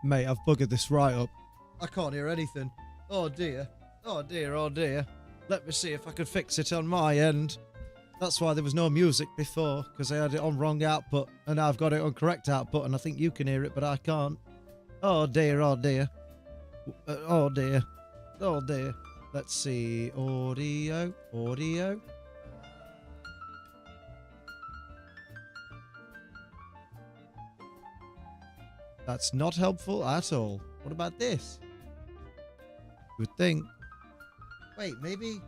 Mate, I've buggered this right up. I can't hear anything. Oh dear. Oh dear, oh dear. Let me see if I can fix it on my end. That's why there was no music before, because I had it on wrong output, and now I've got it on correct output, and I think you can hear it, but I can't. Oh dear, oh dear. Oh dear. Oh dear. Let's see. Audio. Audio. That's not helpful at all. What about this? Good thing. Wait, maybe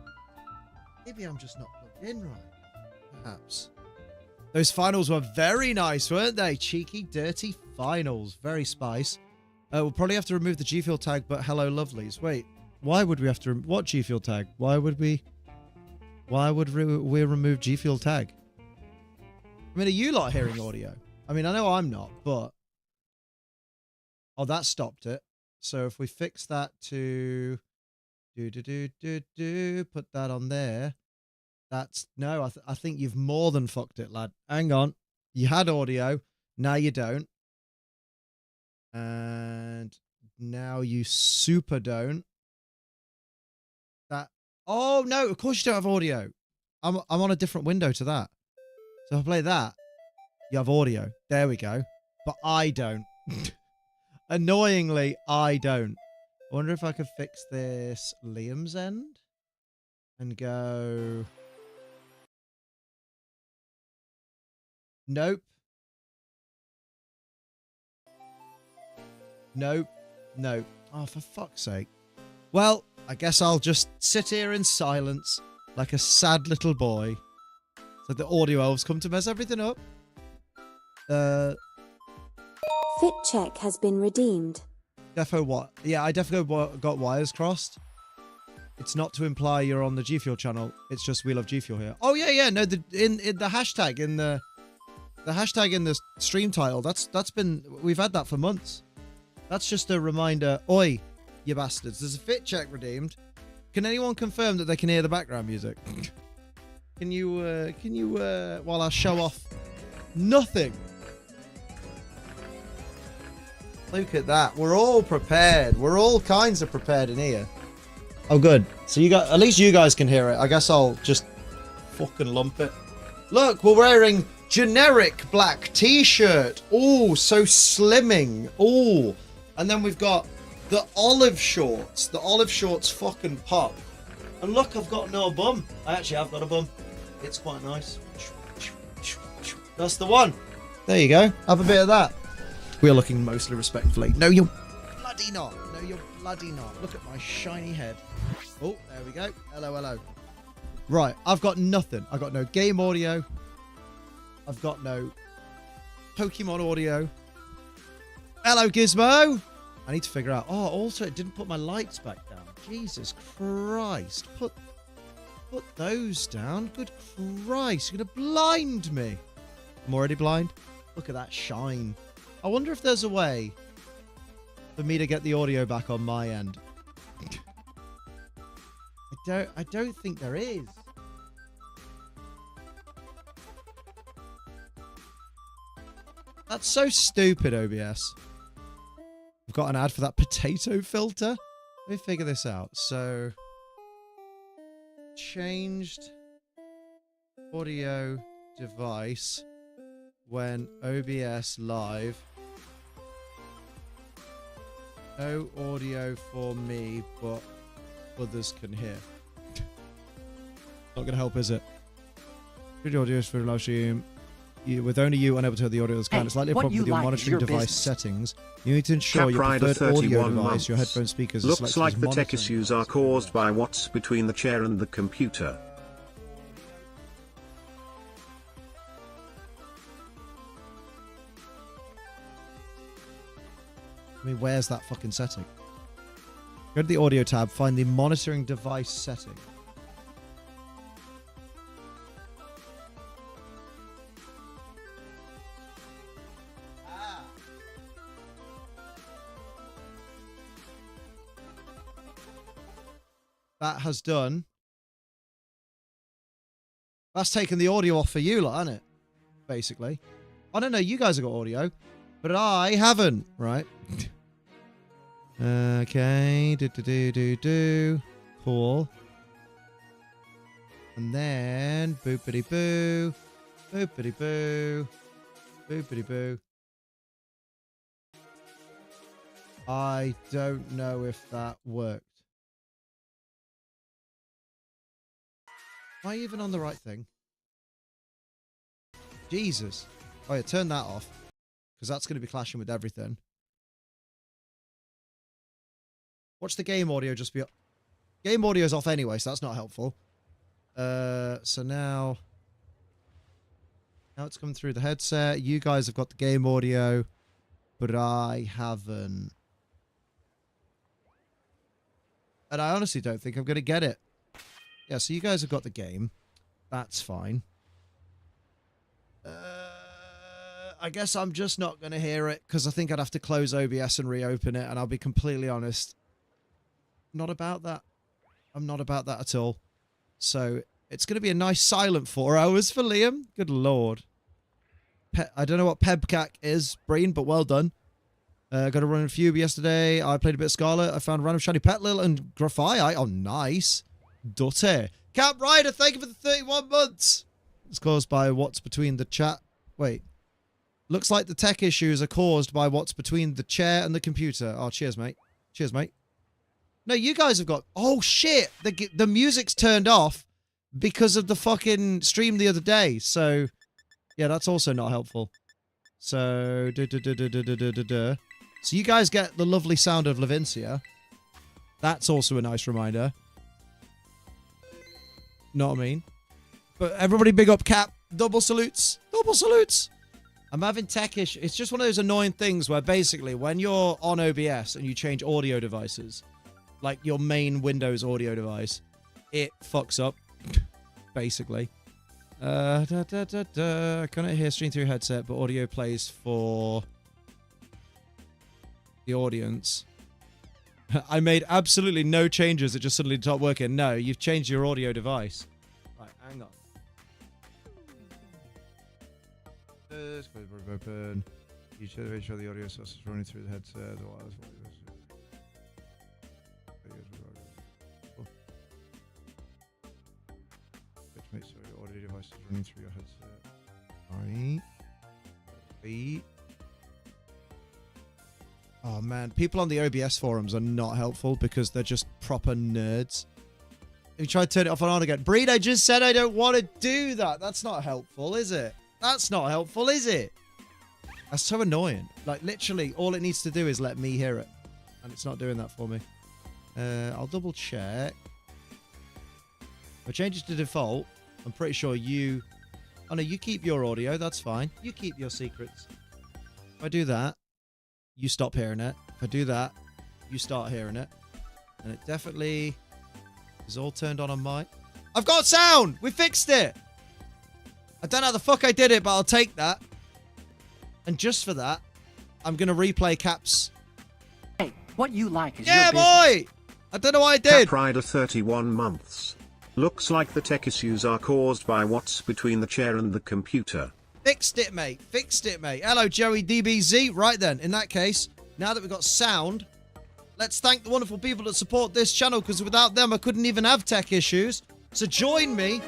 I'm just not plugged in right. Perhaps. Those finals were very nice, weren't they? Cheeky, dirty finals. Very spice. We'll probably have to remove the G Fuel tag, but hello, lovelies. Wait, why would we have to... What G Fuel tag? Why would we remove G Fuel tag? I mean, are you lot hearing audio? I mean, I know I'm not, but... Oh, that stopped it. So if we fix that to... Put that on there. That's... No, I think you've more than fucked it, lad. Hang on. You had audio. Now you don't. And now you super don't. That... Oh, no. Of course you don't have audio. I'm on a different window to that. So if I play that, you have audio. There we go. But I don't. Annoyingly, I don't. I wonder if I could fix this Liam's end and go... Nope. Nope. Nope. Oh, for fuck's sake. Well, I guess I'll just sit here in silence like a sad little boy. So the audio elves come to mess everything up. Fit check has been redeemed. Defo what? Yeah, I definitely got wires crossed. It's not to imply you're on the G Fuel channel. It's just we love G Fuel here. Oh yeah, no, in the hashtag in the hashtag in the stream title. That's been, we've had that for months. That's just a reminder. Oi, you bastards! There's a fit check redeemed. Can anyone confirm that they can hear the background music? Can you while I show off nothing? Look at that. We're all prepared. We're all kinds of prepared in here. Oh, good. So you got, at least you guys can hear it. I guess I'll just fucking lump it. Look, we're wearing generic black t-shirt. Oh, so slimming. Oh, and then we've got the olive shorts. The olive shorts fucking pop. And look, I've got no bum. I actually have got a bum. It's quite nice. That's the one. There you go. Have a bit of that. We are looking mostly respectfully. No, you're bloody not. No, you're bloody not. Look at my shiny head. Oh, there we go. Hello, hello. Right, I've got nothing. I've got no game audio. I've got no Pokemon audio. Hello, Gizmo. I need to figure out. Oh, also, it didn't put my lights back down. Jesus Christ. Put those down. Good Christ. You're going to blind me. I'm already blind. Look at that shine. I wonder if there's a way for me to get the audio back on my end. I don't think there is. That's so stupid, OBS. I've got an ad for that potato filter. Let me figure this out. So, changed audio device when OBS live. No audio for me, but others can hear. Not gonna help, is it? Good audio for live stream. With only you unable to hear the audio that's kind. It's likely a problem with your monitoring device settings. You need to ensure your preferred audio device, your headphone speakers. Looks like the tech issues are caused by what's between the chair and the computer. I mean, where's that fucking setting? Go to the audio tab, find the monitoring device setting. That has done. That's taken the audio off for you lot, hasn't it? Basically. I don't know, you guys have got audio, but I haven't, right? Okay. Do. Cool. And then boopity boo. Boopity boo. Boopity boo. I don't know if that worked. Am I even on the right thing? Jesus. Oh yeah, turn that off. Because that's going to be clashing with everything. Watch the game audio just be... Game audio's off anyway, so that's not helpful. So now... Now it's coming through the headset. You guys have got the game audio. But I haven't. And I honestly don't think I'm going to get it. Yeah, so you guys have got the game. That's fine. I guess I'm just not going to hear it because I think I'd have to close OBS and reopen it. And I'll be completely honest. Not about that. I'm not about that at all. So it's going to be a nice silent 4 hours for Liam. Good Lord. I don't know what Pebcac is, Breen, but well done. Got a run in Fube yesterday. I played a bit of Scarlet. I found random shiny Petlil and Graphite. Oh, nice. Dutte. Cap Rider, thank you for the 31 months. It's caused by what's between the chat. Wait. Looks like the tech issues are caused by what's between the chair and the computer. Oh, cheers, mate. Cheers, mate. No, you guys have got... Oh, shit. The music's turned off because of the fucking stream the other day. So, yeah, that's also not helpful. So, So you guys get the lovely sound of Levincia. That's also a nice reminder. Know what I mean? But everybody big up Cap. Double salutes. Double salutes. I'm having tech issues. It's just one of those annoying things where basically when you're on OBS and you change audio devices, like your main Windows audio device, it fucks up, basically. I cannot hear stream through headset, but audio plays for the audience. I made absolutely no changes. It just suddenly stopped working. No, you've changed your audio device. Right, hang on. Open. You should make sure the audio source is running through the headset. The wireless make sure your audio device is running through your headset. Right. Oh man, people on the OBS forums are not helpful because they're just proper nerds. If you try to turn it off and on again. Breed, I just said I don't want to do that. That's not helpful, is it? That's not helpful, is it? That's so annoying. Like, literally, all it needs to do is let me hear it. And it's not doing that for me. I'll double check. If I change it to default, I'm pretty sure you... Oh no, you keep your audio, that's fine. You keep your secrets. If I do that, you stop hearing it. If I do that, you start hearing it. And it definitely is all turned on my... I've got sound! We fixed it! I don't know how the fuck I did it, but I'll take that. And just for that, I'm going to replay Cap's... Hey, what you like is yeah, your business. boy! I don't know what I did. Cap Rider 31 months. Looks like the tech issues are caused by what's between the chair and the computer. Fixed it, mate. Fixed it, mate. Hello, Joey DBZ. Right then, in that case, now that we've got sound, let's thank the wonderful people that support this channel, because without them, I couldn't even have tech issues. So join me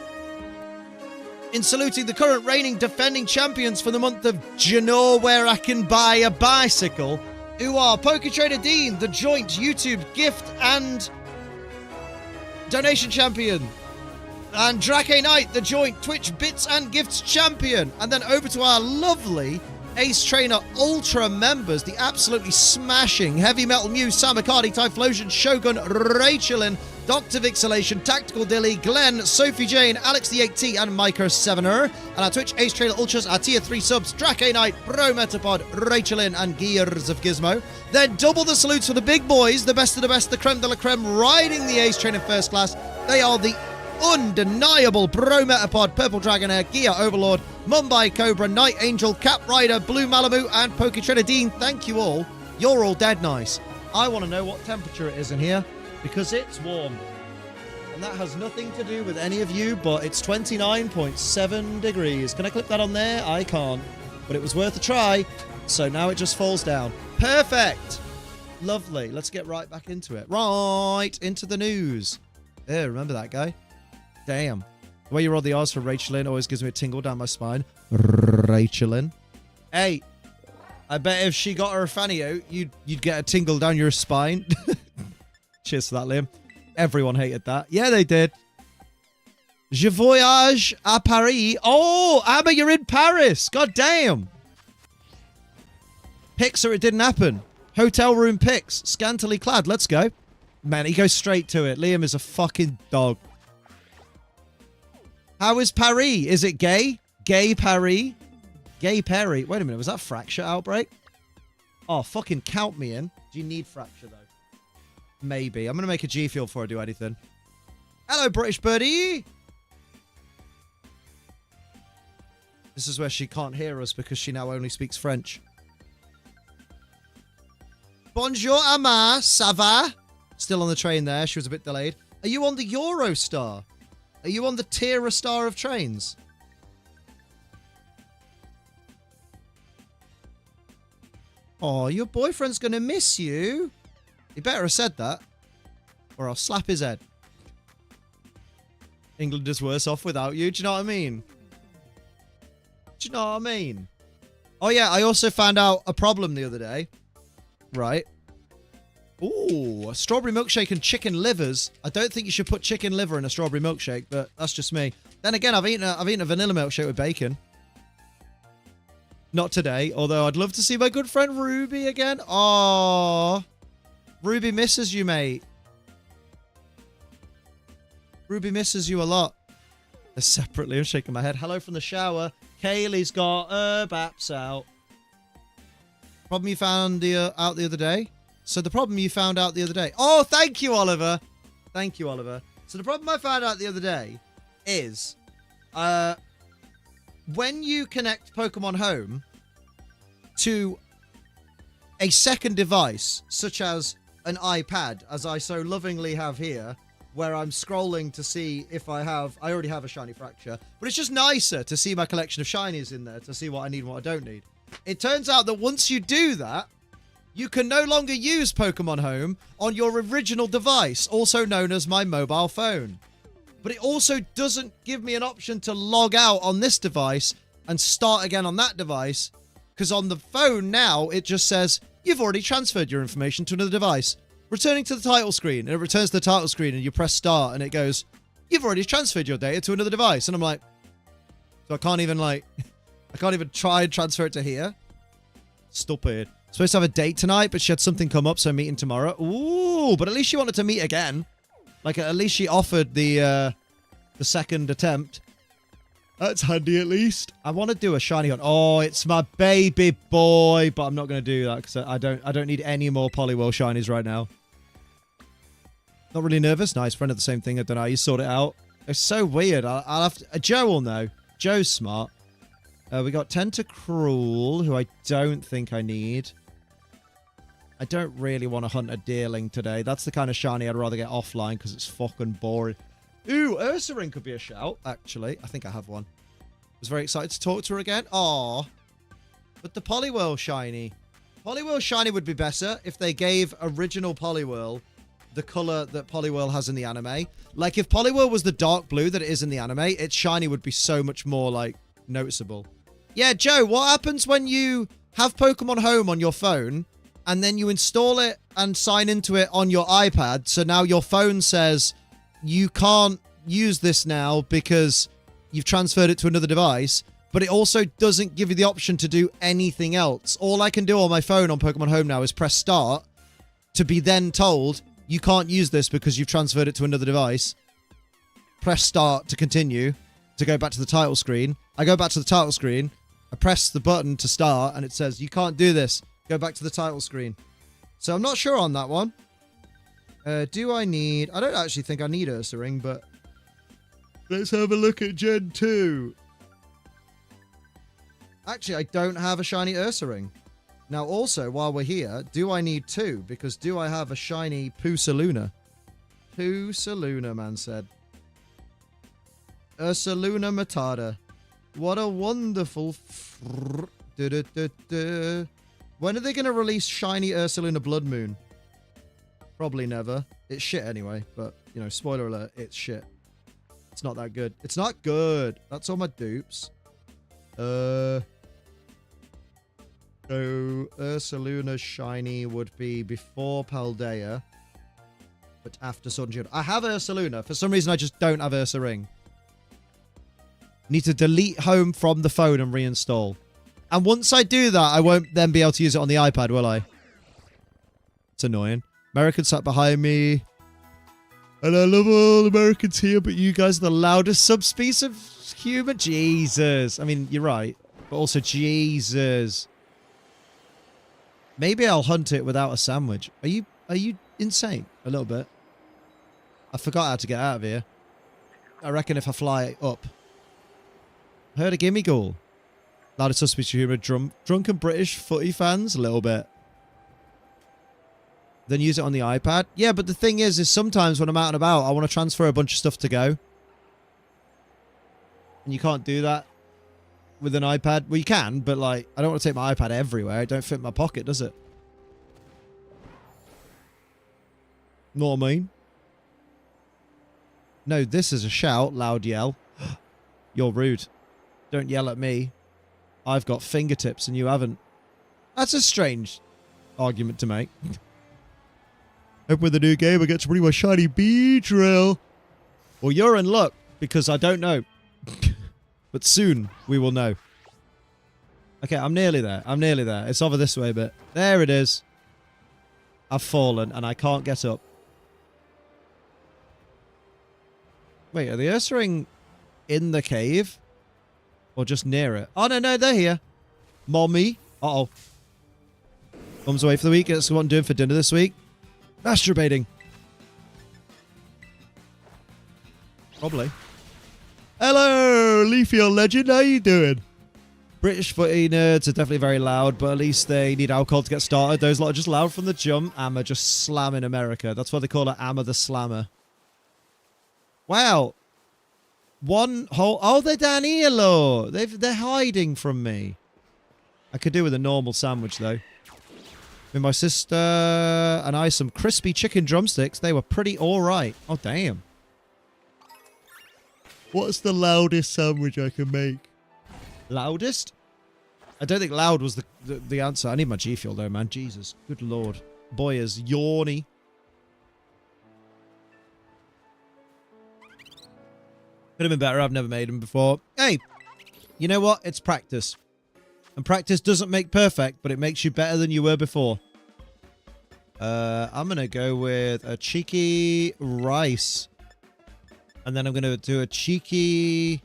in saluting the current reigning defending champions for the month of Janor, where I can buy a bicycle, who are Poketrader Dean, the joint YouTube gift and donation champion, and Drake Knight, the joint Twitch bits and gifts champion. And then over to our lovely Ace Trainer Ultra members, the absolutely smashing Heavy Metal Muse, Samakadi, Typhlosion, Shogun, Rachelin, Dr. Vixelation, Tactical Dilly, Glenn, Sophie Jane, Alex the 8T, and Micro 7er. And our Twitch Ace Trainer Ultras, our tier 3 subs, Drake Knight, Pro Metapod, Rachelin, and Gears of Gizmo. Then double the salutes for the big boys, the best of the best, the creme de la creme, riding the Ace Trainer first class. They are the undeniable Pro Metapod, Purple Dragonair, Gia Overlord, Mumbai Cobra, Night Angel, Cap Rider, Blue Malibu, and Poketrader Dean. Thank you all. You're all dead nice. I want to know what temperature it is in here, because it's warm. And that has nothing to do with any of you, but it's 29.7 degrees. Can I clip that on there? I can't. But it was worth a try, so now it just falls down. Perfect! Lovely. Let's get right back into it. Right into the news. Yeah, remember that guy? Damn. The way you roll the R's for Rachelin always gives me a tingle down my spine. Rachelin. Hey, I bet if she got her fanny out, you'd get a tingle down your spine. Cheers for that, Liam. Everyone hated that. Yeah, they did. Je voyage à Paris. Oh, Abba, you're in Paris. God damn. Pics or it didn't happen. Hotel room pics. Scantily clad. Let's go. Man, he goes straight to it. Liam is a fucking dog. How is Paris? Is it gay? Gay Paris? Gay Perry. Wait a minute. Was that Fracture outbreak? Oh, fucking count me in. Do you need Fracture, though? Maybe. I'm going to make a G Fuel before I do anything. Hello, British birdie. This is where she can't hear us because she now only speaks French. Bonjour, Ama. Ça va? Still on the train there. She was a bit delayed. Are you on the Eurostar? Are you on the Tira Star of trains? Oh, your boyfriend's going to miss you. He better have said that, or I'll slap his head. England is worse off without you. Do you know what I mean? Do you know what I mean? Oh, yeah, I also found out a problem the other day. Right. Ooh, a strawberry milkshake and chicken livers. I don't think you should put chicken liver in a strawberry milkshake, but that's just me. Then again, I've eaten a vanilla milkshake with bacon. Not today, although I'd love to see my good friend Ruby again. Aww. Ruby misses you, mate. Ruby misses you a lot. Separately, I'm shaking my head. Hello from the shower. Kaylee's got her baps out. Problem you found out the other day? So the problem you found out the other day. Oh, thank you, Oliver. Thank you, Oliver. So the problem I found out the other day is when you connect Pokemon Home to a second device, such as an iPad, as I so lovingly have here, where I'm scrolling to see if I already have a shiny Fracture, but it's just nicer to see my collection of shinies in there, to see what I need and what I don't need. It turns out that once you do that, you can no longer use Pokemon Home on your original device, also known as my mobile phone. But it also doesn't give me an option to log out on this device and start again on that device, because on the phone now, it just says, you've already transferred your information to another device. Returning to the title screen, and it returns to the title screen, and you press start, and it goes, you've already transferred your data to another device. And I'm like, so I can't even try and transfer it to here? Stupid. Supposed to have a date tonight, but she had something come up, so I'm meeting tomorrow. Ooh, but at least she wanted to meet again. Like, at least she offered the second attempt. That's handy, at least. I want to do a shiny hunt. Oh, it's my baby boy, but I'm not going to do that because I don't need any more Poliwhirl shinies right now. Not really nervous. Nice friend of the same thing. I don't know. You sort it out. It's so weird. I'll have to. Joe will know. Joe's smart. We got Tentacruel, who I don't think I need. I don't really want to hunt a Deerling today. That's the kind of shiny I'd rather get offline because it's fucking boring. Ooh, Ursaring could be a shout, actually. I think I have one. I was very excited to talk to her again. Aww. But the Poliwhirl shiny. Poliwhirl shiny would be better if they gave original Poliwhirl the color that Poliwhirl has in the anime. Like, if Poliwhirl was the dark blue that it is in the anime, its shiny would be so much more, like, noticeable. Yeah, Joe, what happens when you have Pokemon Home on your phone and then you install it and sign into it on your iPad, so now your phone says you can't use this now because you've transferred it to another device, but it also doesn't give you the option to do anything else. All I can do on my phone on Pokemon Home now is press start to be then told you can't use this because you've transferred it to another device. Press start to continue, to go back to the title screen. I go back to the title screen, I press the button to start, and it says, you can't do this. Go back to the title screen. So I'm not sure on that one. Do I need... I don't actually think I need Ursaring, but... let's have a look at Gen 2. Actually, I don't have a shiny Ursaring. Now, also, while we're here, do I need 2? Because do I have a shiny Poosaluna? Poosaluna, man said. Ursaluna Matata. What a wonderful... When are they going to release shiny Ursaluna Blood Moon? Probably never. It's shit anyway, but, you know, spoiler alert, it's shit. It's not that good. It's not good. That's all my dupes. So, Ursaluna Shiny would be before Paldea, but after Sword and Shield. I have Ursaluna. For some reason, I just don't have Ursa Ring. Need to delete home from the phone and reinstall. And once I do that, I won't then be able to use it on the iPad, will I? It's annoying. American sat behind me. And I love all Americans here, but you guys are the loudest subspecies of human. Jesus. I mean, you're right. But also, Jesus. Maybe I'll hunt it without a sandwich. Are you insane? A little bit. I forgot how to get out of here. I reckon if I fly up. Heard a gimme ghoul. Loudest suspicious humor. Drunken British footy fans? A little bit. Then use it on the iPad? Yeah, but the thing is sometimes when I'm out and about, I want to transfer a bunch of stuff to go. And you can't do that with an iPad. Well, you can, but like, I don't want to take my iPad everywhere. It don't fit in my pocket, does it? Know what I mean? No, this is a shout. Loud yell. You're rude. Don't yell at me. I've got fingertips and you haven't. That's a strange argument to make. Hope with the new game I get to bring my shiny Beedrill. Well, you're in luck because I don't know. But soon we will know. Okay, I'm nearly there. I'm nearly there. It's over this way a bit. There it is. I've fallen and I can't get up. Wait, are the Ursa Ring in the cave? Or just near it? Oh, no, they're here. Mommy. Uh-oh. Mum's away for the week. That's what I'm doing for dinner this week. Masturbating. Probably. Hello, Leafy old legend. How you doing? British footy nerds are definitely very loud, but at least they need alcohol to get started. Those lot are just loud from the jump. Amma just slamming America. That's why they call her Amma the Slammer. Wow. One whole... Oh, they're down here, Lord. They're hiding from me. I could do with a normal sandwich, though. With my sister and I some crispy chicken drumsticks. They were pretty alright. Oh, damn. What's the loudest sandwich I can make? Loudest? I don't think loud was the answer. I need my G Fuel, though, man. Jesus. Good Lord. Boy is yawny. Could have been better. I've never made them before. Hey, you know what? It's practice. And practice doesn't make perfect, but it makes you better than you were before. I'm going to go with a cheeky rice. And then I'm going to do a cheeky...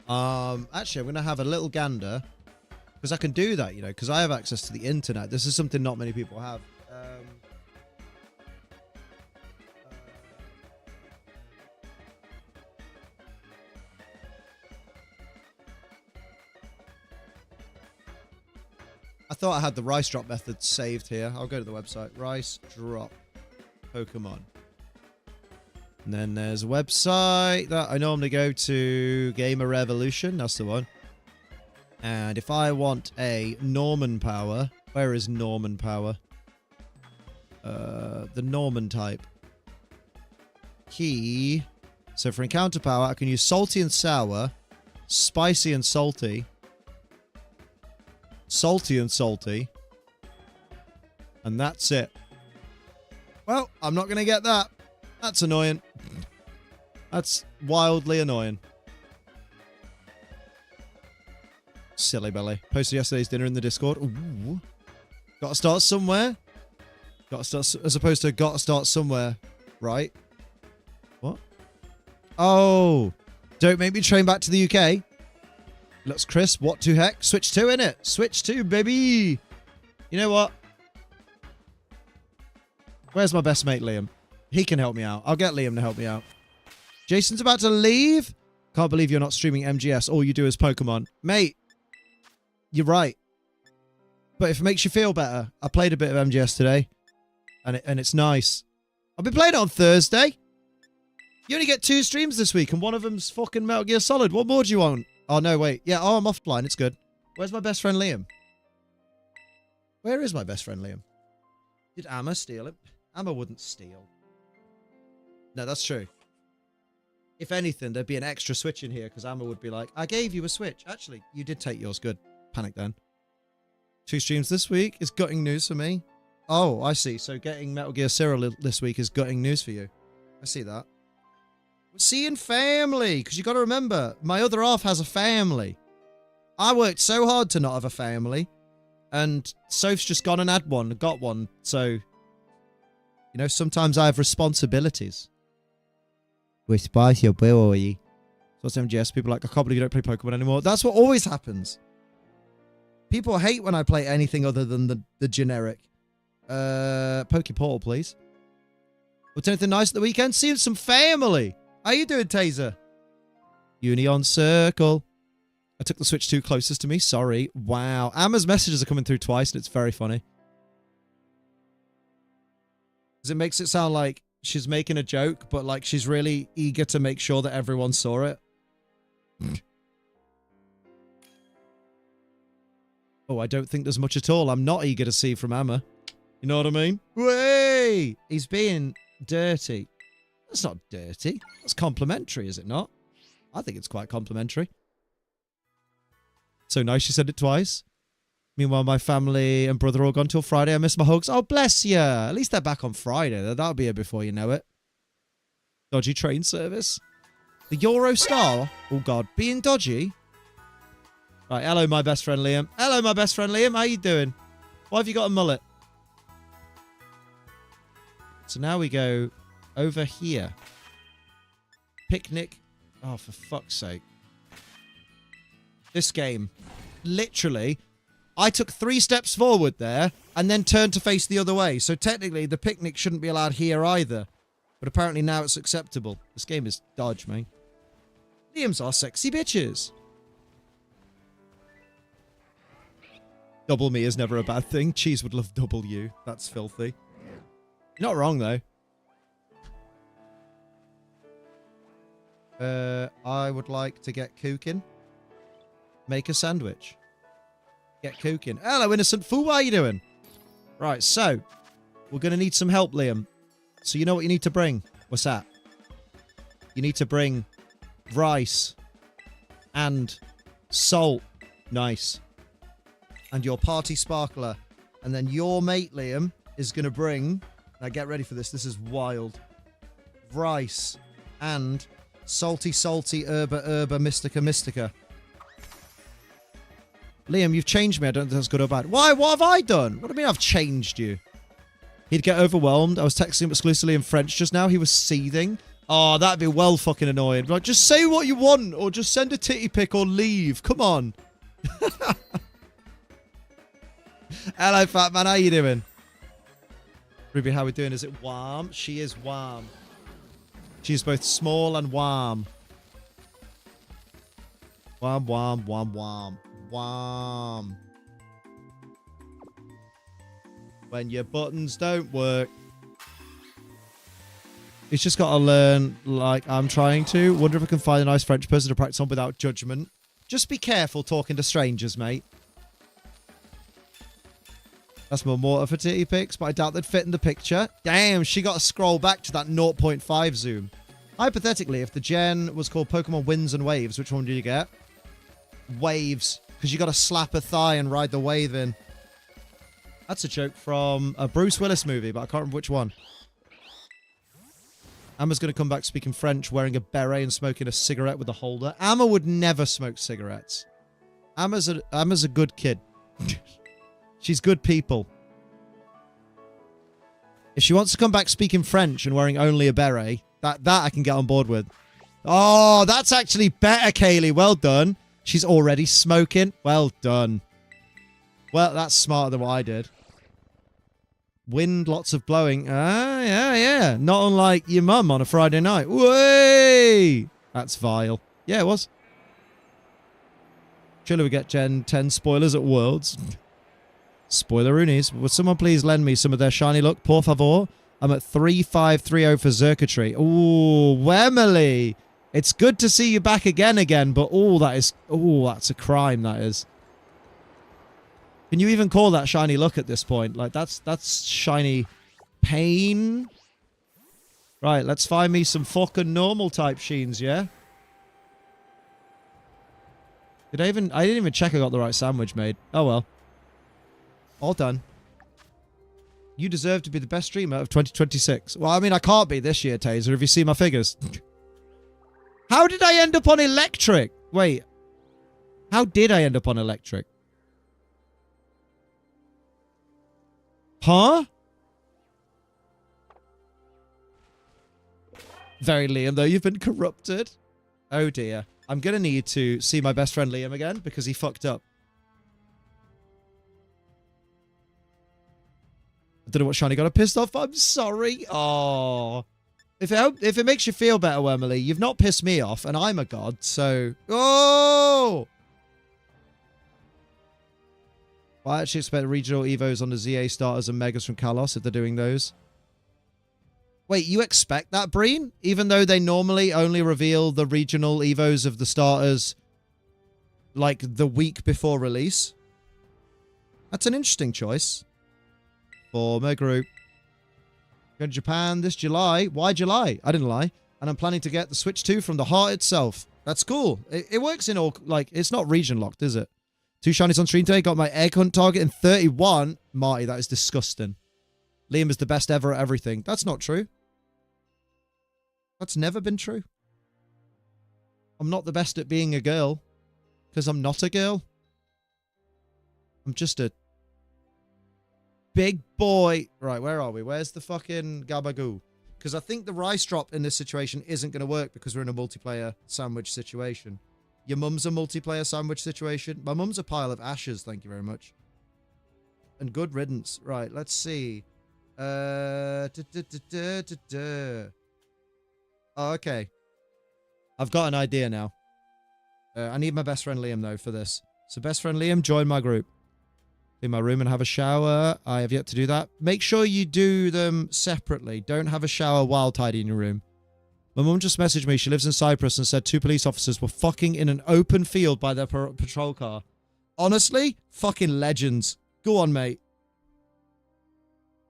Actually, I'm going to have a little gander. Because I can do that, you know, because I have access to the internet. This is something not many people have. I thought I had the rice drop method saved here. I'll go to the website. Rice drop Pokemon. And then there's a website that I normally go to. Gamer Revolution. That's the one. And if I want a Norman power... Where is Norman power? The Norman type. Key. So for encounter power, I can use salty and sour. Spicy and salty. Salty and salty. And that's it. Well, I'm not going to get that. That's annoying. That's wildly annoying. Silly belly. Posted yesterday's dinner in the Discord. Ooh. Gotta start somewhere. Gotta start, as opposed to gotta start somewhere. Right? What? Oh. Don't make me train back to the UK. Looks crisp. What to heck? Switch 2, innit? Switch 2, baby. You know what? Where's my best mate, Liam? He can help me out. I'll get Liam to help me out. Jason's about to leave. Can't believe you're not streaming MGS. All you do is Pokemon. Mate, you're right. But if it makes you feel better, I played a bit of MGS today. And it's nice. I've been playing it on Thursday. You only get 2 streams this week, and one of them's fucking Metal Gear Solid. What more do you want? Oh, no, wait. Yeah, oh, I'm offline. It's good. Where's my best friend, Liam? Where is my best friend, Liam? Did Amma steal him? Amma wouldn't steal. No, that's true. If anything, there'd be an extra switch in here because Amma would be like, I gave you a switch. Actually, you did take yours. Good. Panic then. 2 streams this week is gutting news for me. Oh, I see. So getting Metal Gear Zero this week is gutting news for you. I see that. We're seeing family because you got to remember, my other half has a family. I worked so hard to not have a family. And Soph's just gone and had one, got one. So, you know, sometimes I have responsibilities. Responsibility. So what's MGS? People are like, I can't believe you don't play Pokemon anymore. That's what always happens. People hate when I play anything other than the generic. Pokeportal, please. What's anything nice at the weekend? Seeing some family. How you doing, Taser? Union Circle. I took the Switch 2 closest to me. Sorry. Wow. Amma's messages are coming through twice, and it's very funny. Because it makes it sound like she's making a joke, but like she's really eager to make sure that everyone saw it. Oh, I don't think there's much at all. I'm not eager to see from Amma. You know what I mean? Way! He's being dirty. That's not dirty. That's complimentary, is it not? I think it's quite complimentary. So nice you said it twice. Meanwhile, my family and brother all gone till Friday. I miss my hugs. Oh, bless you. At least they're back on Friday. That'll be here before you know it. Dodgy train service. The Eurostar. Oh, God. Being dodgy. Right. Hello, my best friend, Liam. Hello, my best friend, Liam. How you doing? Why have you got a mullet? So now we go over here. Picnic. Oh, for fuck's sake. This game. Literally, I took 3 steps forward there and then turned to face the other way. So technically, the picnic shouldn't be allowed here either. But apparently now it's acceptable. This game is dodge, mate. Liam's are sexy bitches. Double me is never a bad thing. Cheese would love double you. That's filthy. You're not wrong, though. I would like to get cooking. Make a sandwich. Get cooking. Hello, innocent fool. How are you doing? Right, so we're going to need some help, Liam. So you know what you need to bring? What's that? You need to bring rice and salt. Nice. And your party sparkler. And then your mate, Liam, is going to bring... Now get ready for this. This is wild. Rice and salty, herba, mystica. Liam, you've changed me. I don't think that's good or bad. Why? What have I done? What do you mean I've changed you? He'd get overwhelmed. I was texting him exclusively in French just now. He was seething. Oh, that'd be well fucking annoying. Like, just say what you want or just send a titty pic or leave. Come on. Hello, fat man. How you doing? Ruby, how we doing? Is it warm? She is warm. She is both small and warm. Warm. When your buttons don't work. He's just got to learn like I'm trying to. Wonder if I can find a nice French person to practice on without judgment. Just be careful talking to strangers, mate. That's more mortar for titty pics, but I doubt they'd fit in the picture. Damn, she got to scroll back to that 0.5 zoom. Hypothetically, if the gen was called Pokemon Winds and Waves, which one do you get? Waves. Because you got to slap a thigh and ride the wave in. That's a joke from a Bruce Willis movie, but I can't remember which one. Amma's going to come back speaking French, wearing a beret and smoking a cigarette with a holder. Amma would never smoke cigarettes. Amma's a good kid. She's good people. If she wants to come back speaking French and wearing only a beret, that I can get on board with. Oh, that's actually better, Kaylee. Well done. She's already smoking. Well done. Well, that's smarter than what I did. Wind, lots of blowing. Ah, yeah. Not unlike your mum on a Friday night. Way! That's vile. Yeah, it was. Surely we get Gen 10 spoilers at Worlds. Spoileroonies. Would someone please lend me some of their shiny luck? Por favor. I'm at 3530 for Zerkatry. Ooh, Wemily. It's good to see you back again, but that's a crime, that is. Can you even call that shiny luck at this point? Like, that's shiny Pain. Right, let's find me some fucking normal type Sheens, yeah? I didn't even check I got the right sandwich made. Oh well. All done. You deserve to be the best streamer of 2026. Well, I mean, I can't be this year, Taser, if you see my figures. How did I end up on electric? Wait. How did I end up on electric? Huh? Very Liam, though. You've been corrupted. Oh, dear. I'm going to need to see my best friend Liam again because he fucked up. I don't know what Shiny got her pissed off. I'm sorry. Oh. If it makes you feel better, Wormily, you've not pissed me off, and I'm a god, so... Oh! Well, I actually expect regional Evos on the ZA starters and Megas from Kalos if they're doing those. Wait, you expect that, Breen? Even though they normally only reveal the regional Evos of the starters, like, the week before release? That's an interesting choice. Former group. Going to Japan this July. Why July? I didn't lie. And I'm planning to get the Switch 2 from the heart itself. That's cool. It works in all, like, it's not region locked, is it? 2 shinies on stream today. Got my egg hunt target in 31. Marty, that is disgusting. Liam is the best ever at everything. That's not true. That's never been true. I'm not the best at being a girl. Because I'm not a girl. I'm just a big boy. Right, where are we? Where's the fucking gabagoo? Because I think the rice drop in this situation isn't going to work because we're in a multiplayer sandwich situation. Your mum's a multiplayer sandwich situation. My mum's a pile of ashes, thank you very much. And good riddance. Right, let's see. Oh, okay. I've got an idea now. I need my best friend Liam, though, for this. So best friend Liam, join my group. In my room and have a shower. I have yet to do that. Make sure you do them separately. Don't have a shower while tidying your room. My mum just messaged me. She lives in Cyprus and said 2 police officers were fucking in an open field by their patrol car. Honestly, fucking legends. Go on, mate.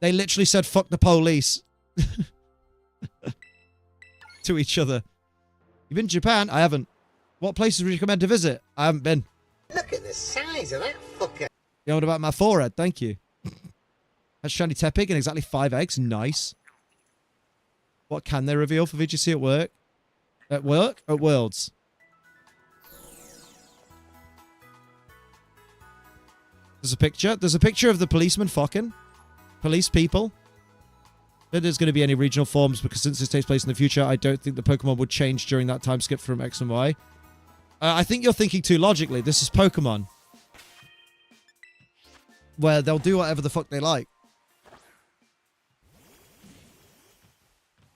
They literally said fuck the police. To each other. You been to Japan? I haven't. What places would you recommend to visit? I haven't been. Look at the size of that fucker. Yeah, what about my forehead? Thank you. That's Shiny Tepig and exactly 5 eggs. Nice. What can they reveal for VGC at work? At work? At Worlds? There's a picture. There's a picture of the policeman fucking. Police people. If there's going to be any regional forms because since this takes place in the future, I don't think the Pokemon would change during that time skip from X and Y. I think you're thinking too logically. This is Pokemon. Where they'll do whatever the fuck they like.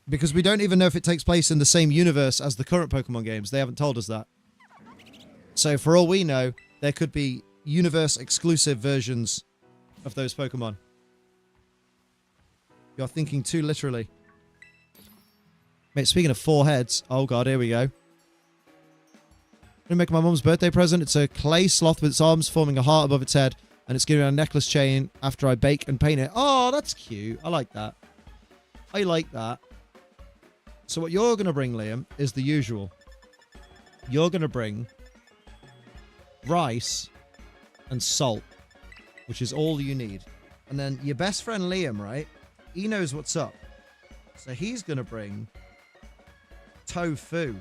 Because we don't even know if it takes place in the same universe as the current Pokemon games. They haven't told us that. So for all we know, there could be universe-exclusive versions of those Pokemon. You're thinking too literally. Mate, speaking of 4 heads. Oh god, here we go. I'm gonna make my mum's birthday present. It's a clay sloth with its arms forming a heart above its head. And it's giving a necklace chain after I bake and paint it. Oh, that's cute. I like that. I like that. So what you're going to bring, Liam, is the usual. You're going to bring rice and salt, which is all you need. And then your best friend Liam, right? He knows what's up. So he's going to bring tofu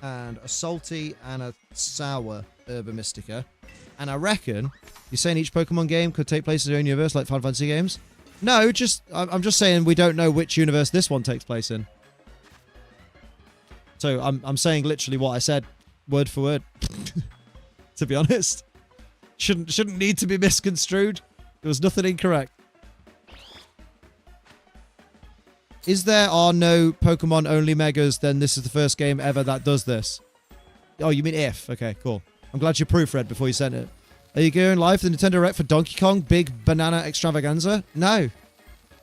and a salty and a sour Herba Mystica. And I reckon, you're saying each Pokemon game could take place in their own universe like Final Fantasy games? No, I'm just saying we don't know which universe this one takes place in. So I'm saying literally what I said, word for word. To be honest. Shouldn't need to be misconstrued. There was nothing incorrect. Is there are no Pokemon only Megas, then this is the first game ever that does this. Oh, you mean if. Okay, cool. I'm glad you proofread before you sent it. Are you going live for the Nintendo Direct for Donkey Kong Big Banana Extravaganza? No.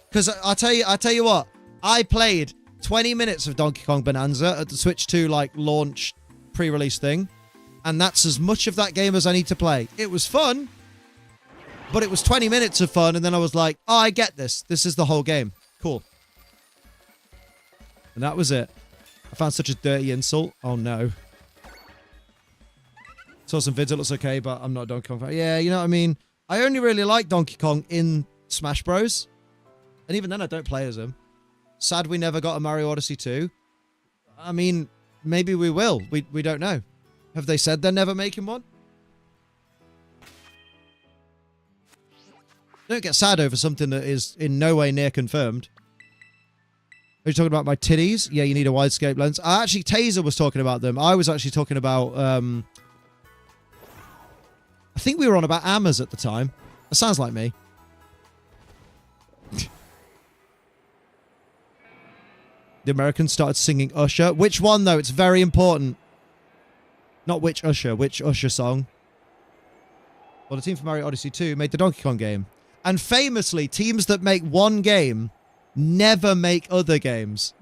Because I tell you what, I played 20 minutes of Donkey Kong Bonanza at the Switch 2 like launch pre-release thing. And that's as much of that game as I need to play. It was fun. But it was 20 minutes of fun, and then I was like, oh, I get this. This is the whole game. Cool. And that was it. I found such a dirty insult. Oh, no. Saw some vids, it looks okay, but I'm not a Donkey Kong fan. Yeah, you know what I mean? I only really like Donkey Kong in Smash Bros. And even then, I don't play as him. Sad we never got a Mario Odyssey 2. I mean, maybe we will. We don't know. Have they said they're never making one? Don't get sad over something that is in no way near confirmed. Are you talking about my titties? Yeah, you need a widescape lens. Actually, Taser was talking about them. I was actually talking about... I think we were on about Ammers at the time. That sounds like me. The Americans started singing Usher. Which one, though? It's very important. Not which Usher song. Well, the team from Mario Odyssey 2 made the Donkey Kong game. And famously, teams that make one game never make other games.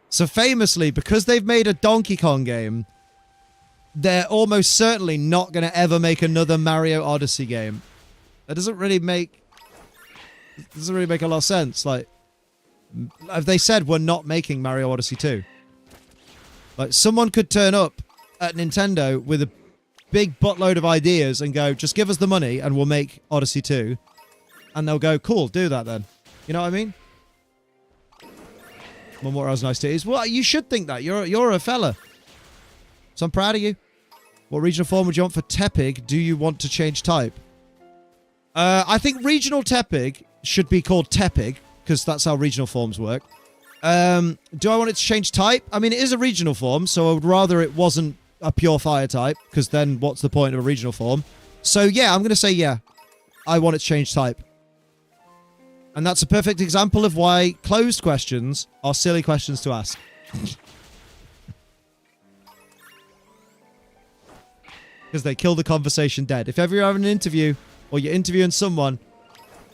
So famously, because they've made a Donkey Kong game, they're almost certainly not going to ever make another Mario Odyssey game. That doesn't really make a lot of sense. Like, have they said we're not making Mario Odyssey 2? Like, someone could turn up at Nintendo with a big buttload of ideas and go, just give us the money and we'll make Odyssey 2. And they'll go, cool, do that then. You know what I mean? One more nice titties. Well, you should think that. You're a fella. So I'm proud of you. What regional form would you want for Tepig? Do you want to change type? I think regional Tepig should be called Tepig, because that's how regional forms work. Do I want it to change type? I mean, it is a regional form, so I would rather it wasn't a pure fire type, because then what's the point of a regional form? So yeah, I'm going to say yeah. I want it to change type. And that's a perfect example of why closed questions are silly questions to ask. Because they kill the conversation dead. If ever you're having an interview, or you're interviewing someone,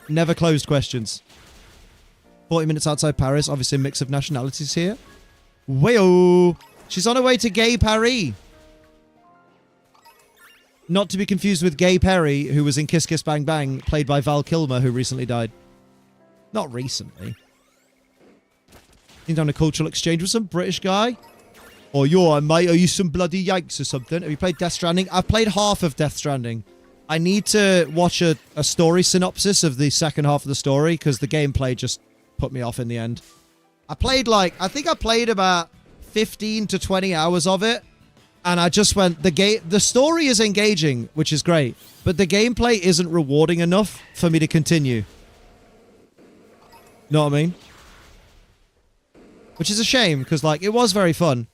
never closed questions. 40 minutes outside Paris. Obviously a mix of nationalities here. Wayo! She's on her way to Gay Paris. Not to be confused with Gay Perry, who was in Kiss Kiss Bang Bang, played by Val Kilmer, who recently died. Not recently. Been down a cultural exchange with some British guy. Oh, you're mate. Are you some bloody Yanks or something? Have you played Death Stranding? I've played half of Death Stranding. I need to watch a story synopsis of the second half of the story, because the gameplay just put me off in the end. I think I played about 15 to 20 hours of it. And I just went, the story is engaging, which is great. But the gameplay isn't rewarding enough for me to continue. Know what I mean? Which is a shame, because, like, it was very fun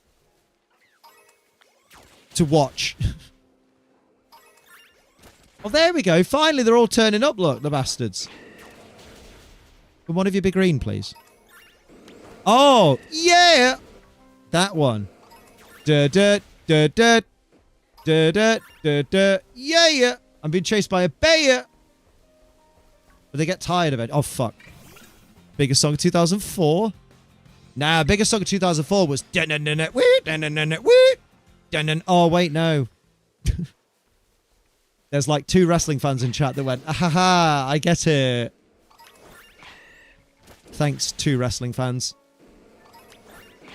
to watch. Oh, there we go. Finally, they're all turning up, look, the bastards. Can one of you be green, please? Oh, yeah! That one. Da-da, da-da, da-da, da-da, yeah! I'm being chased by a bear! But they get tired of it. Oh, fuck. Biggest song of 2004? Nah, biggest song of 2004 was... Oh, wait, no. There's like 2 wrestling fans in chat that went, ahaha, I get it. Thanks, 2 wrestling fans.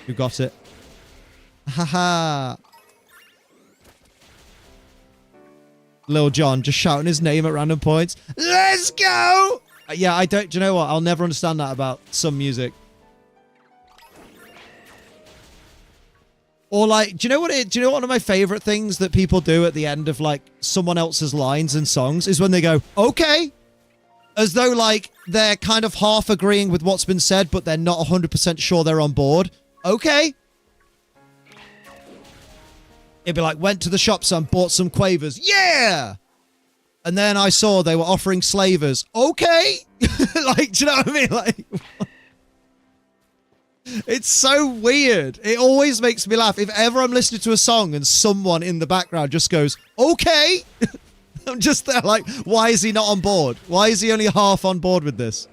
Who got it. Haha. Lil Jon just shouting his name at random points. Let's go! Yeah, do you know what? I'll never understand that about some music. Or like, do you know one of my favorite things that people do at the end of like someone else's lines and songs is when they go, okay. As though like they're kind of half agreeing with what's been said, but they're not 100% sure they're on board. Okay. It'd be like, went to the shop, son, bought some quavers. Yeah! And then I saw they were offering slavers. Okay! Like, do you know what I mean? Like, it's so weird. It always makes me laugh. If ever I'm listening to a song and someone in the background just goes, okay! I'm just there like, why is he not on board? Why is he only half on board with this?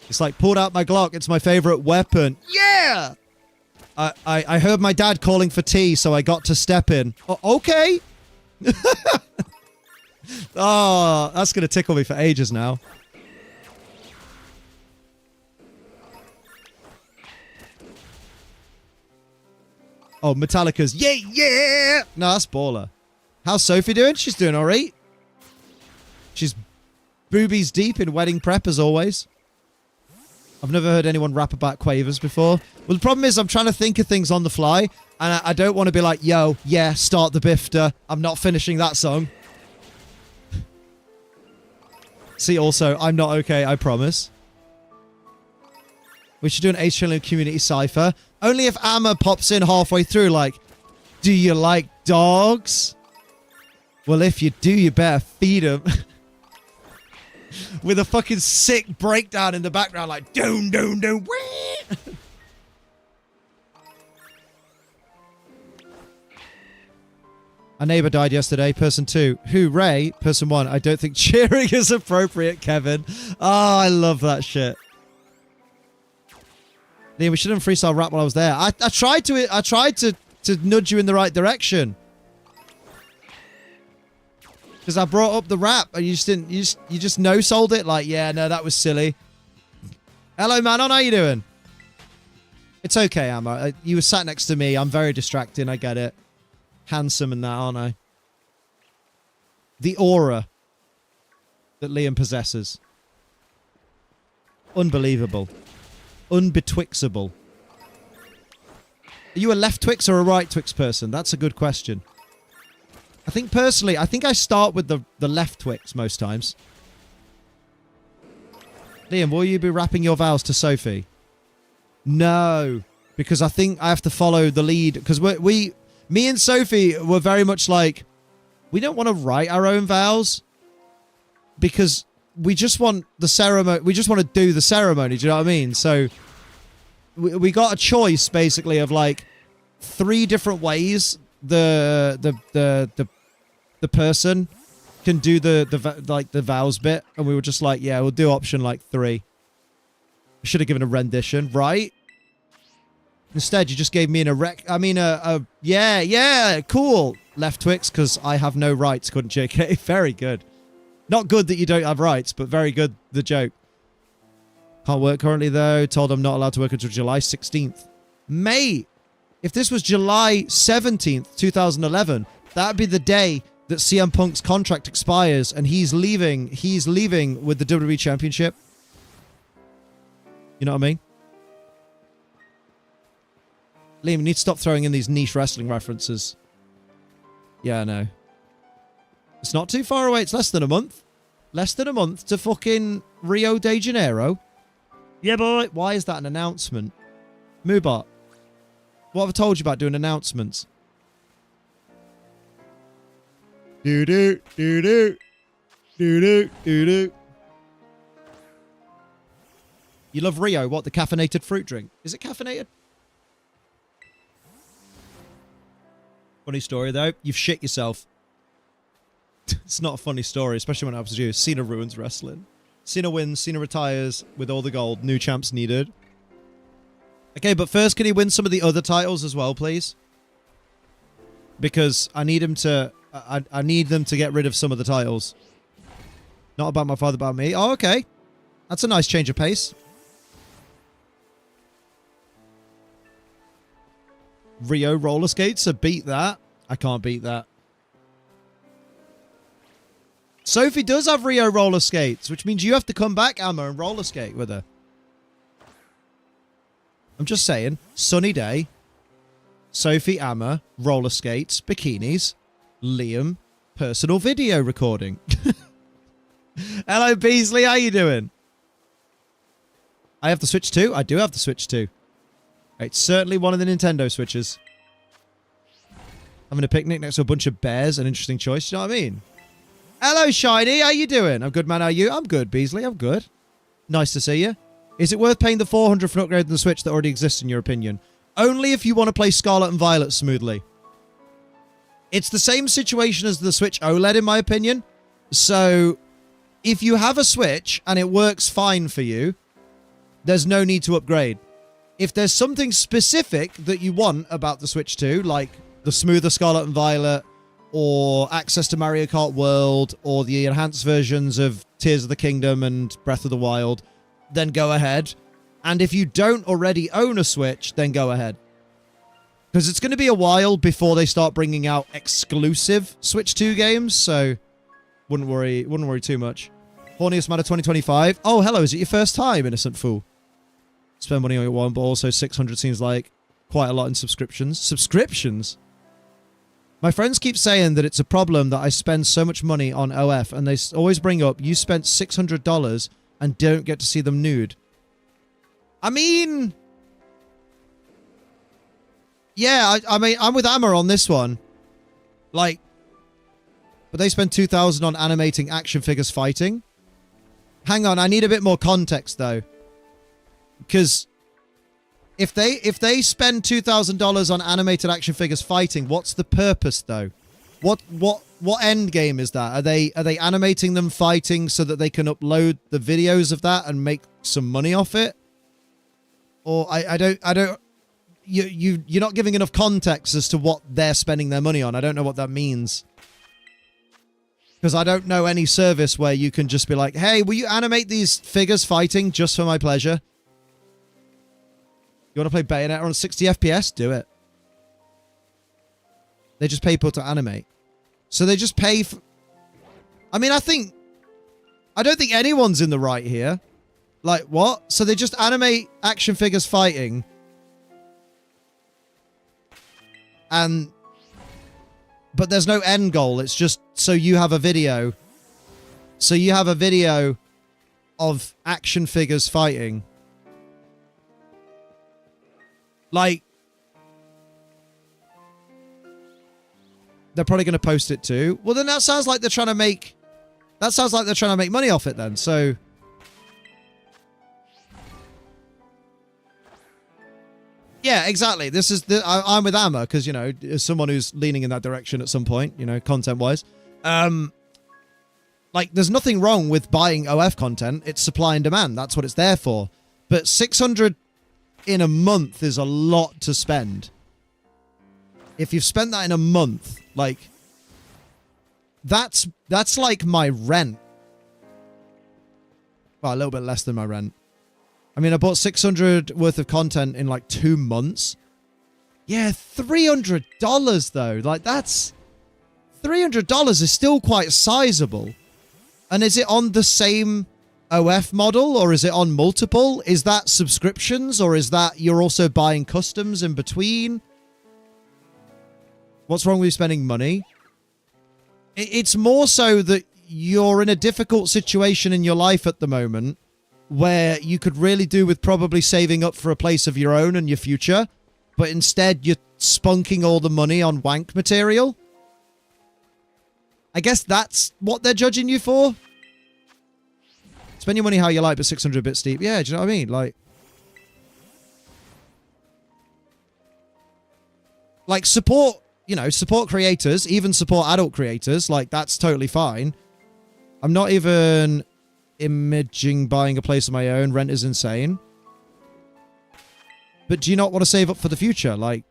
It's like, pulled out my Glock. It's my favorite weapon. Yeah! I heard my dad calling for tea, so I got to step in. Okay. Oh, that's going to tickle me for ages now. Oh, Metallica's yeah, yeah! No, that's baller. How's Sophie doing? She's doing alright. She's boobies deep in wedding prep as always. I've never heard anyone rap about quavers before. Well, the problem is I'm trying to think of things on the fly, and I don't want to be like, yo, yeah, start the bifter. I'm not finishing that song. See, also, I'm not okay, I promise. We should do an HLM community cipher. Only if Amma pops in halfway through, like, do you like dogs? Well, if you do, you better feed them. With a fucking sick breakdown in the background, like, doom, doom, doom, wee! A neighbor died yesterday. Person 2. Hooray. Person 1. I don't think cheering is appropriate, Kevin. Oh, I love that shit. Liam, we should have freestyle rap while I was there. I tried to nudge you in the right direction. Because I brought up the rap and you just didn't, you just no-sold it. Like, yeah, no, that was silly. Hello, Manon, how you doing? It's okay, Amma. You were sat next to me. I'm very distracting. I get it. Handsome and that, aren't I? The aura that Liam possesses. Unbelievable. Unbetwixable. Are you a left Twix or a right Twix person? That's a good question. I think personally, I start with the left Twix most times. Liam, will you be rapping your vows to Sophie? No, because I think I have to follow the lead. Because me and Sophie were very much like, we don't want to write our own vows because we just want the ceremony. We just want to do the ceremony. Do you know what I mean? So we got a choice basically of like 3 different ways the person can do the vows bit, and we were just like, yeah, we'll do option like 3. I should have given a rendition, right? Instead, you just gave me yeah, cool. Left Twix, because I have no rights, couldn't JK? Very good. Not good that you don't have rights, but very good, the joke. Can't work currently, though. Told I'm not allowed to work until July 16th. Mate, if this was July 17th, 2011, that'd be the day that CM Punk's contract expires and he's leaving with the WWE Championship. You know what I mean? Liam, you need to stop throwing in these niche wrestling references. Yeah, I know. It's not too far away. It's less than a month. Less than a month to fucking Rio de Janeiro. Yeah, boy. Why is that an announcement? Moobot, what have I told you about doing announcements? Do-do, do-do. Do-do, do-do. You love Rio? What, the caffeinated fruit drink? Is it caffeinated? Funny story, though. You've shit yourself. It's not a funny story, especially when it happens to you. Cena ruins wrestling. Cena wins. Cena retires with all the gold. New champs needed. Okay, but first, can he win some of the other titles as well, please? Because I need him to... I need them to get rid of some of the titles. Not about my father, about me. Oh, okay. That's a nice change of pace. Rio roller skates, so beat that. I can't beat that. Sophie does have Rio roller skates, which means you have to come back, Amma, and roller skate with her. I'm just saying, sunny day. Sophie, Amma, roller skates, bikinis. Liam, personal video recording. Hello, Beasley. How you doing? I have the Switch 2. I do have the Switch 2. It's certainly one of the Nintendo Switches. Having a picnic next to a bunch of bears, an interesting choice. You know what I mean? Hello, Shiny. How you doing? I'm good, man. How are you? I'm good, Beasley. I'm good. Nice to see you. Is it worth paying the $400 for an upgrade to the Switch that already exists, in your opinion? Only if you want to play Scarlet and Violet smoothly. It's the same situation as the Switch OLED, in my opinion. So, if you have a Switch and it works fine for you, there's no need to upgrade. If there's something specific that you want about the Switch 2, like the smoother Scarlet and Violet, or access to Mario Kart World, or the enhanced versions of Tears of the Kingdom and Breath of the Wild, then go ahead. And if you don't already own a Switch, then go ahead. Because it's going to be a while before they start bringing out exclusive Switch 2 games, so wouldn't worry too much. Horniest Matter 2025. Oh, hello, is it your first time, Innocent Fool? Spend money on your one, but also 600 seems like quite a lot in subscriptions. Subscriptions? My friends keep saying that it's a problem that I spend so much money on OF, and they always bring up, you spent $600 and don't get to see them nude. I mean... yeah, I mean, I'm with Amma on this one. Like, but they spend $2,000 on animating action figures fighting. Hang on, I need a bit more context, though. Because if they spend $2,000 on animated action figures fighting, what's the purpose, though? What end game is that? Are they animating them fighting so that they can upload the videos of that and make some money off it? Or I don't. You're not giving enough context as to what they're spending their money on. I don't know what that means. Because I don't know any service where you can just be like, hey, will you animate these figures fighting just for my pleasure? You want to play Bayonetta on 60 FPS? Do it. They just pay people to animate. So they just pay for... I mean, I don't think anyone's in the right here. Like, what? So they just animate action figures fighting... but there's no end goal. It's just so you have a video. So you have a video of action figures fighting. Like, they're probably going to post it too. Well, then that sounds like they're trying to make... that sounds like they're trying to make money off it then. So... yeah, exactly. This is I'm with Amma because, you know, as someone who's leaning in that direction at some point, you know, content-wise. Like, there's nothing wrong with buying OF content. It's supply and demand. That's what it's there for. But 600 in a month is a lot to spend. If you've spent that in a month, like, that's like my rent. Well, a little bit less than my rent. I mean, I bought 600 worth of content in like 2 months. Yeah, $300 though. Like, that's... $300 is still quite sizable. And is it on the same OF model or is it on multiple? Is that subscriptions or is that you're also buying customs in between? What's wrong with you spending money? It's more so that you're in a difficult situation in your life at the moment where you could really do with probably saving up for a place of your own and your future, but instead you're spunking all the money on wank material. I guess that's what they're judging you for. Spend your money how you like, but 600 a bit steep. Yeah, do you know what I mean? Like support, you know, support creators, even support adult creators. Like, that's totally fine. I'm not even... imaging buying a place of my own. Rent is insane. But do you not want to save up for the future? Like,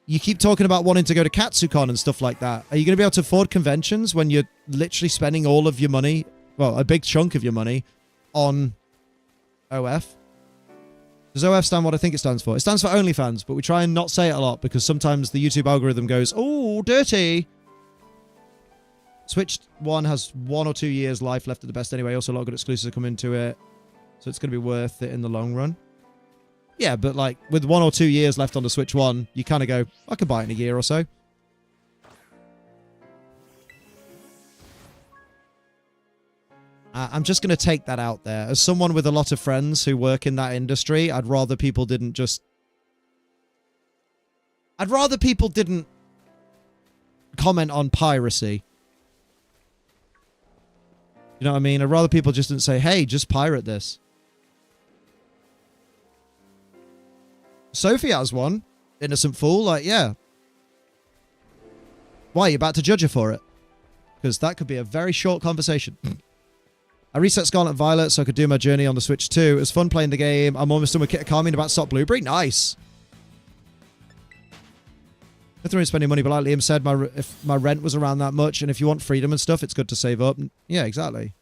you keep talking about wanting to go to Katsucon and stuff like that. Are you going to be able to afford conventions when you're literally spending all of your money, well, a big chunk of your money, on OF? Does OF stand what I think it stands for? It stands for OnlyFans, but we try and not say it a lot because sometimes the YouTube algorithm goes, oh, dirty. Switch 1 has 1 or 2 years life left at the best anyway. Also, a lot of good exclusives have come into it. So it's going to be worth it in the long run. Yeah, but like with 1 or 2 years left on the Switch 1, you kind of go, I could buy it in a year or so. I'm just going to take that out there. As someone with a lot of friends who work in that industry, I'd rather people didn't just... I'd rather people didn't comment on piracy. You know what I mean? I'd rather people just didn't say, hey, just pirate this. Sophie has one. Innocent fool. Like, yeah. Why? Are you about to judge her for it? Because that could be a very short conversation. I reset Scarlet and Violet so I could do my journey on the Switch too. It was fun playing the game. I'm almost done with Kit Carmine about Stop Blueberry. Nice. Nothing really spending money, but like Liam said, if my rent was around that much, and if you want freedom and stuff, it's good to save up. Yeah, exactly.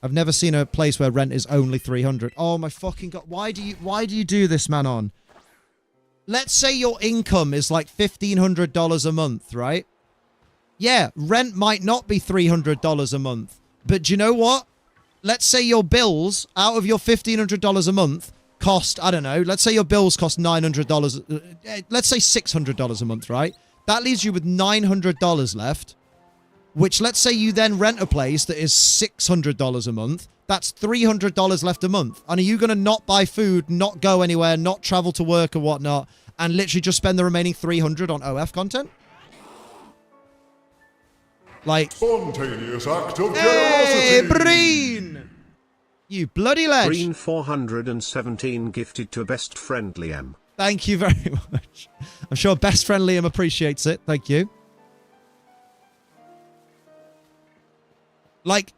I've never seen a place where rent is only 300. Oh my fucking god! Why do you do this, Manon? Let's say your income is like $1,500 a month, right? Yeah, rent might not be $300 a month, but do you know what? Let's say your bills out of your $1,500 a month cost, I don't know, let's say your bills cost $900, let's say $600 a month, right? That leaves you with $900 left, which let's say you then rent a place that is $600 a month. That's $300 left a month. And are you going to not buy food, not go anywhere, not travel to work or whatnot, and literally just spend the remaining $300 on OF content? Like, spontaneous act of hey, generosity. Breen! You bloody ledge. Green 417 gifted to best friend Liam. Thank you very much. I'm sure best friend Liam appreciates it. Thank you. Like,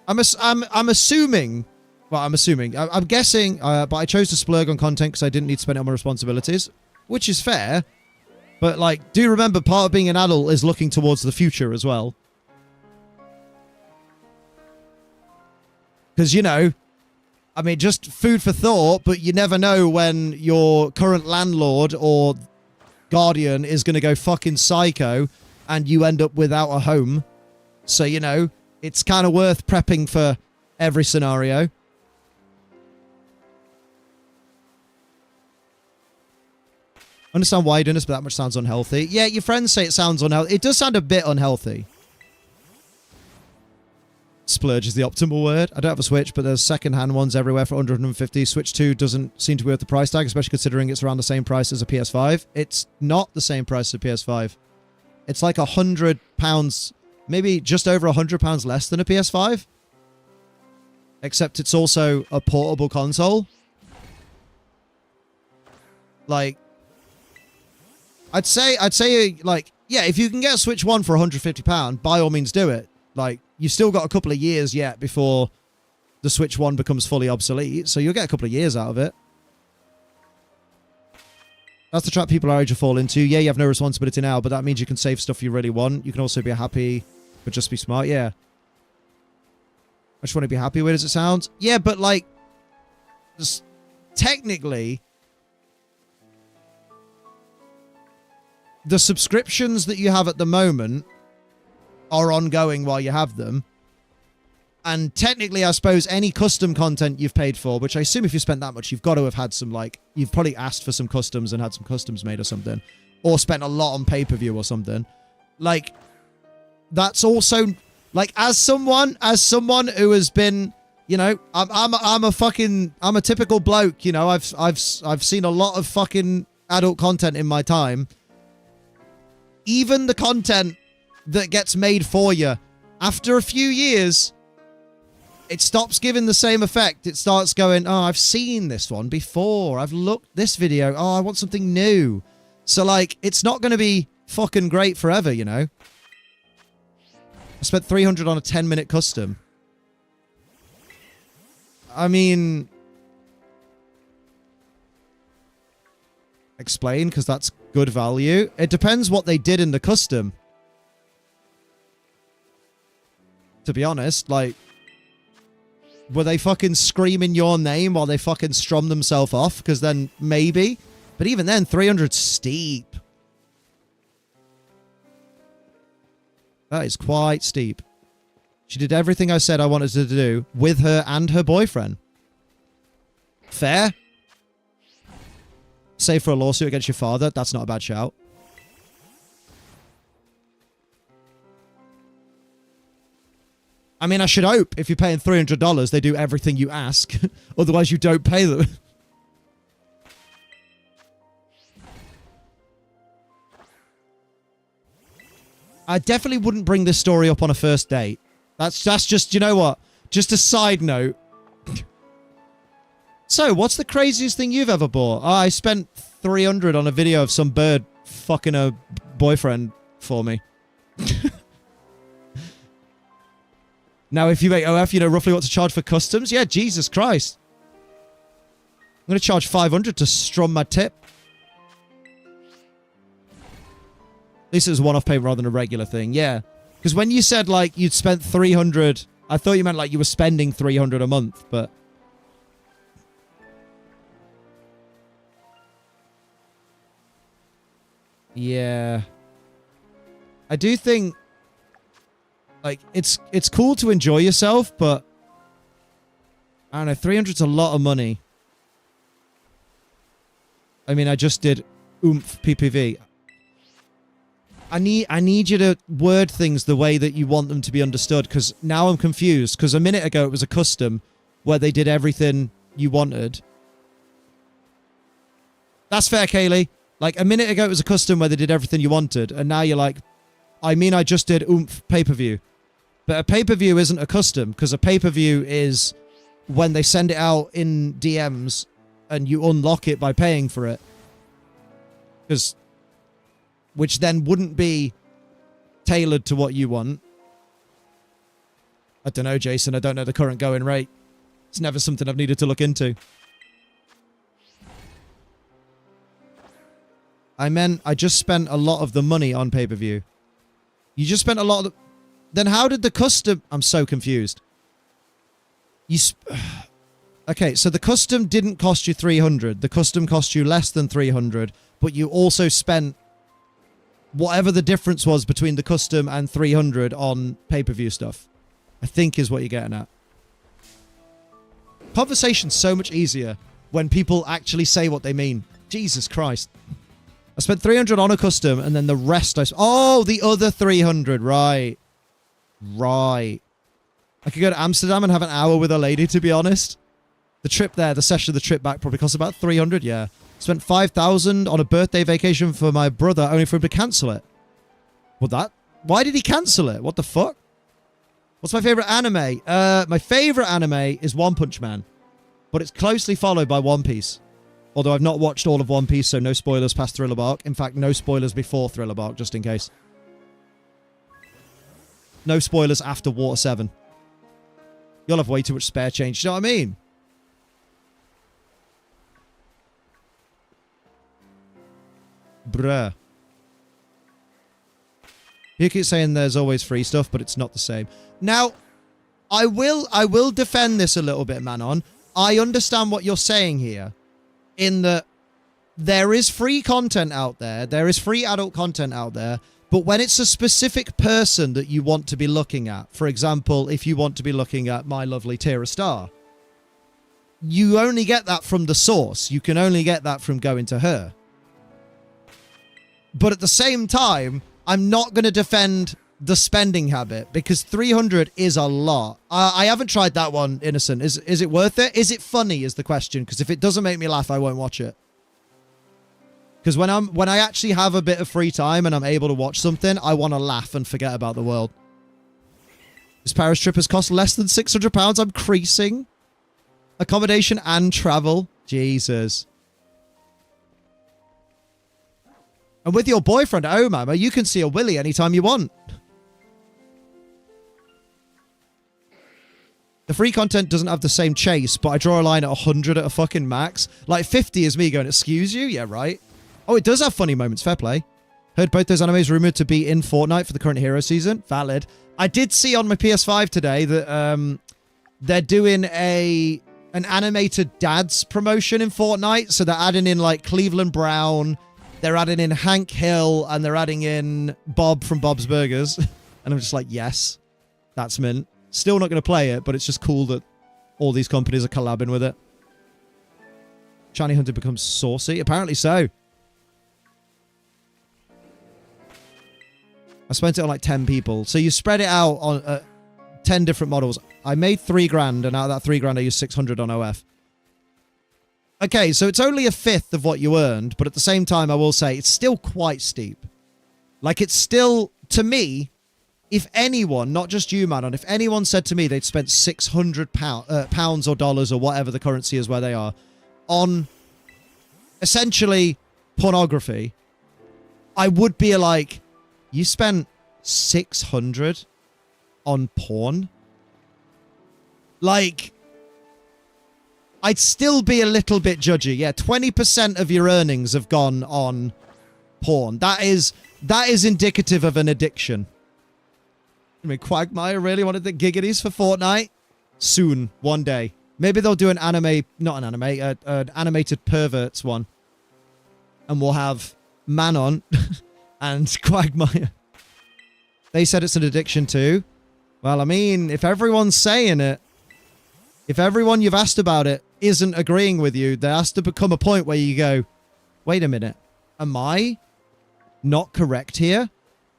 I'm assuming. Well, I'm guessing, but I chose to splurge on content because I didn't need to spend it on my responsibilities, which is fair. But, like, do remember, part of being an adult is looking towards the future as well. Because, you know, I mean, just food for thought, but you never know when your current landlord or guardian is going to go fucking psycho and you end up without a home. So, you know, it's kind of worth prepping for every scenario. Understand why you're doing this, but that much sounds unhealthy. Yeah, your friends say it sounds unhealthy. It does sound a bit unhealthy. Splurge is the optimal word. I don't have a Switch, but there's second-hand ones everywhere for under 150. Switch 2 doesn't seem to be worth the price tag, especially considering it's around the same price as a PS5. It's not the same price as a PS5. It's like £100, maybe just over £100 less than a PS5. Except it's also a portable console. Like, I'd say, like, yeah, if you can get a Switch 1 for £150, by all means do it. Like, you've still got a couple of years yet before the Switch 1 becomes fully obsolete, so you'll get a couple of years out of it. That's the trap people our age will fall into. Yeah, you have no responsibility now, but that means you can save stuff you really want. You can also be happy, but just be smart. Yeah. I just want to be happy with it, as it sounds. Yeah, but, like, just technically, the subscriptions that you have at the moment are ongoing while you have them. And technically, I suppose, any custom content you've paid for, which I assume if you spent that much, you've got to have had some, like, you've probably asked for some customs and had some customs made or something. Or spent a lot on pay-per-view or something. Like, that's also, like, as someone who has been, you know, I'm a typical bloke, you know, I've seen a lot of fucking adult content in my time. Even the content that gets made for you, after a few years, it stops giving the same effect. It starts going, oh, I've seen this one before. I've looked this video. Oh, I want something new. So, like, it's not going to be fucking great forever, you know? I spent $300 on a 10-minute custom. I mean, explain, because that's good value. It depends what they did in the custom. To be honest, like, were they fucking screaming your name while they fucking strum themselves off? Because then maybe. But even then, 300's steep. That is quite steep. She did everything I said I wanted her to do with her and her boyfriend. Fair. Save for a lawsuit against your father. That's not a bad shout. I mean, I should hope if you're paying $300, they do everything you ask. Otherwise, you don't pay them. I definitely wouldn't bring this story up on a first date. That's just, you know what? Just a side note. So, what's the craziest thing you've ever bought? Oh, I spent $300 on a video of some bird fucking a boyfriend for me. Now, if you make OF, you know roughly what to charge for customs? Yeah, Jesus Christ. I'm going to charge 500 to strum my tip. At least it was a one-off payment rather than a regular thing. Yeah. Because when you said, like, you'd spent 300, I thought you meant, like, you were spending 300 a month, but... Yeah. I do think, like, it's cool to enjoy yourself, but... I don't know, 300's a lot of money. I mean, I just did oomph PPV. I need you to word things the way that you want them to be understood, because now I'm confused, because a minute ago it was a custom where they did everything you wanted. That's fair, Kaylee. Like, a minute ago it was a custom where they did everything you wanted, and now you're like, I mean, I just did oomph pay-per-view. But a pay-per-view isn't a custom, because a pay-per-view is when they send it out in DMs and you unlock it by paying for it. Because... which then wouldn't be tailored to what you want. I don't know, Jason. I don't know the current going rate. It's never something I've needed to look into. I meant I just spent a lot of the money on pay-per-view. You just spent a lot of the... Then how did the custom... I'm so confused. Okay, so the custom didn't cost you 300. The custom cost you less than 300, but you also spent whatever the difference was between the custom and 300 on pay-per-view stuff. I think is what you're getting at. Conversation's so much easier when people actually say what they mean. Jesus Christ. I spent 300 on a custom, and then the rest oh, the other 300. Right. Right. I could go to Amsterdam and have an hour with a lady, to be honest. The trip there, the session of the trip back probably cost about 300, yeah. Spent 5,000 on a birthday vacation for my brother, only for him to cancel it. What that? Why did he cancel it? What the fuck? What's my favorite anime? My favorite anime is One Punch Man, but it's closely followed by One Piece. Although I've not watched all of One Piece, so no spoilers past Thriller Bark. In fact, no spoilers before Thriller Bark, just in case. No spoilers after Water 7. You'll have way too much spare change. You know what I mean? Bruh. You keep saying there's always free stuff, but it's not the same. Now, I will defend this a little bit, Manon. I understand what you're saying here, in that there is free content out there, there is free adult content out there, but when it's a specific person that you want to be looking at, for example, if you want to be looking at My Lovely Tira Star, you only get that from the source. You can only get that from going to her. But at the same time, I'm not going to defend the spending habit, because 300 is a lot. I haven't tried that one, Innocent. Is it worth it? Is it funny is the question, because if it doesn't make me laugh, I won't watch it. Because when I actually have a bit of free time and I'm able to watch something, I want to laugh and forget about the world. This Paris trip has cost less than £600. I'm creasing. Accommodation and travel. Jesus. And with your boyfriend, oh, mama, you can see a willy anytime you want. The free content doesn't have the same chase, but I draw a line at 100 at a fucking max. Like 50 is me going, excuse you? Yeah, right. Oh, it does have funny moments. Fair play. Heard both those animes rumored to be in Fortnite for the current hero season. Valid. I did see on my PS5 today that they're doing an animated dads promotion in Fortnite. So they're adding in like Cleveland Brown, they're adding in Hank Hill, and they're adding in Bob from Bob's Burgers. And I'm just like, yes, that's mint. Still not going to play it, but it's just cool that all these companies are collabing with it. Shiny Hunter becomes saucy. Apparently so. I spent it on like 10 people. So you spread it out on 10 different models. I made 3 grand, and out of that 3 grand, I used 600 on OF. Okay, so it's only a fifth of what you earned, but at the same time, I will say it's still quite steep. Like, it's still, to me, if anyone, not just you, Manon, if anyone said to me they'd spent £600 pounds or dollars or whatever the currency is where they are on essentially pornography, I would be like, you spent 600 on porn? Like, I'd still be a little bit judgy. Yeah, 20% of your earnings have gone on porn. That is indicative of an addiction. I mean, Quagmire really wanted the giggities for Fortnite? Soon, one day. Maybe they'll do an anime, not an anime, an animated perverts one. And we'll have Manon and Quagmire. They said it's an addiction too. Well, I mean, if everyone's saying it, if everyone you've asked about it isn't agreeing with you, there has to become a point where you go, wait a minute, am I not correct here?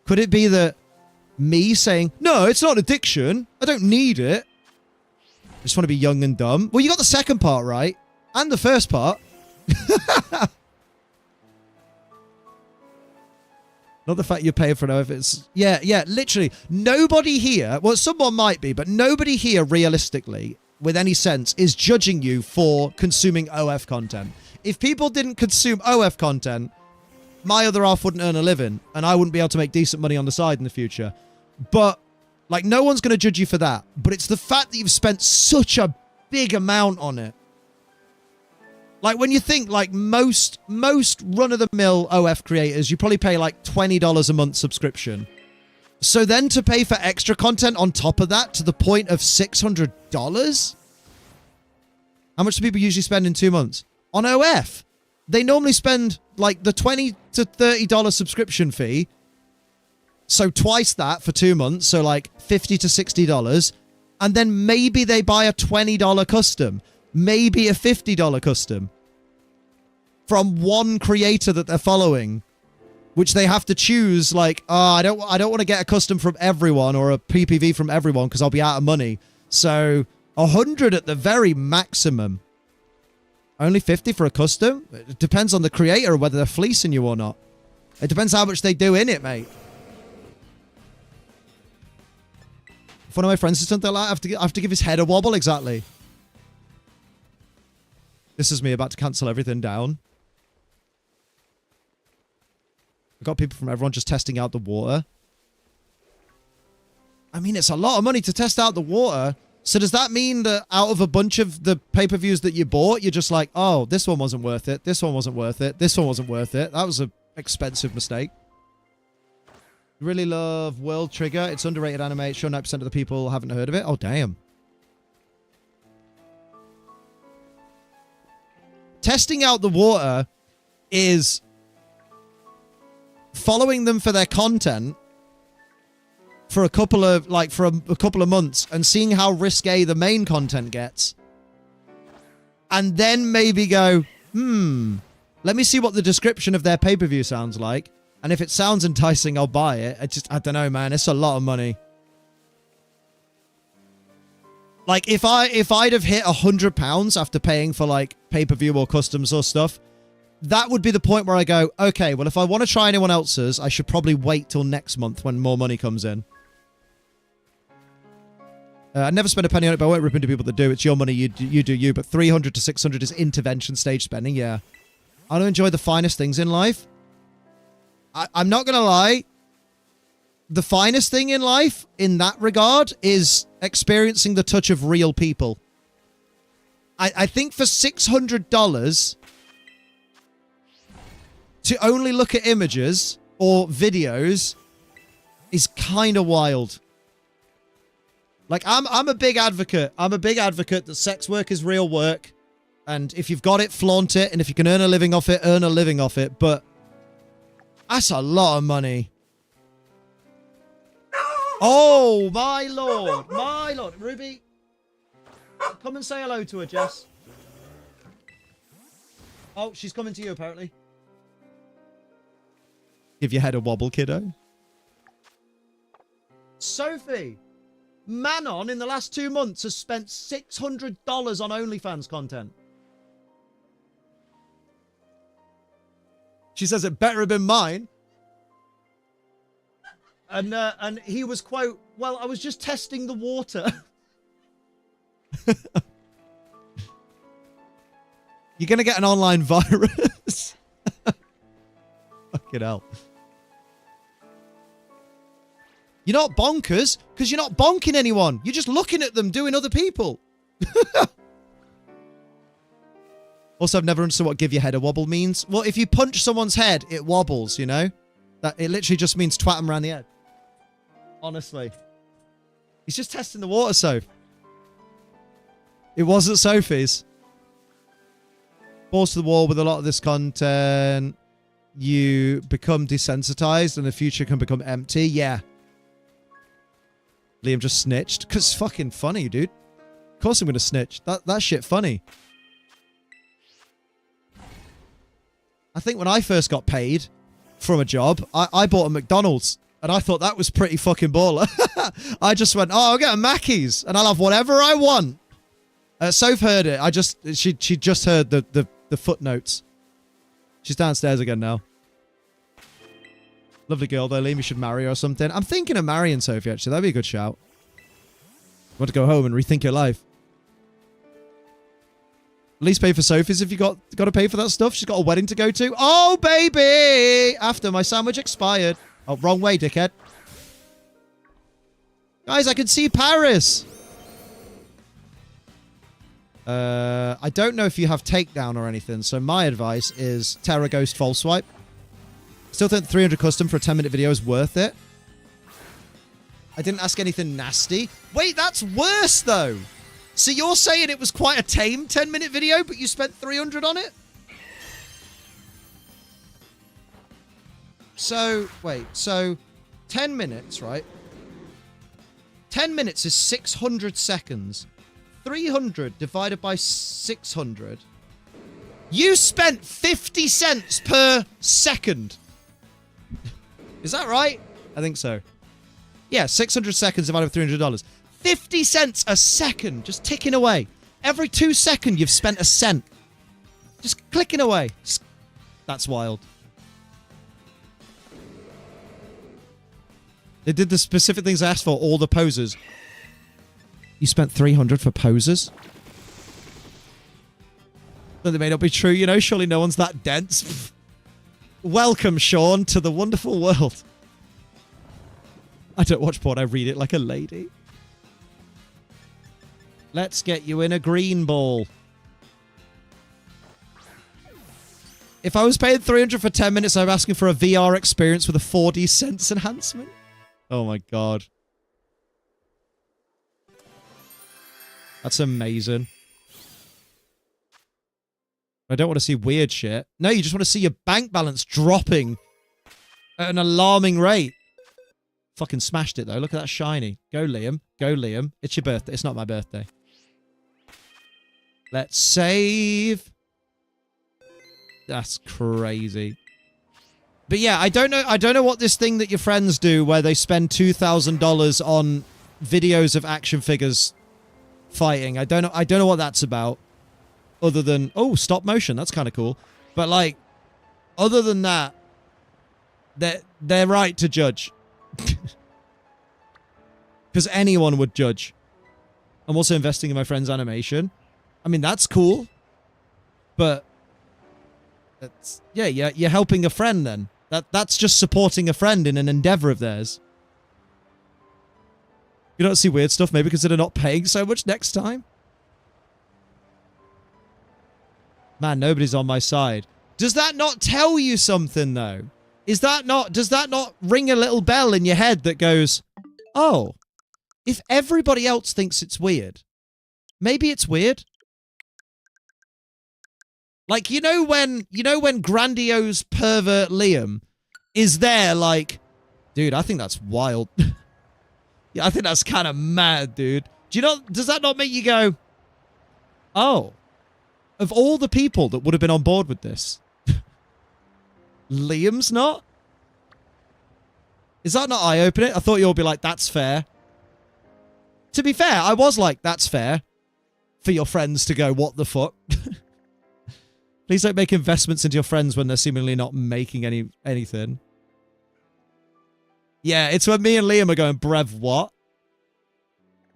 Could it be that me saying, no, it's not addiction, I don't need it, I just want to be young and dumb? Well, you got the second part right, and the first part. Not the fact you're paying for it, if it's... Yeah, literally. Nobody here, well, someone might be, but nobody here realistically, with any sense, is judging you for consuming OF content. If people didn't consume OF content, my other half wouldn't earn a living, and I wouldn't be able to make decent money on the side in the future. But, like, no one's going to judge you for that. But it's the fact that you've spent such a big amount on it. Like, when you think, like, most run-of-the-mill OF creators, you probably pay, like, $20 a month subscription. So then to pay for extra content on top of that to the point of $600? How much do people usually spend in 2 months? On OF. They normally spend, like, the $20 to $30 subscription fee. So twice that for 2 months. So, like, $50 to $60. And then maybe they buy a $20 custom. Maybe a $50 custom. From one creator that they're following. Which they have to choose, like, I don't want to get a custom from everyone or a PPV from everyone because I'll be out of money. So, 100 at the very maximum. Only 50 for a custom? It depends on the creator whether they're fleecing you or not. It depends how much they do in it, mate. If one of my friends is something like that, I have to give his head a wobble, exactly. This is me about to cancel everything down. I've got people from everyone just testing out the water. I mean, it's a lot of money to test out the water. So does that mean that out of a bunch of the pay-per-views that you bought, you're just like, oh, this one wasn't worth it. This one wasn't worth it. This one wasn't worth it. That was an expensive mistake. Really love World Trigger. It's underrated anime. It's sure 90% of the people haven't heard of it. Oh, damn. Testing out the water is following them for their content for a couple of months and seeing how risque the main content gets. And then maybe go, let me see what the description of their pay-per-view sounds like. And if it sounds enticing, I'll buy it. I don't know, man. It's a lot of money. Like, if I'd have hit £100 after paying for, like, pay-per-view or customs or stuff, that would be the point where I go, okay, well, if I want to try anyone else's, I should probably wait till next month when more money comes in. I never spend a penny on it, but I won't rip into people that do. It's your money, you do you. But 300 to 600 is intervention stage spending, yeah. I don't enjoy the finest things in life. I'm not going to lie. The finest thing in life, in that regard, is experiencing the touch of real people. I think for $600... to only look at images or videos is kind of wild. Like, I'm a big advocate. I'm a big advocate that sex work is real work. And if you've got it, flaunt it. And if you can earn a living off it, earn a living off it. But that's a lot of money. Oh, my lord. My lord. Ruby, come and say hello to her, Jess. Oh, she's coming to you, apparently. Give your head a wobble, kiddo. Sophie, Manon in the last 2 months has spent $600 on OnlyFans content. She says it better have been mine. And he was, quote, well, I was just testing the water. You're going to get an online virus. Fucking hell. You're not bonkers because you're not bonking anyone. You're just looking at them doing other people. Also, I've never understood what give your head a wobble means. Well, if you punch someone's head, it wobbles, you know? That it literally just means twat them around the head. Honestly. He's just testing the water, Soph. It wasn't Sophie's. Balls to the wall with a lot of this content. You become desensitized and the future can become empty. Yeah. Liam just snitched. Because it's fucking funny, dude. Of course I'm going to snitch. That shit funny. I think when I first got paid from a job, I bought a McDonald's. And I thought that was pretty fucking baller. I just went, oh, I'll get a Mackey's. And I'll have whatever I want. Soph heard it. She just heard the footnotes. She's downstairs again now. Lovely girl, though. Liam, you should marry her or something. I'm thinking of marrying Sophie, actually. That'd be a good shout. Want to go home and rethink your life. At least pay for Sophie's if you got to pay for that stuff. She's got a wedding to go to. Oh, baby! After my sandwich expired. Oh, wrong way, dickhead. Guys, I can see Paris. I don't know if you have takedown or anything, so my advice is Terra Ghost False Swipe. Still think 300 custom for a 10-minute video is worth it. I didn't ask anything nasty. Wait, that's worse, though. So you're saying it was quite a tame 10-minute video, but you spent 300 on it? So, wait. So, 10 minutes, right? 10 minutes is 600 seconds. 300 divided by 600. You spent 50 cents per second. Is that right? I think so. Yeah, 600 seconds divided by $300. 50 cents a second, just ticking away. Every 2 seconds, you've spent a cent. Just clicking away. That's wild. They did the specific things I asked for, all the poses. You spent 300 for poses? But they may not be true, you know? Surely no one's that dense. Welcome, Sean, to the wonderful world. I don't watch porn, I read it like a lady. Let's get you in a green ball. If I was paying 300 for 10 minutes, I'm asking for a VR experience with a 4D sense enhancement. Oh my god. That's amazing. I don't want to see weird shit. No, you just want to see your bank balance dropping at an alarming rate. Fucking smashed it, though. Look at that shiny. Go, Liam. Go, Liam. It's your birthday. It's not my birthday. Let's save. That's crazy. But yeah, I don't know what this thing that your friends do where they spend $2,000 on videos of action figures fighting. I don't know what that's about. Other than, oh, stop motion. That's kind of cool. But like, other than that, they're right to judge. Because anyone would judge. I'm also investing in my friend's animation. I mean, that's cool. But it's, yeah, you're helping a friend then. That's just supporting a friend in an endeavor of theirs. You don't see weird stuff, maybe because they're not paying so much next time. Man, nobody's on my side. Does that not tell you something, though? Does that not ring a little bell in your head that goes, oh, if everybody else thinks it's weird, maybe it's weird? Like, you know when grandiose pervert Liam is there like, dude, I think that's wild. Yeah, I think that's kind of mad, dude. Does that not make you go, oh, of all the people that would have been on board with this, Liam's not? Is that not eye-opening? I thought you'll be like, that's fair. To be fair, I was like, that's fair. For your friends to go, what the fuck? Please don't make investments into your friends when they're seemingly not making anything. Yeah, it's when me and Liam are going, Brev, what?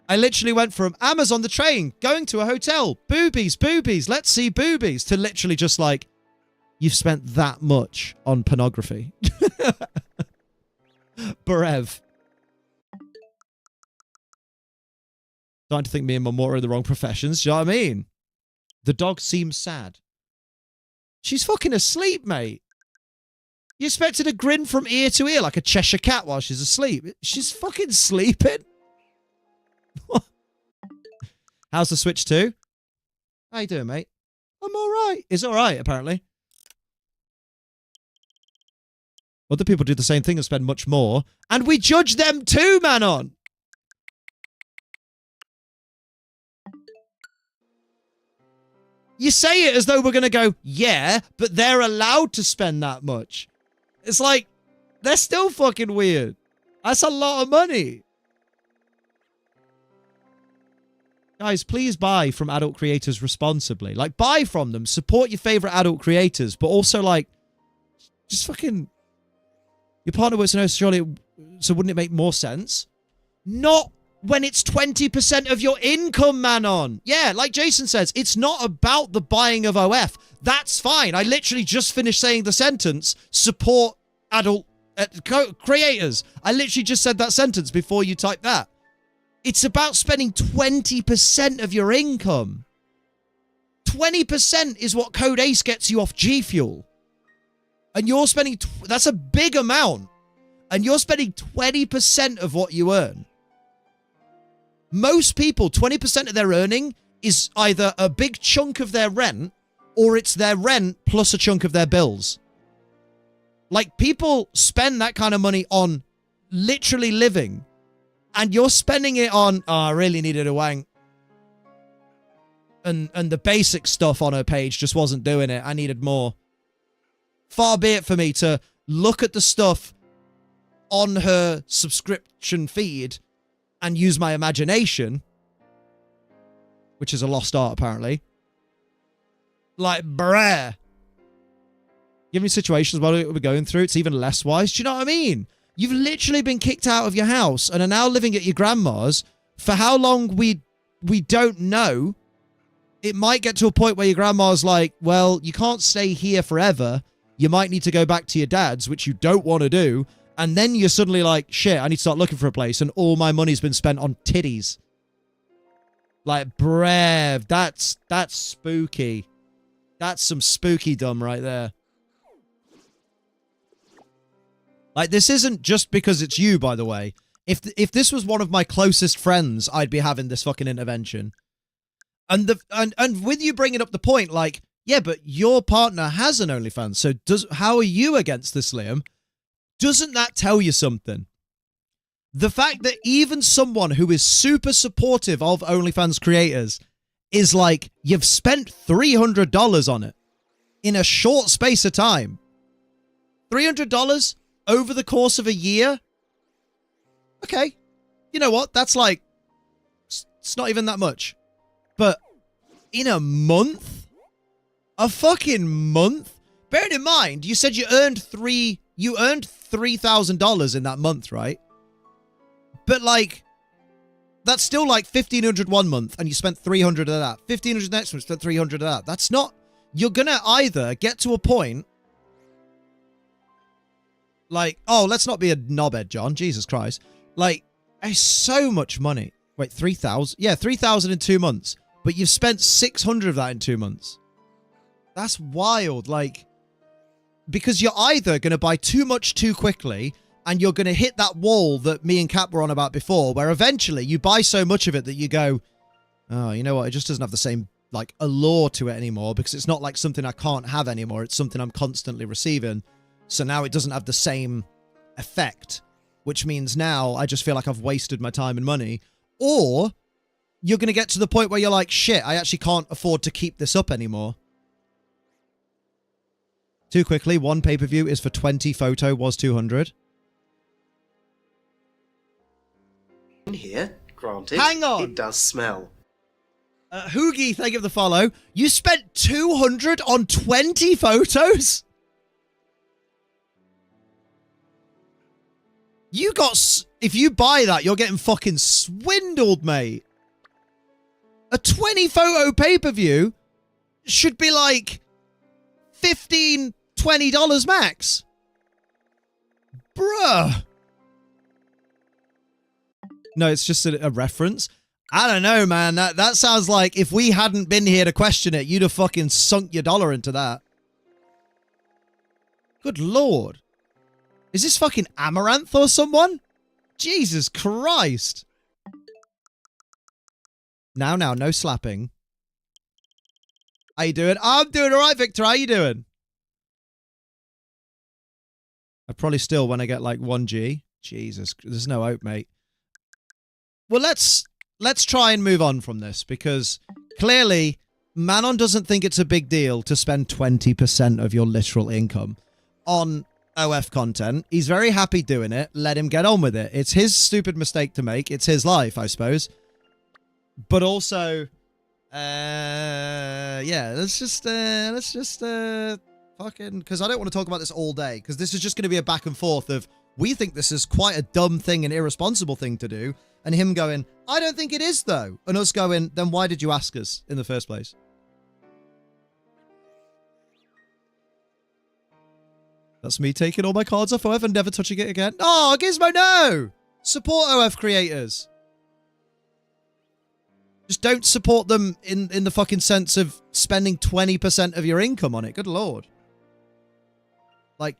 I literally went from Amazon the train, going to a hotel, boobies, let's see boobies, to literally just like, you've spent that much on pornography. Brev. Starting to think me and Mum are in the wrong professions. Do you know what I mean? The dog seems sad. She's fucking asleep, mate. You expected a grin from ear to ear like a Cheshire cat while she's asleep. She's fucking sleeping. How's the Switch 2? How you doing, mate? I'm alright. It's alright, apparently. Other people do the same thing and spend much more. And we judge them too, Manon! You say it as though we're going to go, yeah, but they're allowed to spend that much. It's like, they're still fucking weird. That's a lot of money. Guys, please buy from adult creators responsibly. Like, buy from them. Support your favorite adult creators. But also, like, just fucking... Your partner works in Australia, so wouldn't it make more sense? Not when it's 20% of your income, Manon. Yeah, like Jason says, it's not about the buying of OF. That's fine. I literally just finished saying the sentence, support adult creators. I literally just said that sentence before you typed that. It's about spending 20% of your income. 20% is what Code Ace gets you off G Fuel. And you're spending... That's a big amount. And you're spending 20% of what you earn. Most people, 20% of their earning is either a big chunk of their rent or it's their rent plus a chunk of their bills. Like, people spend that kind of money on literally living. And you're spending it on, oh, I really needed a wank. And the basic stuff on her page just wasn't doing it. I needed more. Far be it for me to look at the stuff on her subscription feed and use my imagination, which is a lost art, apparently. Like, bruh. Given situations while we're going through, it's even less wise. Do you know what I mean? You've literally been kicked out of your house and are now living at your grandma's. For how long, we don't know. It might get to a point where your grandma's like, well, you can't stay here forever. You might need to go back to your dad's, which you don't want to do. And then you're suddenly like, shit, I need to start looking for a place. And all my money's been spent on titties. Like, brev, that's spooky. That's some spooky dumb right there. Like, this isn't just because it's you, by the way. If this was one of my closest friends, I'd be having this fucking intervention. And with you bringing up the point, like, yeah, but your partner has an OnlyFans, so how are you against this, Liam? Doesn't that tell you something? The fact that even someone who is super supportive of OnlyFans creators is like, you've spent $300 on it in a short space of time. $300 over the course of a year? Okay. You know what? That's like, it's not even that much. But in a month? A fucking month? Bearing in mind, you said you earned $3,000 in that month, right? But like, that's still like $1,500 one month, and you spent $300 of that. $1,500 next month, spent $300 of that. That's not... You're gonna either get to a point... Like, oh, let's not be a knobhead, John. Jesus Christ. Like, it's so much money. Wait, 3,000? Yeah, 3,000 in 2 months. But you've spent 600 of that in 2 months. That's wild. Like, because you're either going to buy too much too quickly and you're going to hit that wall that me and Cap were on about before, where eventually you buy so much of it that you go, oh, you know what? It just doesn't have the same, like, allure to it anymore because it's not like something I can't have anymore. It's something I'm constantly receiving. So now it doesn't have the same effect, which means now I just feel like I've wasted my time and money. Or you're going to get to the point where you're like, shit, I actually can't afford to keep this up anymore. Too quickly, one pay-per-view is for 20 photo, was 200. In here, granted, hang on. it does smell. Hoogie, thank you for the follow. You spent 200 on 20 photos? You got... If you buy that, you're getting fucking swindled, mate. A 20 photo pay-per-view should be like $15, $20 max. Bruh. No, it's just a reference. I don't know, man. That sounds like if we hadn't been here to question it, you'd have fucking sunk your dollar into that. Good lord. Is this fucking Amaranth or someone? Jesus Christ. Now, no slapping. How you doing? I'm doing all right, Victor. How you doing? I probably still when I get like 1G. Jesus, there's no hope, mate. Well, let's try and move on from this because clearly Manon doesn't think it's a big deal to spend 20% of your literal income on OF content. He's very happy doing it. Let him get on with it. It's his stupid mistake to make. It's his life, I suppose. But also, yeah, let's just fucking, because I don't want to talk about this all day, because this is just going to be a back and forth of, we think this is quite a dumb thing and irresponsible thing to do, and him going, I don't think it is though, and us going, then why did you ask us in the first place? That's me taking all my cards off OF and never touching it again. Oh, Gizmo, no! Support OF creators. Just don't support them in the fucking sense of spending 20% of your income on it. Good lord. Like,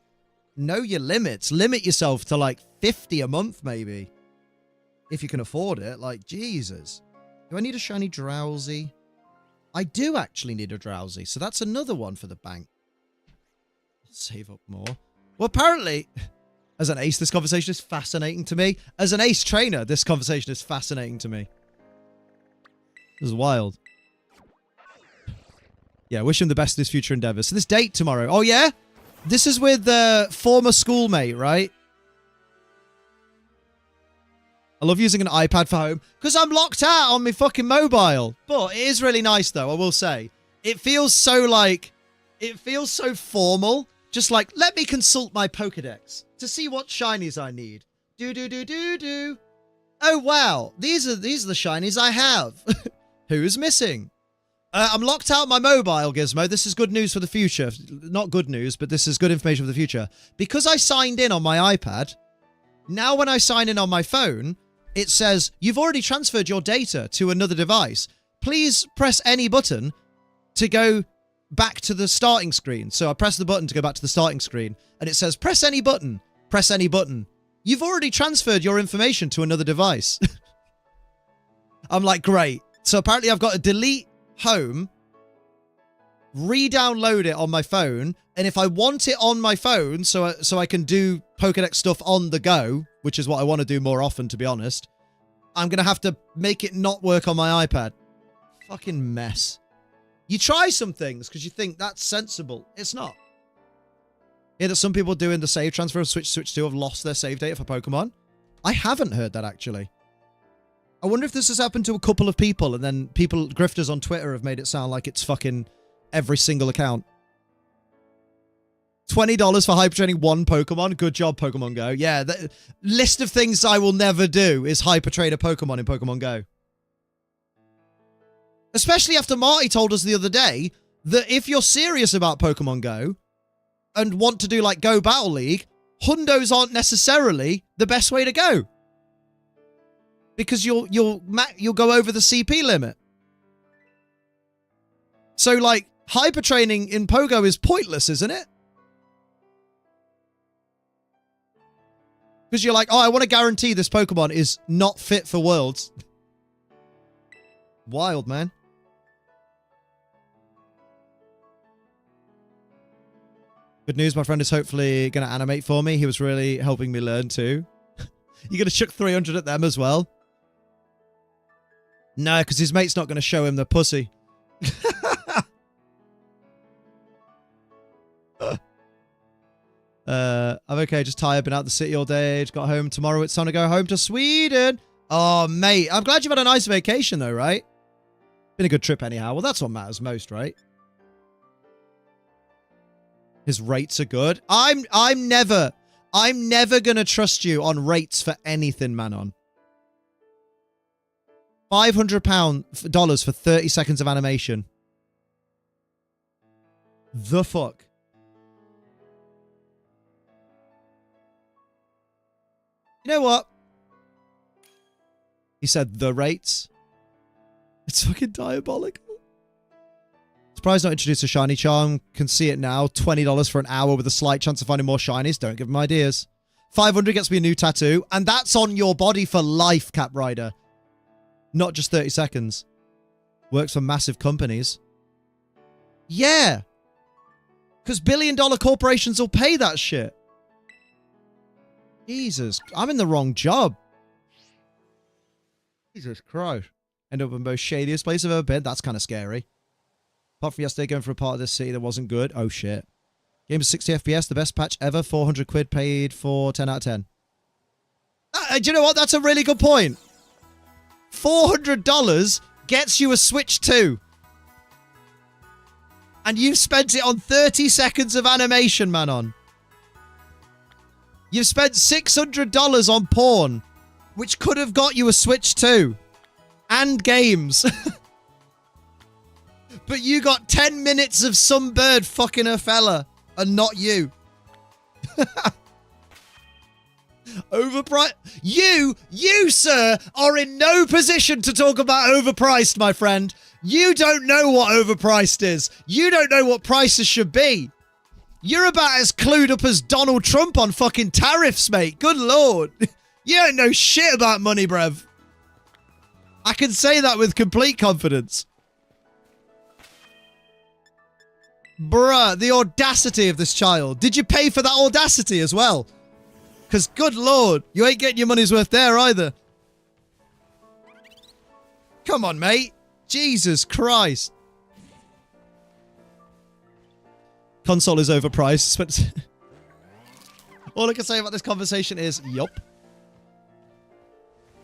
know your limits. Limit yourself to like 50 a month, maybe. If you can afford it. Like, Jesus. Do I need a shiny Drowsy? I do actually need a Drowsy. So that's another one for the bank. Save up more. Well, apparently, as an ace, this conversation is fascinating to me. As an ace trainer, this conversation is fascinating to me. This is wild. Yeah, wish him the best in his future endeavors. So this date tomorrow. Oh, yeah? This is with former schoolmate, right? I love using an iPad for home because I'm locked out on my fucking mobile. But it is really nice, though, I will say. It feels so, like... It feels so formal. Just like, let me consult my Pokedex to see what shinies I need. Do. Oh, wow. These are the shinies I have. Who's missing? I'm locked out my mobile, Gizmo. This is good news for the future. Not good news, but this is good information for the future. Because I signed in on my iPad, now when I sign in on my phone, it says, you've already transferred your data to another device. Please press any button to go back to the starting screen. So I press the button to go back to the starting screen, and it says, press any button. Press any button. You've already transferred your information to another device. I'm like, great. So apparently I've got to delete home, re-download it on my phone, and if I want it on my phone so I can do Pokedex stuff on the go, which is what I want to do more often, to be honest, I'm going to have to make it not work on my iPad. Fucking mess. You try some things because you think that's sensible. It's not. Hear that some people doing the save transfer of Switch to Switch 2 have lost their save data for Pokemon? I haven't heard that, actually. I wonder if this has happened to a couple of people, and then grifters on Twitter have made it sound like it's fucking every single account. $20 for hyper training one Pokemon. Good job, Pokemon Go. Yeah, the list of things I will never do is hyper train a Pokemon in Pokemon Go. Especially after Marty told us the other day that if you're serious about Pokemon Go and want to do like Go Battle League, hundos aren't necessarily the best way to go. Because you'll go over the CP limit. So like hyper training in Pogo is pointless, isn't it? Because you're like, oh, I want to guarantee this Pokemon is not fit for Worlds. Wild, man. Good news, my friend is hopefully going to animate for me. He was really helping me learn too. You're going to chuck 300 at them as well? No, because his mate's not going to show him the pussy. I'm okay, just tired, been out the city all day, just got home tomorrow, it's time to go home to Sweden. Oh, mate, I'm glad you've had a nice vacation though, right? Been a good trip anyhow. Well, that's what matters most, right? His rates are good. I'm never gonna trust you on rates for anything, Manon. $500 for 30 seconds of animation. The fuck? You know what? He said the rates. It's fucking diabolical. Surprised not introduced a shiny charm. Can see it now. $20 for an hour with a slight chance of finding more shinies. Don't give them ideas. 500 gets me a new tattoo. And that's on your body for life, Cap Rider. Not just 30 seconds. Works for massive companies. Yeah. Because billion-dollar corporations will pay that shit. Jesus. I'm in the wrong job. Jesus Christ. End up in the most shadiest place I've ever been. That's kind of scary. Apart from yesterday going for a part of this city that wasn't good. Oh, shit. Game is 60 FPS. The best patch ever. 400 quid paid for 10 out of 10. Do you know what? That's a really good point. $400 gets you a Switch 2. And you've spent it on 30 seconds of animation, Manon. You've spent $600 on porn, which could have got you a Switch 2. And games. But you got 10 minutes of some bird fucking a fella. And not you. Overpriced. You, sir, are in no position to talk about overpriced, my friend. You don't know what overpriced is. You don't know what prices should be. You're about as clued up as Donald Trump on fucking tariffs, mate. Good lord. You don't know shit about money, bruv. I can say that with complete confidence. Bruh, the audacity of this child. Did you pay for that audacity as well? Because, good lord, you ain't getting your money's worth there either. Come on, mate. Jesus Christ. Console is overpriced. All I can say about this conversation is, yup.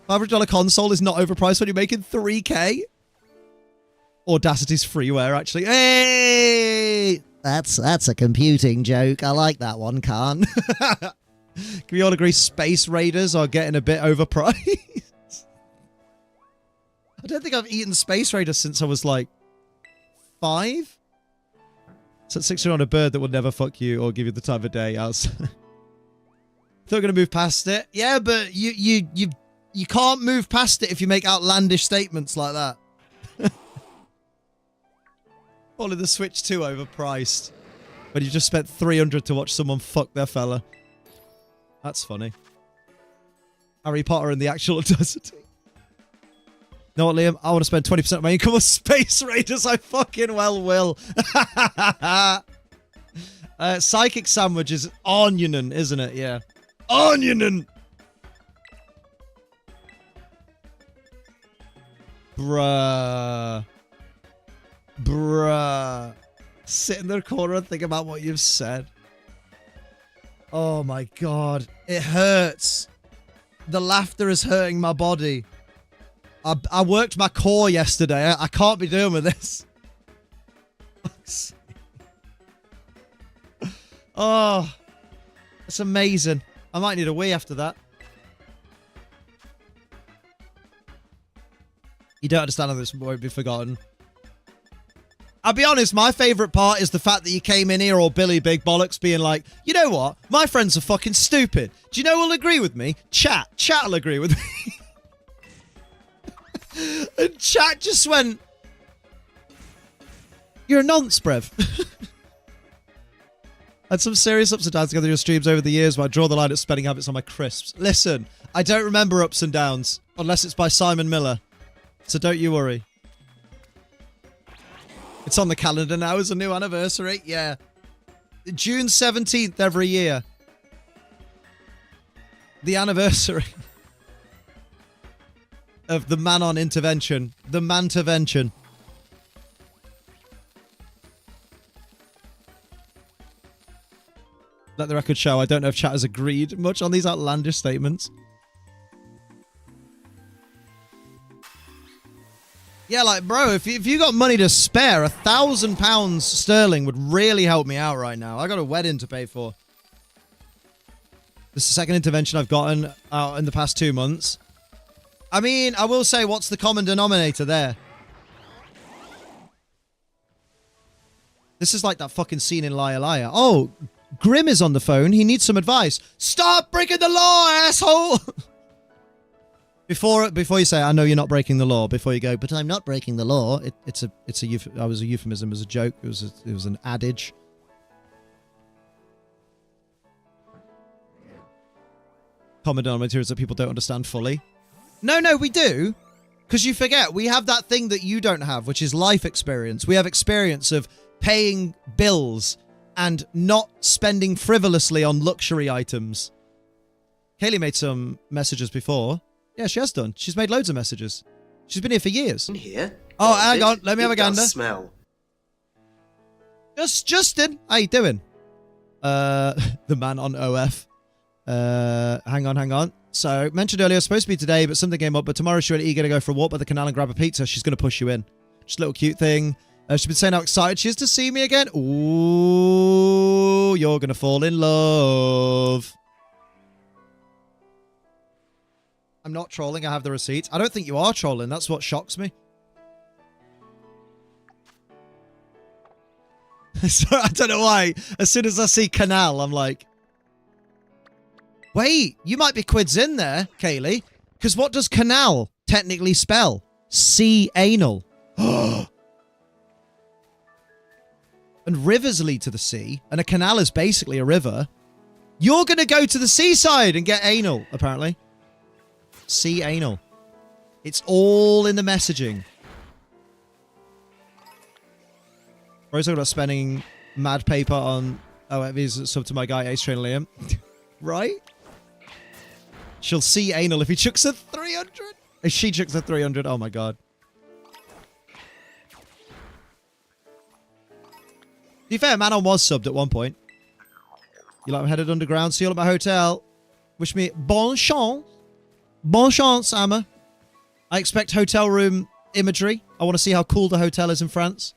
$500 console is not overpriced when you're making 3K. Audacity's freeware, actually. Hey! That's a computing joke. I like that one, Khan. Can we all agree Space Raiders are getting a bit overpriced? I don't think I've eaten Space Raiders since I was like 5. So it's 600 on a bird that will never fuck you or give you the time of day. I was thought we're gonna move past it. Yeah, but you can't move past it if you make outlandish statements like that. Only the Switch 2 overpriced. When you just spent 300 to watch someone fuck their fella. That's funny. Harry Potter and the actual audacity. Know what, Liam? I want to spend 20% of my income on Space Raiders. I fucking well will. Psychic Sandwich is onionin, isn't it? Yeah. Onionin! Bruh. Sit in the corner and think about what you've said. Oh my god. It hurts. The laughter is hurting my body. I worked my core yesterday. I can't be doing with this. Oh. It's amazing. I might need a wee after that. You don't understand how this won't be forgotten. I'll be honest, my favourite part is the fact that you came in here all Billy Big Bollocks being like, you know what? My friends are fucking stupid. Do you know who'll agree with me? Chat. Chat will agree with me. And chat just went, you're a nonce, brev. Had some serious ups and downs together in your streams over the years, but I draw the line at spending habits on my crisps. Listen, I don't remember ups and downs, unless it's by Simon Miller. So don't you worry. It's on the calendar now as a new anniversary. Yeah. June 17th every year. The anniversary of the man-on intervention. The man-tervention. Let the record show, I don't know if chat has agreed much on these outlandish statements. Yeah, like, bro, if you got money to spare, £1,000 sterling would really help me out right now. I got a wedding to pay for. This is the second intervention I've gotten out in the past 2 months. I mean, I will say, what's the common denominator there? This is like that fucking scene in Liar Liar. Oh, Grim is on the phone. He needs some advice. Stop breaking the law, asshole! Before you say, I know you're not breaking the law, before you go, but I'm not breaking the law, I was a euphemism, it was a joke, it was an adage. Comment on materials that people don't understand fully. No, we do. Because you forget, we have that thing that you don't have, which is life experience. We have experience of paying bills and not spending frivolously on luxury items. Kaylee made some messages before. Yeah, she has done. She's made loads of messages. She's been here for years. In here. Oh, hang on. Let me have a gander. Smell. Justin, how you doing? The man on OF. Hang on. So, mentioned earlier, supposed to be today, but something came up. But tomorrow, she's eager to go for a walk by the canal and grab a pizza. She's going to push you in. Just a little cute thing. She's been saying how excited she is to see me again. Ooh, you're going to fall in love. I'm not trolling. I have the receipts. I don't think you are trolling. That's what shocks me. So, I don't know why. As soon as I see canal, I'm like... Wait, you might be quids in there, Kaylee. Because what does canal technically spell? Sea anal. And rivers lead to the sea, and a canal is basically a river. You're going to go to the seaside and get anal, apparently. Sea anal. It's all in the messaging. We're talking about spending mad paper on... Oh, he's sub to my guy, Ace Train Liam. Right? She'll see anal if he chucks a 300. If she chucks a 300, oh my god. To be fair, Manon was subbed at one point. You like I'm headed underground, see you all at my hotel. Wish me bon chance. Bon chance, Amma. I expect hotel room imagery. I want to see how cool the hotel is in France.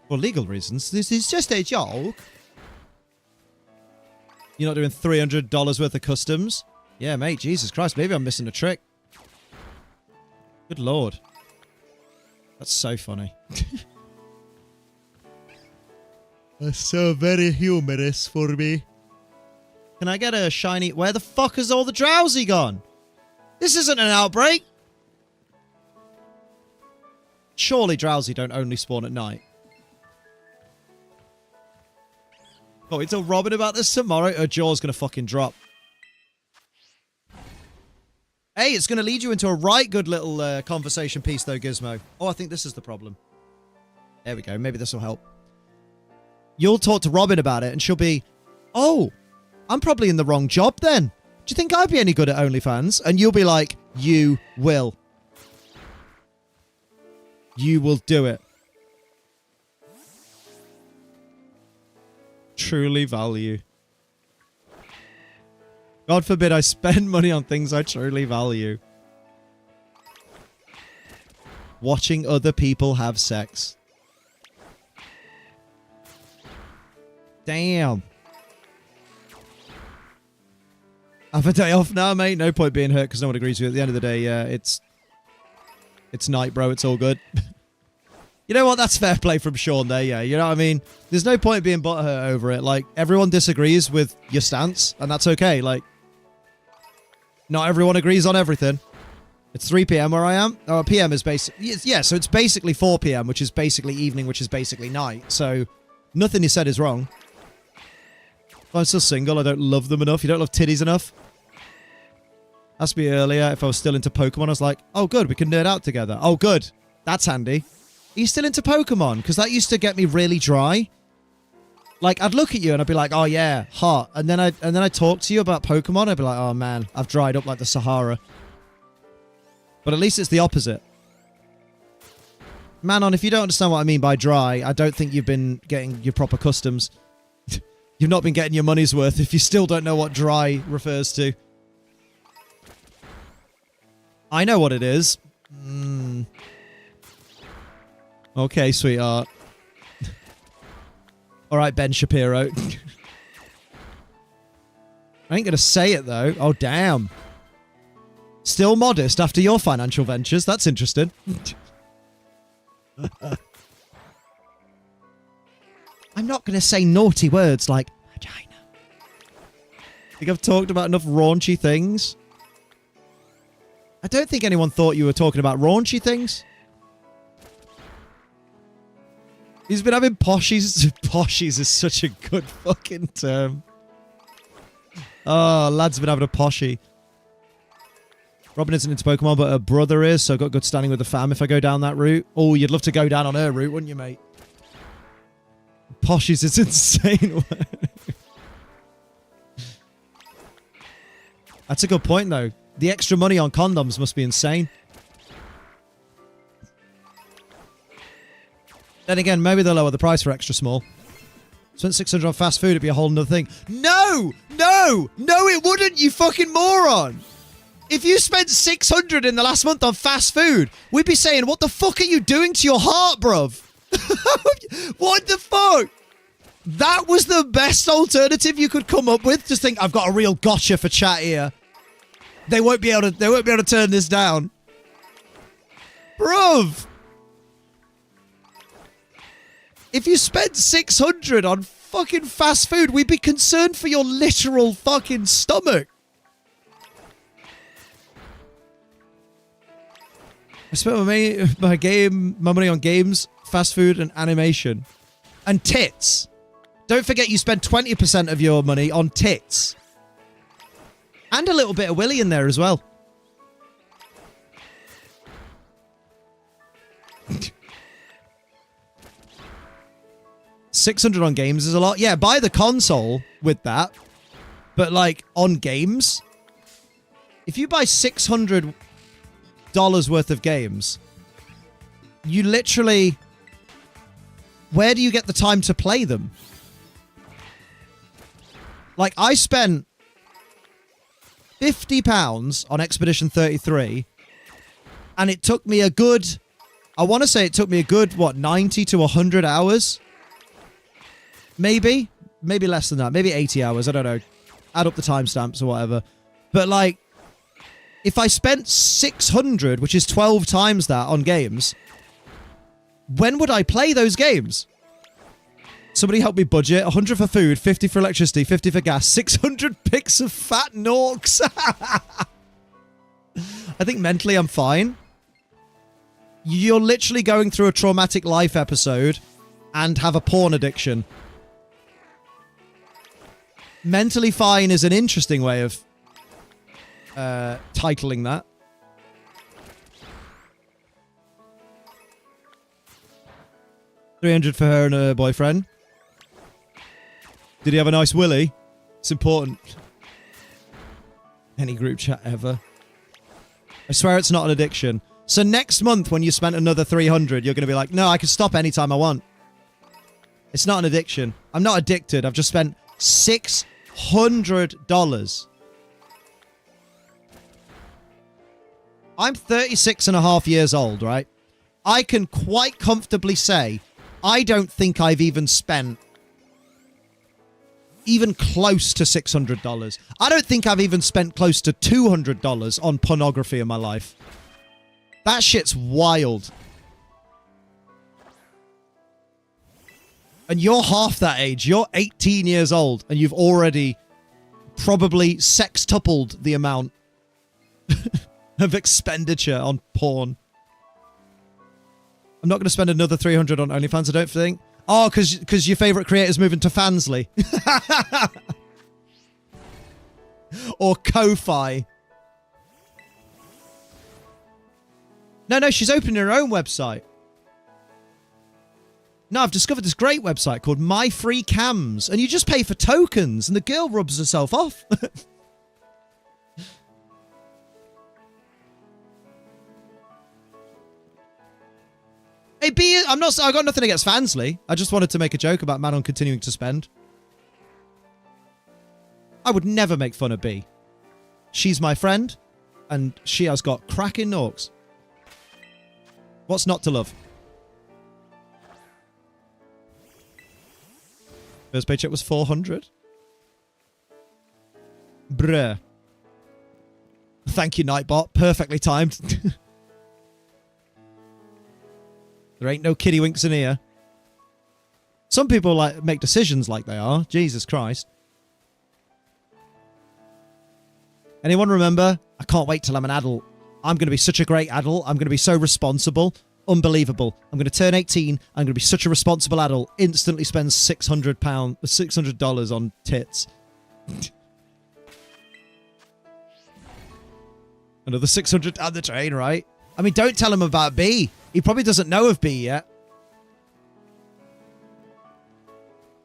For legal reasons, this is just a joke. You're not doing $300 worth of customs? Yeah, mate, Jesus Christ, maybe I'm missing a trick. Good lord. That's so funny. That's so very humorous for me. Can I get a shiny... Where the fuck has all the drowsy gone? This isn't an outbreak. Surely drowsy don't only spawn at night. Got me tell Robin about this tomorrow. Her jaw's going to fucking drop. Hey, it's going to lead you into a right good little conversation piece, though, Gizmo. Oh, I think this is the problem. There we go. Maybe this will help. You'll talk to Robin about it, and she'll be, oh, I'm probably in the wrong job then. Do you think I'd be any good at OnlyFans? And you'll be like, you will. You will do it. Truly value. God forbid I spend money on things I truly value. Watching other people have sex. Damn. Have a day off now, mate. No point being hurt because no one agrees with you. At the end of the day, it's night, bro. It's all good. You know what? That's fair play from Sean there, yeah. You know what I mean? There's no point being butthurt over it. Like, everyone disagrees with your stance, and that's okay. Like, not everyone agrees on everything. It's 3 p.m. where I am. Oh, p.m. is basically... Yeah, so it's basically 4 p.m., which is basically evening, which is basically night. So, nothing you said is wrong. If I'm still single, I don't love them enough. You don't love titties enough. Asked me earlier if I was still into Pokemon. I was like, oh, good, we can nerd out together. Oh, good. That's handy. Are you still into Pokemon? Because that used to get me really dry. Like, I'd look at you and I'd be like, oh, yeah, hot. And then I'd talk to you about Pokemon. I'd be like, oh, man, I've dried up like the Sahara. But at least it's the opposite. Manon, if you don't understand what I mean by dry, I don't think you've been getting your proper customs. You've not been getting your money's worth if you still don't know what dry refers to. I know what it is. Okay, sweetheart. All right, Ben Shapiro. I ain't going to say it, though. Oh, damn. Still modest after your financial ventures. That's interesting. I'm not going to say naughty words like vagina. Think I've talked about enough raunchy things? I don't think anyone thought you were talking about raunchy things. He's been having poshies. Poshies is such a good fucking term. Oh, lad's been having a poshie. Robin isn't into Pokemon, but her brother is, so I've got good standing with the fam if I go down that route. Oh, you'd love to go down on her route, wouldn't you, mate? Poshies is insane. That's a good point, though. The extra money on condoms must be insane. Then again, maybe they'll lower the price for extra small. Spent 600 on fast food, it'd be a whole nother thing. No! No! No, it wouldn't, you fucking moron! If you spent 600 in the last month on fast food, we'd be saying, what the fuck are you doing to your heart, bruv? What the fuck? That was the best alternative you could come up with? Just think, I've got a real gotcha for chat here. They won't be able to turn this down. Bruv! If you spent 600 on fucking fast food, we'd be concerned for your literal fucking stomach. I spent my money on games, fast food, and animation. And tits. Don't forget you spend 20% of your money on tits. And a little bit of Willy in there as well. $600 on games is a lot. Yeah, buy the console with that. But, like, on games, if you buy $600 worth of games, you literally... Where do you get the time to play them? Like, I spent £50 on Expedition 33, and it took me a good... I want to say it took me a good, what, 90 to 100 hours? Maybe? Maybe less than that. Maybe 80 hours. I don't know. Add up the timestamps or whatever. But, like, if I spent 600, which is 12 times that on games, when would I play those games? Somebody help me budget. 100 for food, 50 for electricity, 50 for gas, 600 pics of fat norks. I think mentally I'm fine. You're literally going through a traumatic life episode and have a porn addiction. Mentally fine is an interesting way of titling that. $300 for her and her boyfriend. Did he have a nice willy? It's important. Any group chat ever. I swear it's not an addiction. So next month when you spent another 300, you're going to be like, no, I can stop anytime I want. It's not an addiction. I'm not addicted. I've just spent $600. I'm 36 and a half years old, right? I can quite comfortably say I don't think I've even spent even close to $600. I don't think I've even spent close to $200 on pornography in my life. That shit's wild. And you're half that age. You're 18 years old, and you've already probably sextupled the amount of expenditure on porn. I'm not going to spend another 300 on OnlyFans, I don't think. Oh, because your favourite creator's moving to Fansly. Or Ko-Fi. No, she's opening her own website. No, I've discovered this great website called My Free Cams, and you just pay for tokens, and the girl rubs herself off. Hey, B, I got nothing against Fansly. I just wanted to make a joke about Manon continuing to spend. I would never make fun of B. She's my friend, and she has got cracking norks. What's not to love? First paycheck was 400. Bruh. Thank you, Nightbot. Perfectly timed. There ain't no kiddie winks in here. Some people like make decisions like they are. Jesus Christ. Anyone remember? I can't wait till I'm an adult. I'm going to be such a great adult. I'm going to be so responsible. Unbelievable. I'm going to turn 18. I'm going to be such a responsible adult. Instantly spend $600 on tits. Another 600 down the train, right? I mean, don't tell him about B. He probably doesn't know of B yet.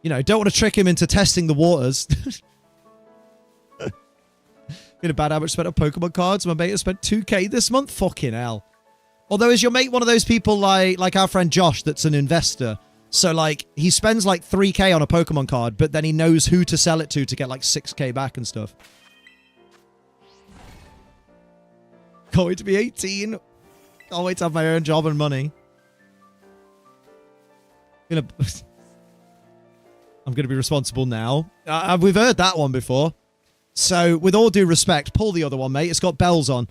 You know, don't want to trick him into testing the waters. Been about how much spent on Pokemon cards. My mate has spent 2K this month. Fucking hell. Although, is your mate one of those people like our friend Josh that's an investor? So, like, he spends like 3K on a Pokemon card, but then he knows who to sell it to get like 6K back and stuff. Can't wait to be 18. Can't wait to have my own job and money. I'm going to be responsible now. We've heard that one before. So, with all due respect, pull the other one, mate. It's got bells on.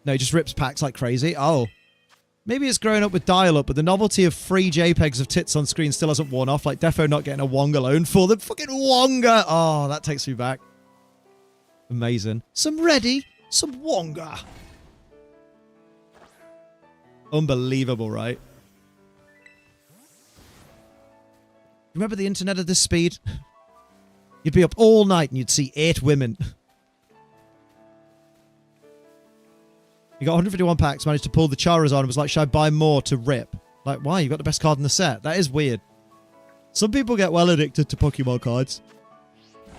No, he just rips packs like crazy. Oh. Maybe it's growing up with dial-up, but the novelty of free JPEGs of tits on screen still hasn't worn off. Like Defo not getting a Wonga loan for them. Fucking Wonga! Oh, that takes me back. Amazing. Some ready, some Wonga. Unbelievable, right? Remember the internet at this speed? You'd be up all night and you'd see 8 women. You got 151 packs, managed to pull the Charizard and was like, should I buy more to rip? Like, why? You got the best card in the set. That is weird. Some people get well addicted to Pokemon cards.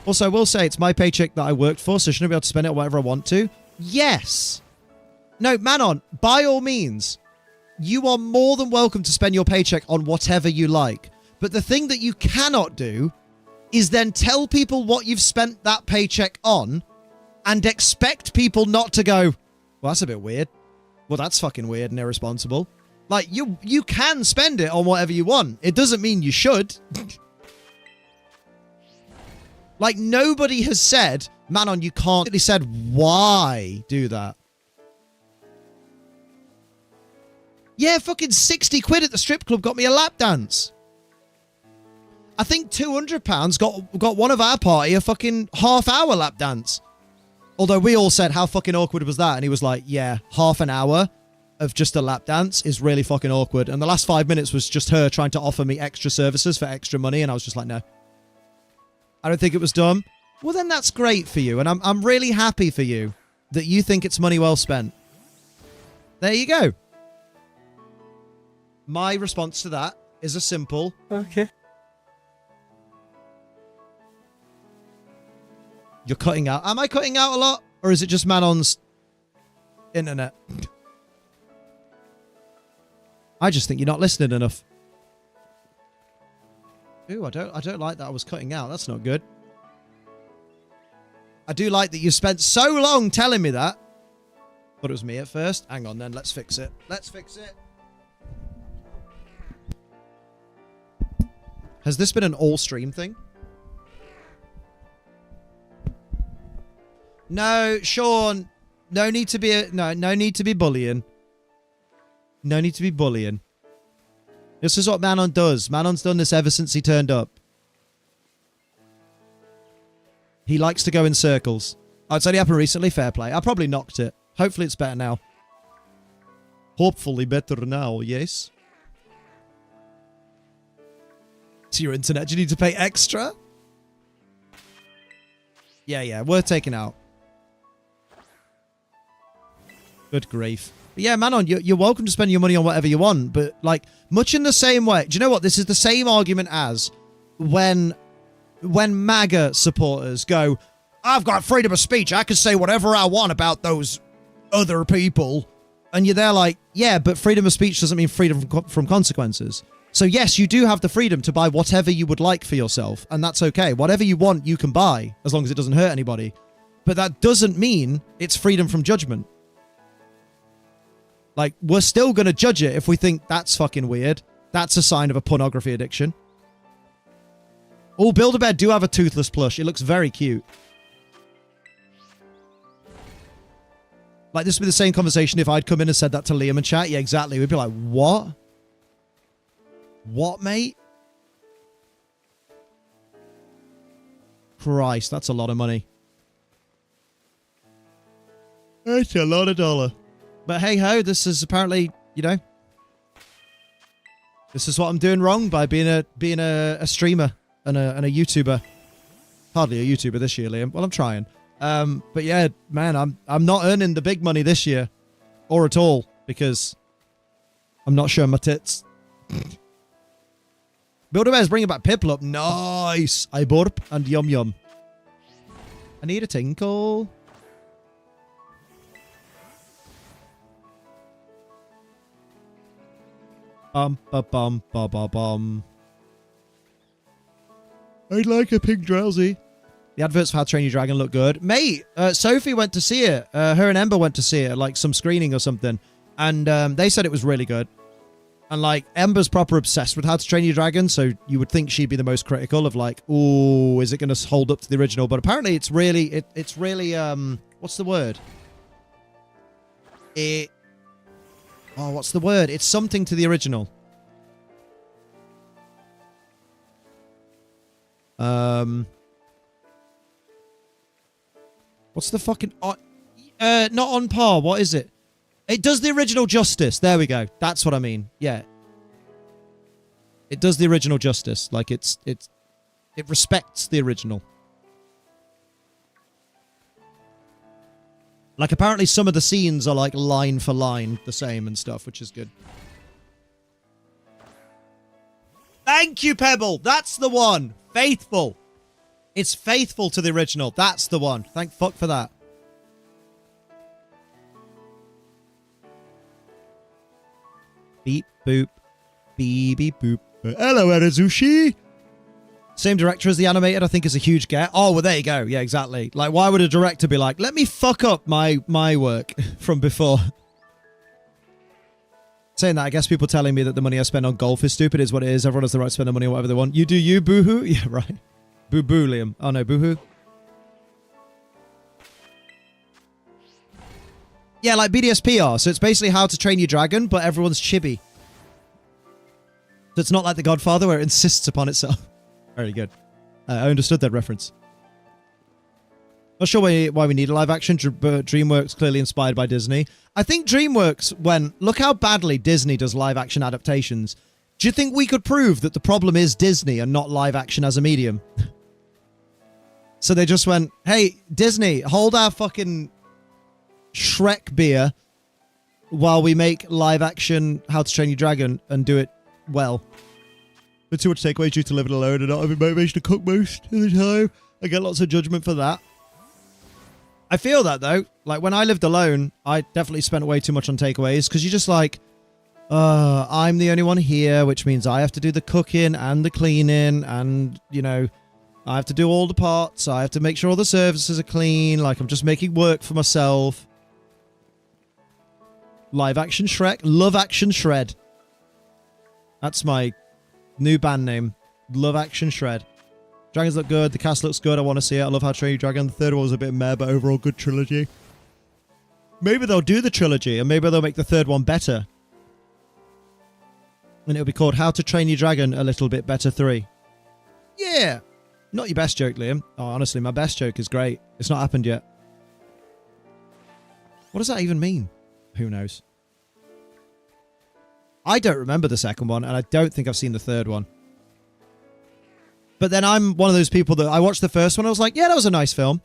Also, I will say it's my paycheck that I worked for, so shouldn't I be able to spend it whatever I want to? Yes. No, Manon, by all means, you are more than welcome to spend your paycheck on whatever you like. But the thing that you cannot do is then tell people what you've spent that paycheck on and expect people not to go, well, that's a bit weird. Well, that's fucking weird and irresponsible. Like, you can spend it on whatever you want. It doesn't mean you should. Like, nobody has said, Manon, you can't. They said, why do that? Yeah, fucking 60 quid at the strip club got me a lap dance. I think £200 got one of our party a fucking half-hour lap dance. Although we all said, how fucking awkward was that? And he was like, yeah, half an hour of just a lap dance is really fucking awkward. And the last 5 minutes was just her trying to offer me extra services for extra money. And I was just like, no. I don't think it was dumb. Well, then that's great for you. And I'm really happy for you that you think it's money well spent. There you go. My response to that is a simple, okay. You're cutting out. Am I cutting out a lot? Or is it just Manon's internet? I just think you're not listening enough. Ooh, I don't like that I was cutting out. That's not good. I do like that you spent so long telling me that. But it was me at first. Hang on then, let's fix it. Let's fix it. Has this been an all-stream thing? No, Sean. No need to be no need to be bullying. No need to be bullying. This is what Manon does. Manon's done this ever since he turned up. He likes to go in circles. Oh, it's only happened recently. Fair play. I probably knocked it. Hopefully it's better now. Hopefully better now, yes. To your internet, do you need to pay extra? Yeah, worth taking out. Good grief. But yeah, Manon, you're welcome to spend your money on whatever you want, but like, much in the same way. Do you know what? This is the same argument as when MAGA supporters go, I've got freedom of speech. I can say whatever I want about those other people. And you're there like, yeah, but freedom of speech doesn't mean freedom from consequences. So yes, you do have the freedom to buy whatever you would like for yourself, and that's okay. Whatever you want, you can buy, as long as it doesn't hurt anybody. But that doesn't mean it's freedom from judgment. Like, we're still going to judge it if we think that's fucking weird. That's a sign of a pornography addiction. Oh, Build-A-Bear do have a toothless plush. It looks very cute. Like, this would be the same conversation if I'd come in and said that to Liam and chat. Yeah, exactly. We'd be like, what? What, mate? Christ, that's a lot of money. It's a lot of dollar. But hey ho, this is apparently, you know, this is what I'm doing wrong by being a streamer and a YouTuber. Hardly a YouTuber this year, Liam. Well, I'm trying. But yeah, man, I'm not earning the big money this year, or at all, because I'm not showing my tits. Build-A-Bear's bringing back Piplup. Nice. I burp and yum yum. I need a tinkle. Bum ba bum ba ba bum. I'd like a pink drowsy. The adverts for How to Train Your Dragon look good. Mate, Sophie went to see it. Her and Ember went to see it, like some screening or something. And they said it was really good. And like, Ember's proper obsessed with How to Train Your Dragon, so you would think she'd be the most critical of like, ooh, is it going to hold up to the original? But apparently it's really, it's really, what's the word? What's the word? It's something to the original. What's the fucking... not on par. What is it? It does the original justice. There we go. That's what I mean. Yeah. It does the original justice. Like, it respects the original. Like, apparently some of the scenes are, like, line for line the same and stuff, which is good. Thank you, Pebble! That's the one! Faithful! It's faithful to the original. That's the one. Thank fuck for that. Beep, boop. Beep, beep, boop. Hello, Erazushi! Same director as the animated, I think, is a huge get. Oh, well, there you go. Yeah, exactly. Like, why would a director be like, let me fuck up my work from before? Saying that, I guess people telling me that the money I spend on golf is stupid is what it is. Everyone has the right to spend their money on whatever they want. You do you, boohoo? Yeah, right. Boo-boo, Liam. Oh, no, boohoo. Yeah, like BDSPR. So it's basically How to Train Your Dragon, but everyone's chibi. So it's not like The Godfather where it insists upon itself. Very good. I understood that reference. Not sure why we need a live action, but DreamWorks clearly inspired by Disney. I think DreamWorks went, look how badly Disney does live action adaptations. Do you think we could prove that the problem is Disney and not live action as a medium? So they just went, hey, Disney, hold our fucking Shrek beer while we make live action How to Train Your Dragon and do it well. But too much takeaways due to living alone and not having motivation to cook most of the time. I get lots of judgment for that. I feel that though. Like when I lived alone, I definitely spent way too much on takeaways because you're just like, I'm the only one here, which means I have to do the cooking and the cleaning and, you know, I have to do all the parts. I have to make sure all the surfaces are clean. Like I'm just making work for myself. Live action Shrek. Love action Shred. That's my new band name. Love action Shred. Dragons look good. The cast looks good. I want to see it. I love How to Train Your Dragon. The third one was a bit meh, but overall good trilogy. Maybe they'll do the trilogy and maybe they'll make the third one better. And it'll be called How to Train Your Dragon a Little Bit Better 3. Yeah. Not your best joke, Liam. Oh, honestly, my best joke is great. It's not happened yet. What does that even mean? Who knows? I don't remember the second one, and I don't think I've seen the third one. But then I'm one of those people that I watched the first one, I was like, yeah, that was a nice film.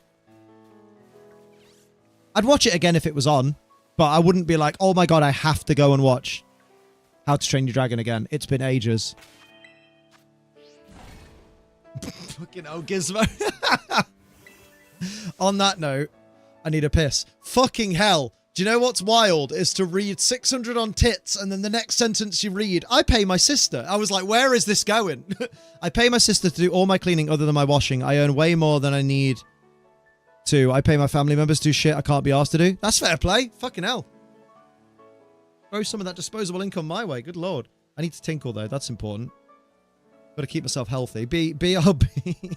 I'd watch it again if it was on, but I wouldn't be like, oh my god, I have to go and watch How to Train Your Dragon again. It's been ages. Fucking hell, Gizmo. On that note, I need a piss. Fucking hell. Do you know what's wild is to read 600 on tits and then the next sentence you read, I pay my sister. I was like, where is this going? I pay my sister to do all my cleaning other than my washing. I earn way more than I need to. I pay my family members to do shit I can't be asked to do. That's fair play. Fucking hell. Throw some of that disposable income my way. Good lord. I need to tinkle though. That's important. Got to keep myself healthy. BRB.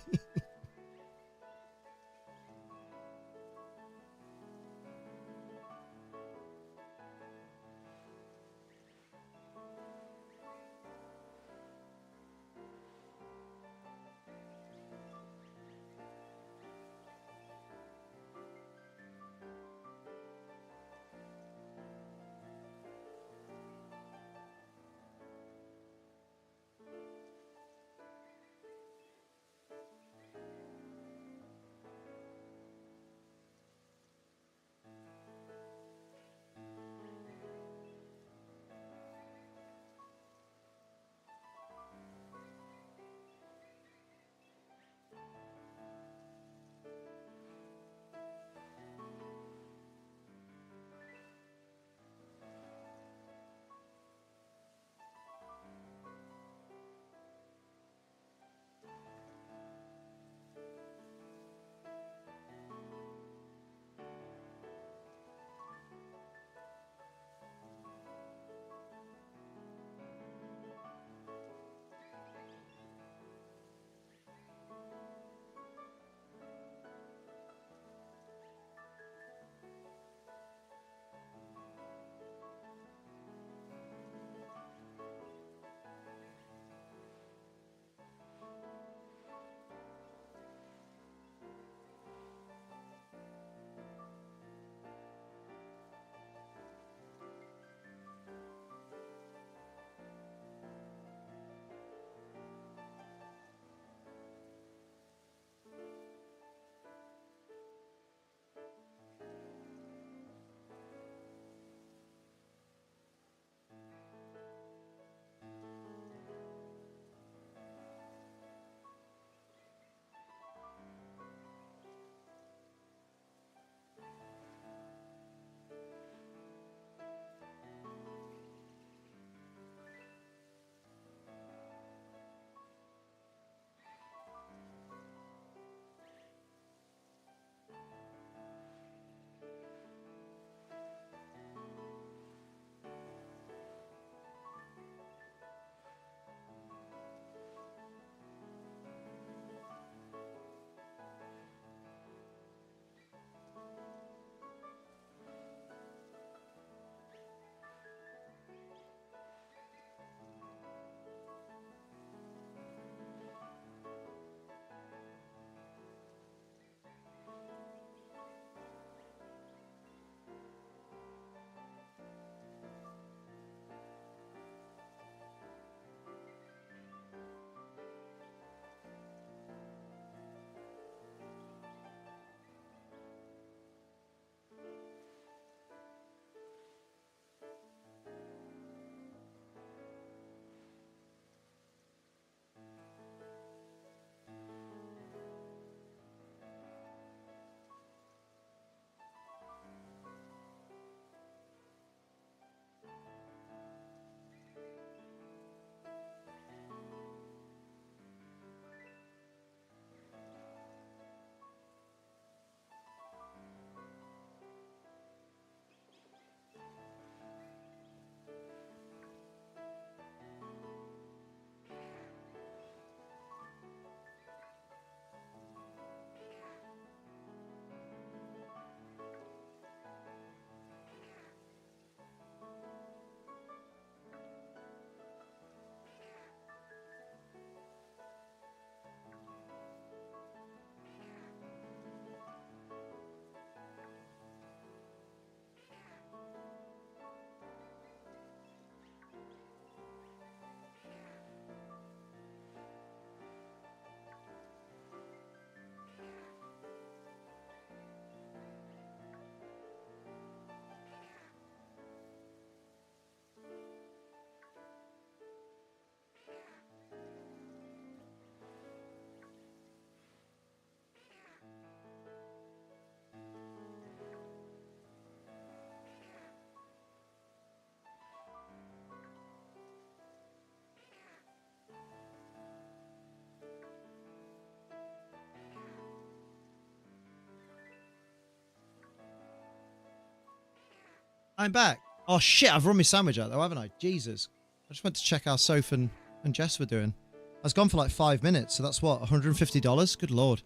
I'm back. Oh shit, I've run my sandwich out though, haven't I? Jesus. I just went to check how Soph and Jess were doing. I was gone for like 5 minutes, so that's what, $150? Good lord.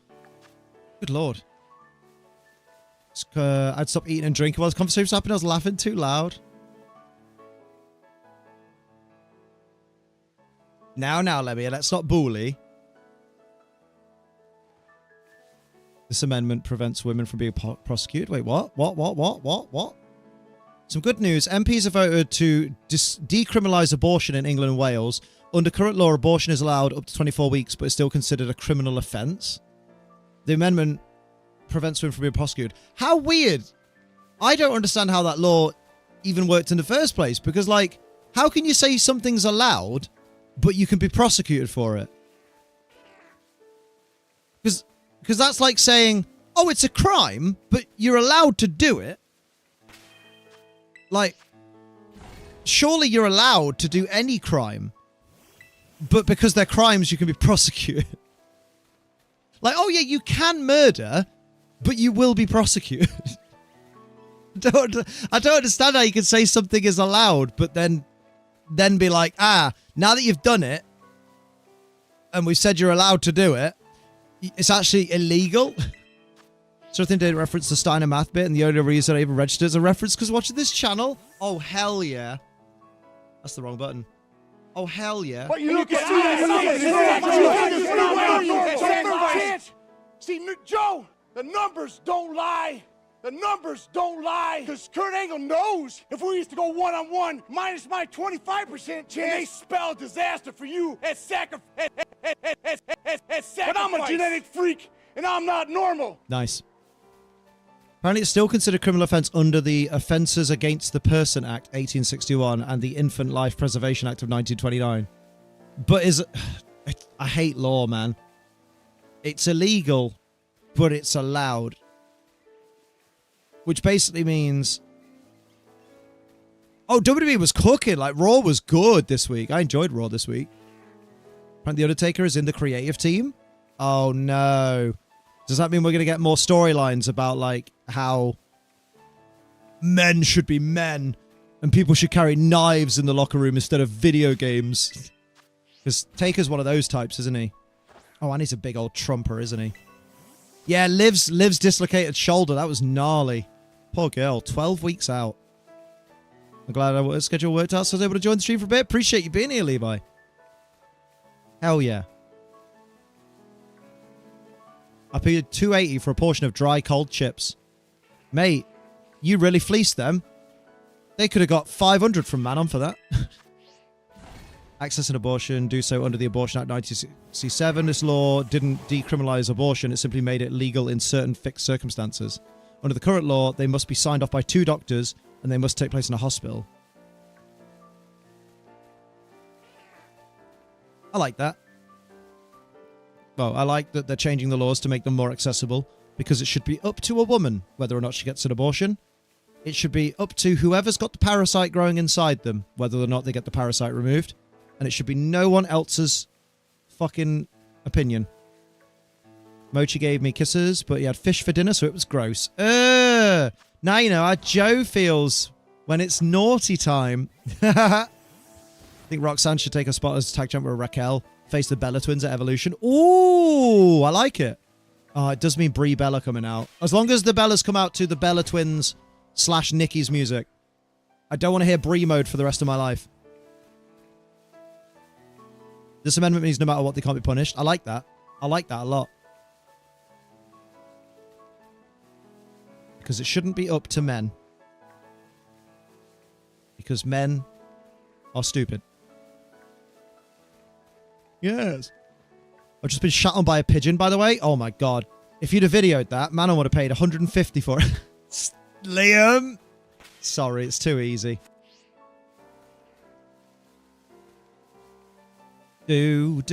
Good lord. I'd stop eating and drinking while this conversation was happening. I was laughing too loud. Now, Lemmy, let's not bully. This amendment prevents women from being prosecuted. Wait, what? What? Some good news. MPs have voted to decriminalise abortion in England and Wales. Under current law, abortion is allowed up to 24 weeks, but is still considered a criminal offence. The amendment prevents women from being prosecuted. How weird. I don't understand how that law even worked in the first place. Because, like, how can you say something's allowed, but you can be prosecuted for it? Because that's like saying, oh, it's a crime, but you're allowed to do it. Like, surely you're allowed to do any crime. But because they're crimes, you can be prosecuted. Like, oh yeah, you can murder, but you will be prosecuted. I don't understand how you can say something is allowed, but then be like, now that you've done it, and we've said you're allowed to do it, it's actually illegal. So I think they reference the Steiner math bit, and the only reason I even registered as a reference because watching this channel. Oh hell yeah! That's the wrong button. Oh hell yeah! But you look at See, Joe, the numbers don't lie. The numbers don't lie. Because Kurt Angle knows if we used to go one-on-one minus my 25% chance, they spell disaster for you as sacrifice. But I'm a genetic freak, and I'm not normal. Nice. Apparently, it's still considered a criminal offence under the Offences Against the Person Act 1861 and the Infant Life Preservation Act of 1929. But I hate law, man. It's illegal, but it's allowed. Which basically means... Oh, WWE was cooking. Like, Raw was good this week. I enjoyed Raw this week. Apparently, The Undertaker is in the creative team. Oh, no. Does that mean we're going to get more storylines about, like, how men should be men and people should carry knives in the locker room instead of video games? Because Taker's one of those types, isn't he? Oh, and he's a big old trumper, isn't he? Yeah, Liv's dislocated shoulder. That was gnarly. Poor girl. 12 weeks out. I'm glad our schedule worked out so I was able to join the stream for a bit. Appreciate you being here, Levi. Hell yeah. I paid $2.80 for a portion of dry cold chips. Mate, you really fleeced them. They could have got $500 from Manon for that. Access an abortion, do so under the Abortion Act 1967. This law didn't decriminalise abortion, it simply made it legal in certain fixed circumstances. Under the current law, they must be signed off by 2 doctors and they must take place in a hospital. I like that. Well, I like that they're changing the laws to make them more accessible because it should be up to a woman whether or not she gets an abortion. It should be up to whoever's got the parasite growing inside them whether or not they get the parasite removed. And it should be no one else's fucking opinion. Mochi gave me kisses, but he had fish for dinner, so it was gross. Now you know how Joe feels when it's naughty time. I think Roxanne should take a spot as tag champ with Raquel. Face the Bella twins at Evolution. Ooh, I like it. Oh, it does mean Brie Bella coming out. As long as the Bellas come out to the Bella twins / Nikki's music. I don't want to hear Brie mode for the rest of my life. This amendment means no matter what, they can't be punished. I like that. I like that a lot. Because it shouldn't be up to men. Because men are stupid. Yes. I've just been shot on by a pigeon, by the way. Oh my god. If you'd have videoed that, Manon would have paid $150 for it. Liam! Sorry, it's too easy. Do.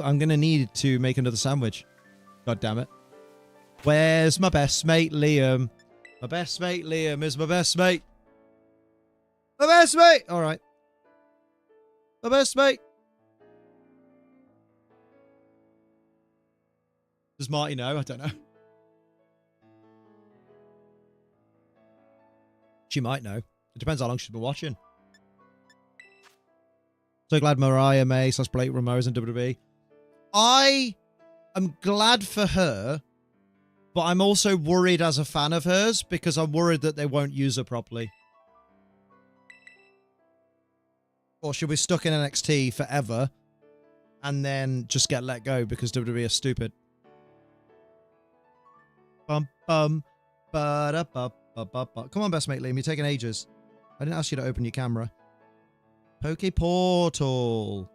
I'm going to need to make another sandwich. God damn it. Where's my best mate, Liam? My best mate, Liam, is my best mate. My best mate! Alright. My best mate. Does Marty know? I don't know. She might know. It depends how long she's been watching. So glad Mariah May / Blake Ramirez in WWE. I am glad for her, but I'm also worried as a fan of hers because I'm worried that they won't use her properly. Or she'll be stuck in NXT forever and then just get let go because WWE are stupid. Bum bum ba da ba ba ba ba. Come on, best mate Liam, you're taking ages. I didn't ask you to open your camera. Poke Portal.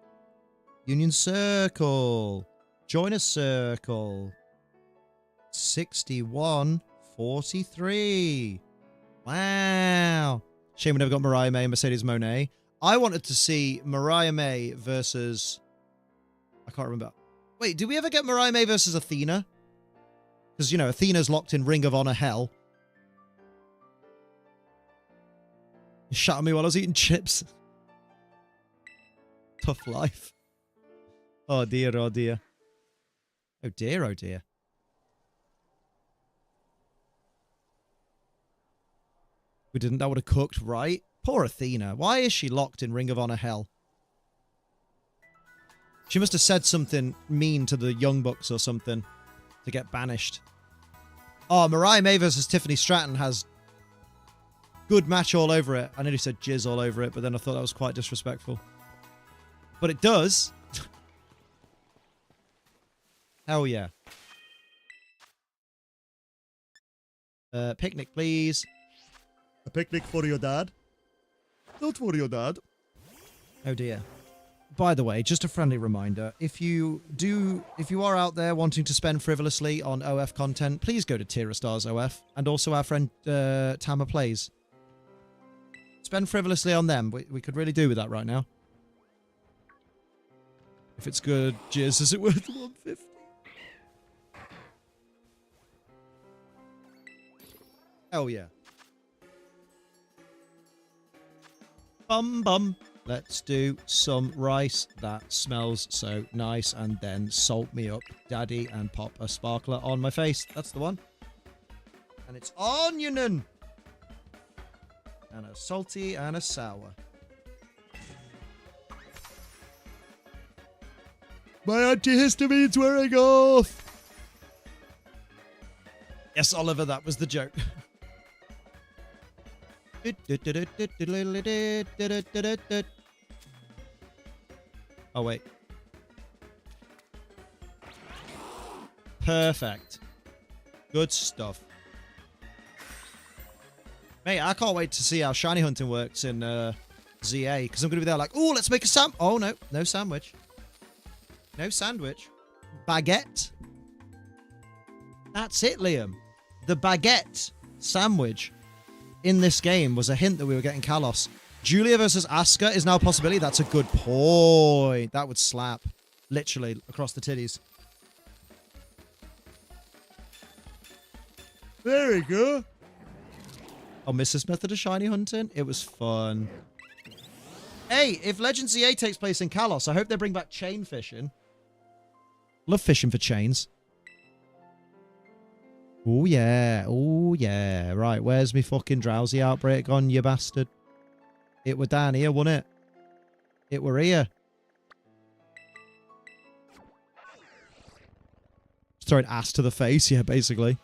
Union Circle. Join a circle. 61-43. Wow. Shame we never got Mariah May and Mercedes Moné. I wanted to see Mariah May versus... I can't remember. Wait, did we ever get Mariah May versus Athena? Because, you know, Athena's locked in Ring of Honor hell. You shot at me while I was eating chips. Tough life. Oh dear, oh dear. Oh dear, oh dear. We didn't, that would have cooked, right? Poor Athena. Why is she locked in Ring of Honor hell? She must have said something mean to the Young Bucks or something to get banished. Oh, Mariah May versus Tiffany Stratton has good match all over it. I nearly said jizz all over it, but then I thought that was quite disrespectful. But it does. Hell yeah. Picnic, please. A picnic for your dad. Not for your dad. Oh dear. By the way, just a friendly reminder, if you are out there wanting to spend frivolously on OF content, please go to Tira Stars OF and also our friend Tama Plays. Spend frivolously on them. We could really do with that right now. If it's good, jizz, is it worth 150? Hell yeah. Bum bum. Let's do some rice. That smells so nice. And then salt me up, daddy, and pop a sparkler on my face. That's the one. And it's onion. And a salty and a sour. My antihistamine's wearing off. Yes, Oliver, that was the joke. Oh, wait. Perfect. Good stuff. Mate, I can't wait to see how shiny hunting works in ZA, because I'm going to be there like, oh, let's make a oh, no. No sandwich. No sandwich. Baguette. That's it, Liam. The baguette sandwich in this game was a hint that we were getting Kalos. Julia versus Asuka is now a possibility. That's a good point. That would slap. Literally across the titties. There we go. Oh, Mrs. Method of shiny hunting. It was fun. Hey, if Legend ZA takes place in Kalos, I hope they bring back chain fishing. Love fishing for chains. Oh, yeah. Oh, yeah. Right, where's me fucking drowsy outbreak gone, you bastard? It were down here, wasn't it? It were here. Just throwing ass to the face, yeah, basically.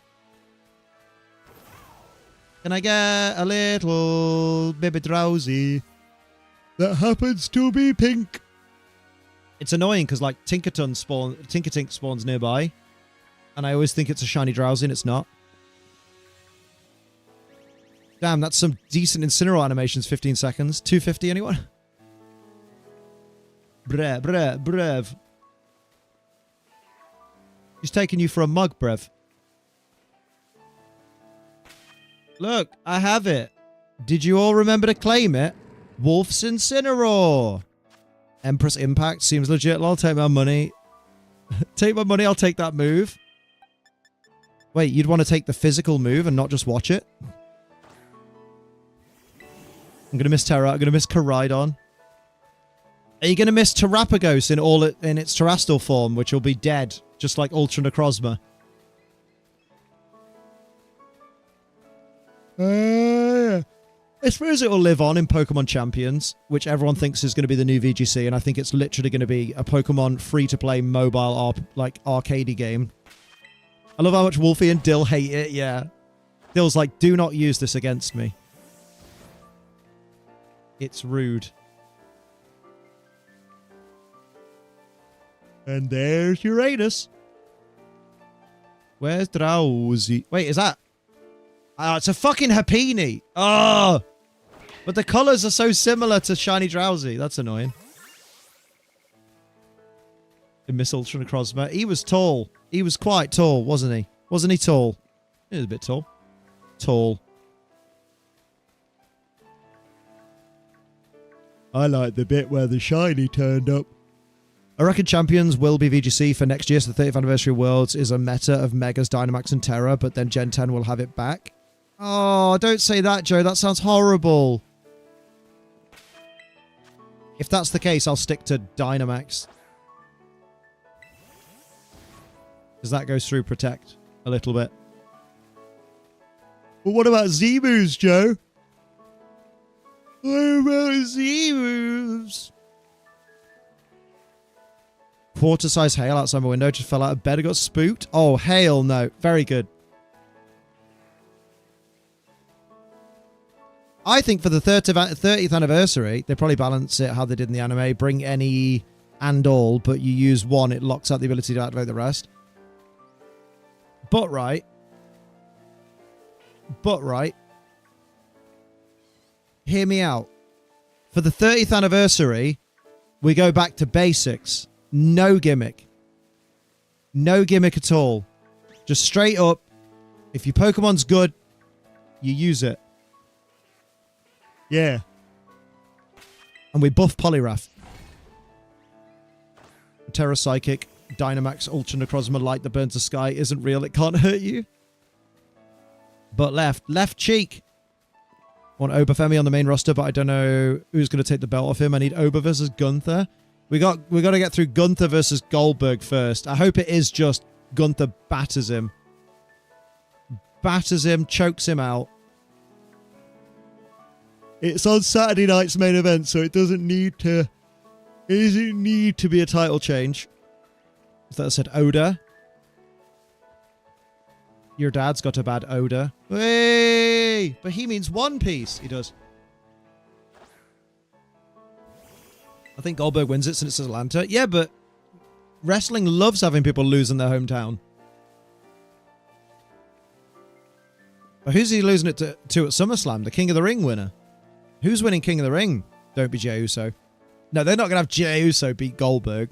Can I get a little baby drowsy that happens to be pink? It's annoying because, like, Tinkertink spawns nearby. And I always think it's a shiny drowsy, and it's not. Damn, that's some decent Incineroar animations, 15 seconds. 250, anyone? Brev. He's taking you for a mug, Brev. Look, I have it. Did you all remember to claim it? Wolf's Incineroar. Empress Impact seems legit. I'll take my money. Take my money, I'll take that move. Wait, you'd want to take the physical move and not just watch it? I'm going to miss Terra. I'm going to miss Koraidon. Are you going to miss Terrapagos in its terrestrial form, which will be dead, just like Ultra Necrozma? I suppose it will live on in Pokemon Champions, which everyone thinks is going to be the new VGC, and I think it's literally going to be a Pokemon free-to-play mobile arcadey game. I love how much Wolfie and Dill hate it, yeah. Dill's like, do not use this against me. It's rude. And there's Uranus. Where's Drowsy? Wait, is that... Oh, it's a fucking Happiny. Oh! But the colours are so similar to Shiny Drowsy. That's annoying. The Miss Ultra Necrozma. He was tall. He was quite tall, wasn't he? Wasn't he tall? He was a bit tall. Tall. I like the bit where the shiny turned up. I reckon Champions will be VGC for next year, so the 30th anniversary of Worlds is a meta of Megas, Dynamax, and Terra, but then Gen 10 will have it back. Oh, don't say that, Joe. That sounds horrible. If that's the case, I'll stick to Dynamax. Because that goes through Protect a little bit. But what about Z-moves, Joe? What about Z-moves? Quarter-size hail outside my window. Just fell out of bed and got spooked. Oh, hail, no. Very good. I think for the 30th anniversary, they probably balance it how they did in the anime. Bring any and all, but you use one, it locks out the ability to activate the rest. But right. Hear me out. For the 30th anniversary, we go back to basics. No gimmick. No gimmick at all. Just straight up, if your Pokemon's good, you use it. Yeah. And we buff Poliwrath. Terra Psychic, Dynamax, Ultra Necrozma Light that burns the sky isn't real. It can't hurt you. But left cheek. Want Obafemi on the main roster, but I don't know who's going to take the belt off him. I need Oba versus Gunther. We got to get through Gunther versus Goldberg first. I hope it is just Gunther batters him. Batters him, chokes him out. It's on Saturday night's main event, so it doesn't need to be a title change. That said Oda. Your dad's got a bad odor. Hey! But he means One Piece. He does. I think Goldberg wins it since it's Atlanta. Yeah, but wrestling loves having people lose in their hometown. But who's he losing it to at SummerSlam? The King of the Ring winner. Who's winning King of the Ring? Don't be Jey Uso. No, they're not going to have Jey Uso beat Goldberg.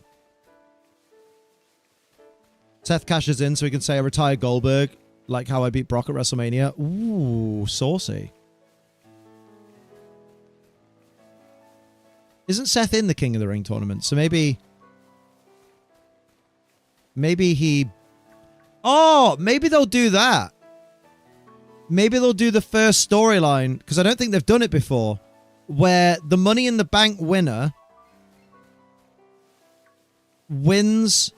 Seth cashes in so he can say I retired Goldberg, like how I beat Brock at WrestleMania. Ooh, saucy. Isn't Seth in the King of the Ring tournament? So maybe he... Oh, maybe they'll do that. Maybe they'll do the first storyline, because I don't think they've done it before, where the Money in the Bank winner wins,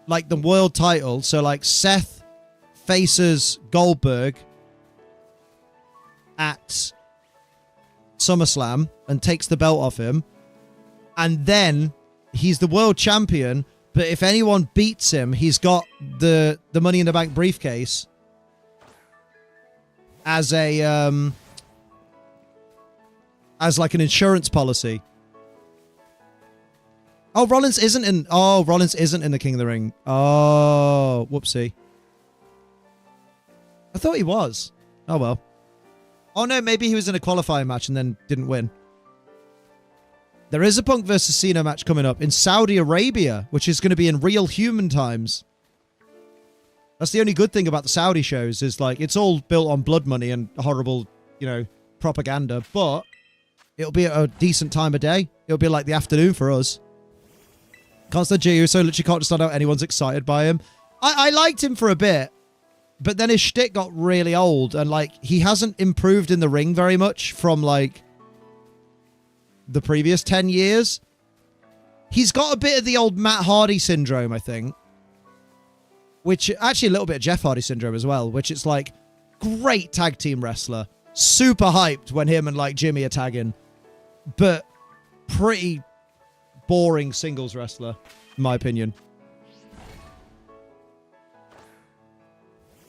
like, the world title. So, like, Seth faces Goldberg at SummerSlam and takes the belt off him. And then he's the world champion, but if anyone beats him, he's got the Money in the Bank briefcase as a as like an insurance policy. Oh, Rollins isn't in the King of the Ring. Oh, whoopsie. I thought he was. Oh well. Oh no, maybe he was in a qualifying match and then didn't win. There is a Punk versus Cena match coming up in Saudi Arabia, which is going to be in real human times. That's the only good thing about the Saudi shows, is like it's all built on blood money and horrible, you know, propaganda, but it'll be at a decent time of day. It'll be like the afternoon for us. Can't stand Jey Uso, literally can't understand how anyone's excited by him. I liked him for a bit, but then his shtick got really old, and like he hasn't improved in the ring very much from like the previous 10 years. He's got a bit of the old Matt Hardy syndrome, I think. Which, actually a little bit of Jeff Hardy syndrome as well, which it's like, great tag team wrestler. super hyped when him and like Jimmy are tagging, but pretty boring singles wrestler, in my opinion.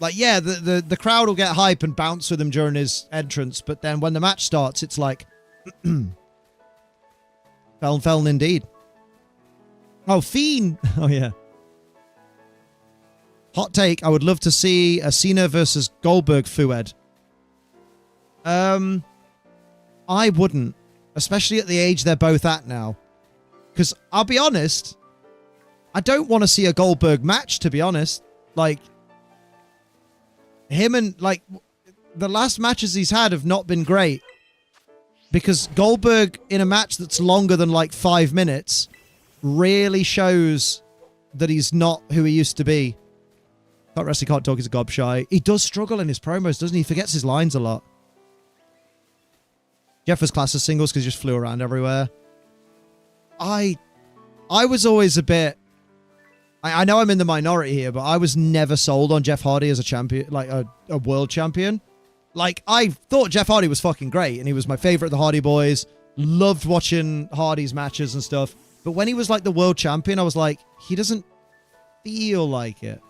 Like, yeah, the crowd will get hype and bounce with him during his entrance, but then when the match starts, it's like, Feln indeed. Oh, Fiend. Oh, yeah. Hot take. I would love to see a Cena versus Goldberg feued. I wouldn't. Especially at the age they're both at now. Because, I'll be honest, I don't want to see a Goldberg match, to be honest. Like, him and, like, the last matches he's had have not been great. Because Goldberg, in a match that's longer than, like, 5 minutes, really shows that he's not who he used to be. Can't wrestle, can't talk, he's a gobshy. He does struggle in his promos, doesn't he? He forgets his lines a lot. Jeff was class as singles because he just flew around everywhere. I was always a bit... I know I'm in the minority here, but I was never sold on Jeff Hardy as a champion, like a world champion. Like, I thought Jeff Hardy was fucking great, and he was my favorite of the Hardy Boys. Loved watching Hardy's matches and stuff. But when he was like the world champion, I was like, he doesn't feel like it.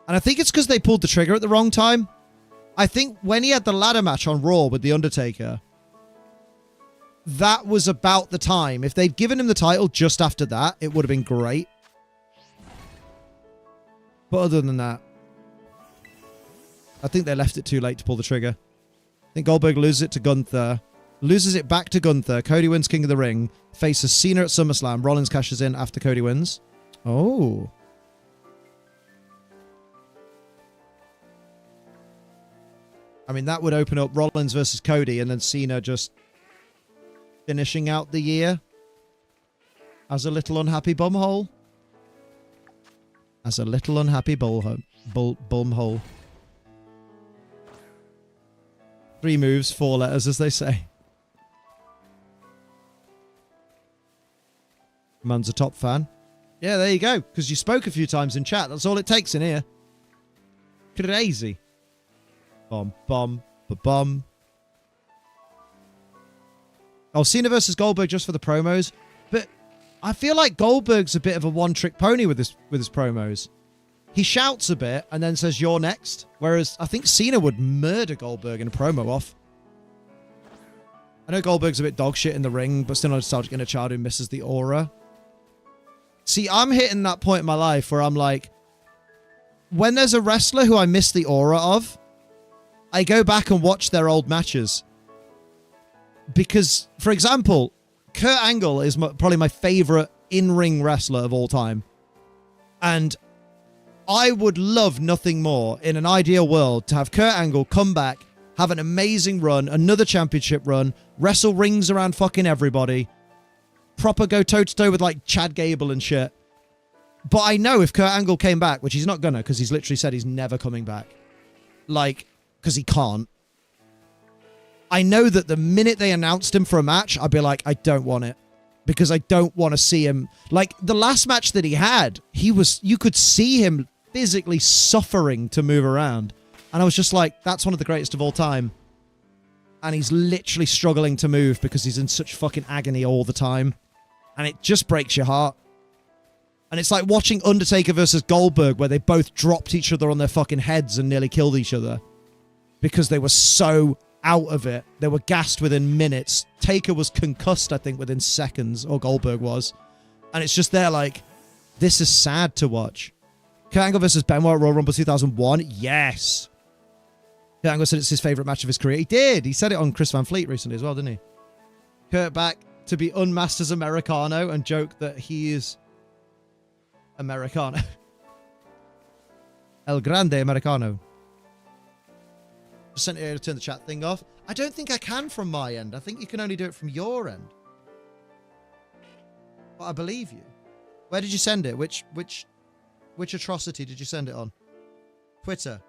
And I think it's because they pulled the trigger at the wrong time. I think when he had the ladder match on Raw with The Undertaker, that was about the time. If they'd given him the title just after that, it would have been great. But other than that, I think they left it too late to pull the trigger. I think Goldberg loses it to Gunther. Loses it back to Gunther. Cody wins King of the Ring. Faces Cena at SummerSlam. Rollins cashes in after Cody wins. Oh. I mean, that would open up Rollins versus Cody and then Cena just finishing out the year as a little unhappy bumhole. As a little unhappy bumhole. 3 moves, 4 letters, as they say. Man's a top fan. Yeah, there you go. Because you spoke a few times in chat. That's all it takes in here. Crazy. Bum, bum, ba-bum. Oh, Cena versus Goldberg just for the promos. But I feel like Goldberg's a bit of a one-trick pony with his promos. He shouts a bit and then says, "You're next." Whereas I think Cena would murder Goldberg in a promo off. I know Goldberg's a bit dog shit in the ring, but still nostalgic in a child who misses the aura. See, I'm hitting that point in my life where I'm like, when there's a wrestler who I miss the aura of, I go back and watch their old matches. Because, for example, Kurt Angle is probably my favorite in-ring wrestler of all time. And I would love nothing more in an ideal world to have Kurt Angle come back, have an amazing run, another championship run, wrestle rings around fucking everybody, proper go toe-to-toe with like Chad Gable and shit. But I know if Kurt Angle came back, which he's not gonna, because he's literally said he's never coming back. Like, because he can't. I know that the minute they announced him for a match, I'd be like, I don't want it. Because I don't want to see him. Like, the last match that he had, you could see him physically suffering to move around. And I was just like, that's one of the greatest of all time. And he's literally struggling to move because he's in such fucking agony all the time. And it just breaks your heart. And it's like watching Undertaker versus Goldberg, where they both dropped each other on their fucking heads and nearly killed each other. Because they were so out of it. They were gassed within minutes. Taker was concussed, I think, within seconds, or Goldberg was. And it's just there like, this is sad to watch. Kurt Angle versus Benoit at Royal Rumble 2001? Yes. Kurt Angle said it's his favourite match of his career. He did. He said it on Chris Van Fleet recently as well, didn't he? Kurt back to be unmasked as Americano and joke that he is Americano. El Grande Americano. Just sent it here to turn the chat thing off. I don't think I can from my end. I think you can only do it from your end. But I believe you. Where did you send it? Which atrocity did you send it on? Twitter.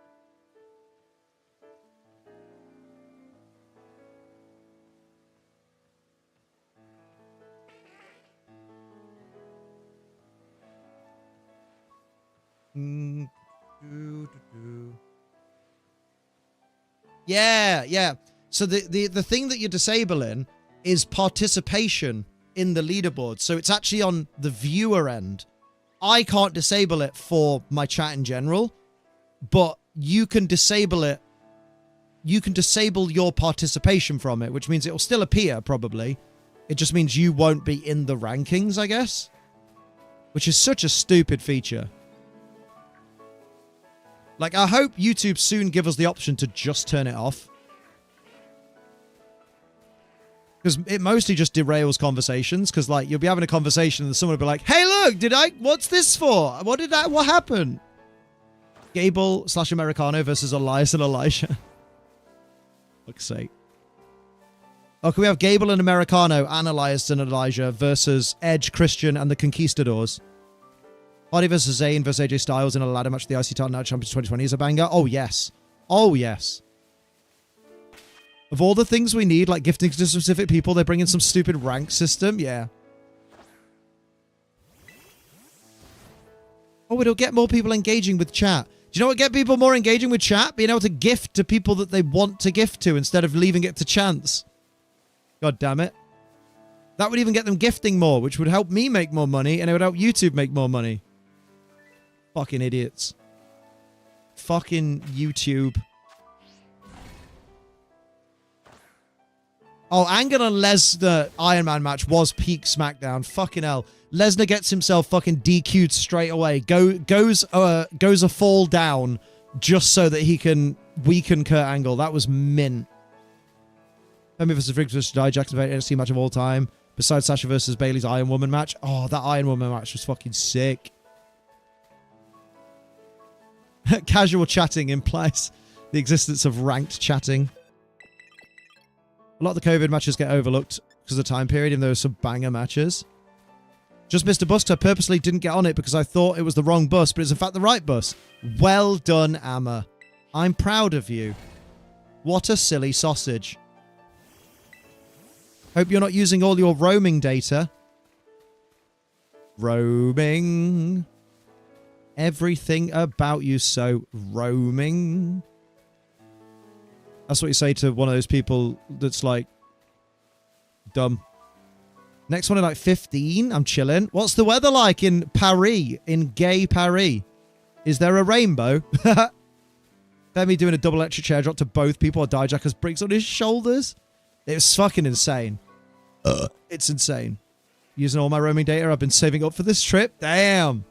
Yeah. So the thing that you're disabling is participation in the leaderboard. So it's actually on the viewer end. I can't disable it for my chat in general, but you can disable it. You can disable your participation from it, which means it will still appear, probably. It just means you won't be in the rankings, I guess. Which is such a stupid feature. Like, I hope YouTube soon give us the option to just turn it off. Because it mostly just derails conversations. Because, like, you'll be having a conversation and someone will be like, hey, look, what's this for? What happened? Gable / Americano versus Elias and Elijah. Fuck's sake. Oh, can we have Gable and Americano and Elias and Elijah versus Edge, Christian, and the Conquistadors? Hardy versus Zayn versus AJ Styles in a ladder match for the IC title now Champions 2020 is a banger. Oh, yes. Oh, yes. Of all the things we need, like gifting to specific people, they bring in some stupid rank system. Yeah. Oh, it'll get more people engaging with chat. Do you know what get people more engaging with chat? Being able to gift to people that they want to gift to instead of leaving it to chance. God damn it. That would even get them gifting more, which would help me make more money, and it would help YouTube make more money. Fucking idiots. Fucking YouTube. Oh, Angle and Lesnar Iron Man match was peak SmackDown. Fucking hell. Lesnar gets himself fucking DQ'd straight away. Goes a fall down just so that he can weaken Kurt Angle. That was mint. Femi versus Riggs versus Dijack's favorite NXT match of all time. Besides Sasha versus Bayley's Iron Woman match. Oh, that Iron Woman match was fucking sick. Casual chatting implies the existence of ranked chatting. A lot of the COVID matches get overlooked because of the time period, even though there's some banger matches. Just missed a bus because I purposely didn't get on it because I thought it was the wrong bus, but it's in fact the right bus. Well done, Amma. I'm proud of you. What a silly sausage. Hope you're not using all your roaming data. Roaming. Everything about you so roaming. That's what you say to one of those people that's like dumb. Next one in like 15. I'm chilling. What's the weather like in Paris? In gay Paris? Is there a rainbow? Femi doing a double electric chair drop to both people while Dijak has bricks on his shoulders. It's fucking insane. It's insane. Using all my roaming data I've been saving up for this trip. Damn.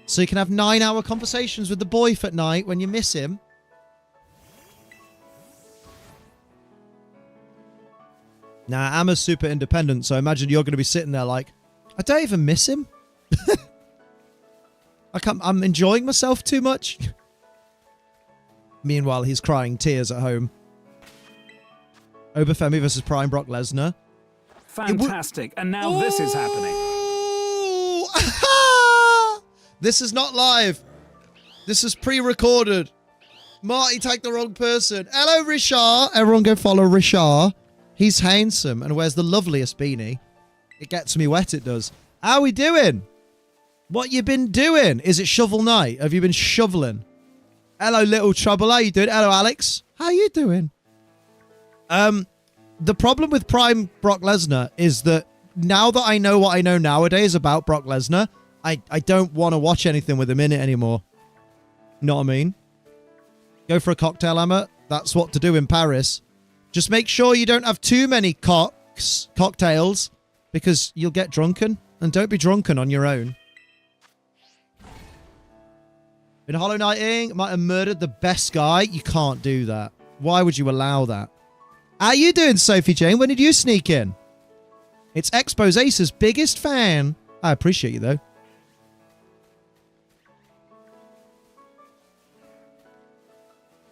So you can have 9-hour conversations with the boyf at night when you miss him. Nah, Amma's super independent, so imagine you're going to be sitting there like, I don't even miss him. I'm enjoying myself too much. Meanwhile, he's crying tears at home. Obafemi versus Prime Brock Lesnar. Fantastic. And now this is happening. This is not live. This is pre-recorded. Marty tagged the wrong person. Hello, Richard. Everyone go follow Richard. He's handsome and wears the loveliest beanie. It gets me wet, it does. How we doing? What you been doing? Is it shovel night? Have you been shoveling? Hello, little trouble. How you doing? Hello, Alex. How you doing? The problem with Prime Brock Lesnar is that now that I know what I know nowadays about Brock Lesnar, I don't want to watch anything with him in it anymore. Know what I mean? Go for a cocktail, Emma. That's what to do in Paris. Just make sure you don't have too many cocktails because you'll get drunken. And don't be drunken on your own. Been Hollow Knighting. Might have murdered the best guy. You can't do that. Why would you allow that? How you doing, Sophie Jane? When did you sneak in? It's Expos Ace's biggest fan. I appreciate you, though.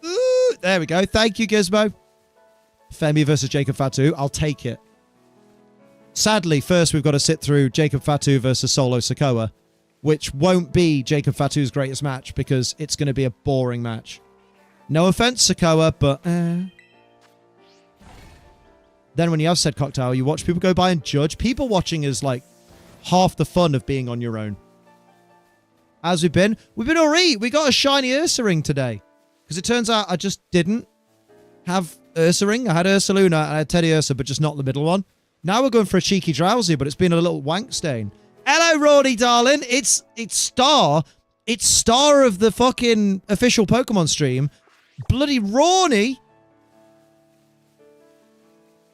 Ooh, there we go. Thank you, Gizmo. Femi versus Jacob Fatu. I'll take it. Sadly, first we've got to sit through Jacob Fatu versus Solo Sikoa, which won't be Jacob Fatu's greatest match because it's going to be a boring match. No offense, Sikoa, but... Then when you have said cocktail, you watch people go by and judge. People watching is like half the fun of being on your own. As we've been alright. We got a shiny Ursa ring today. Because it turns out I just didn't have Ursaring. I had Ursaluna and I had Teddy Ursa, but just not the middle one. Now we're going for a cheeky Drowsy, but it's been a little wank stain. Hello, Rawdy, darling. It's Star. It's Star of the fucking official Pokemon stream. Bloody Rawny.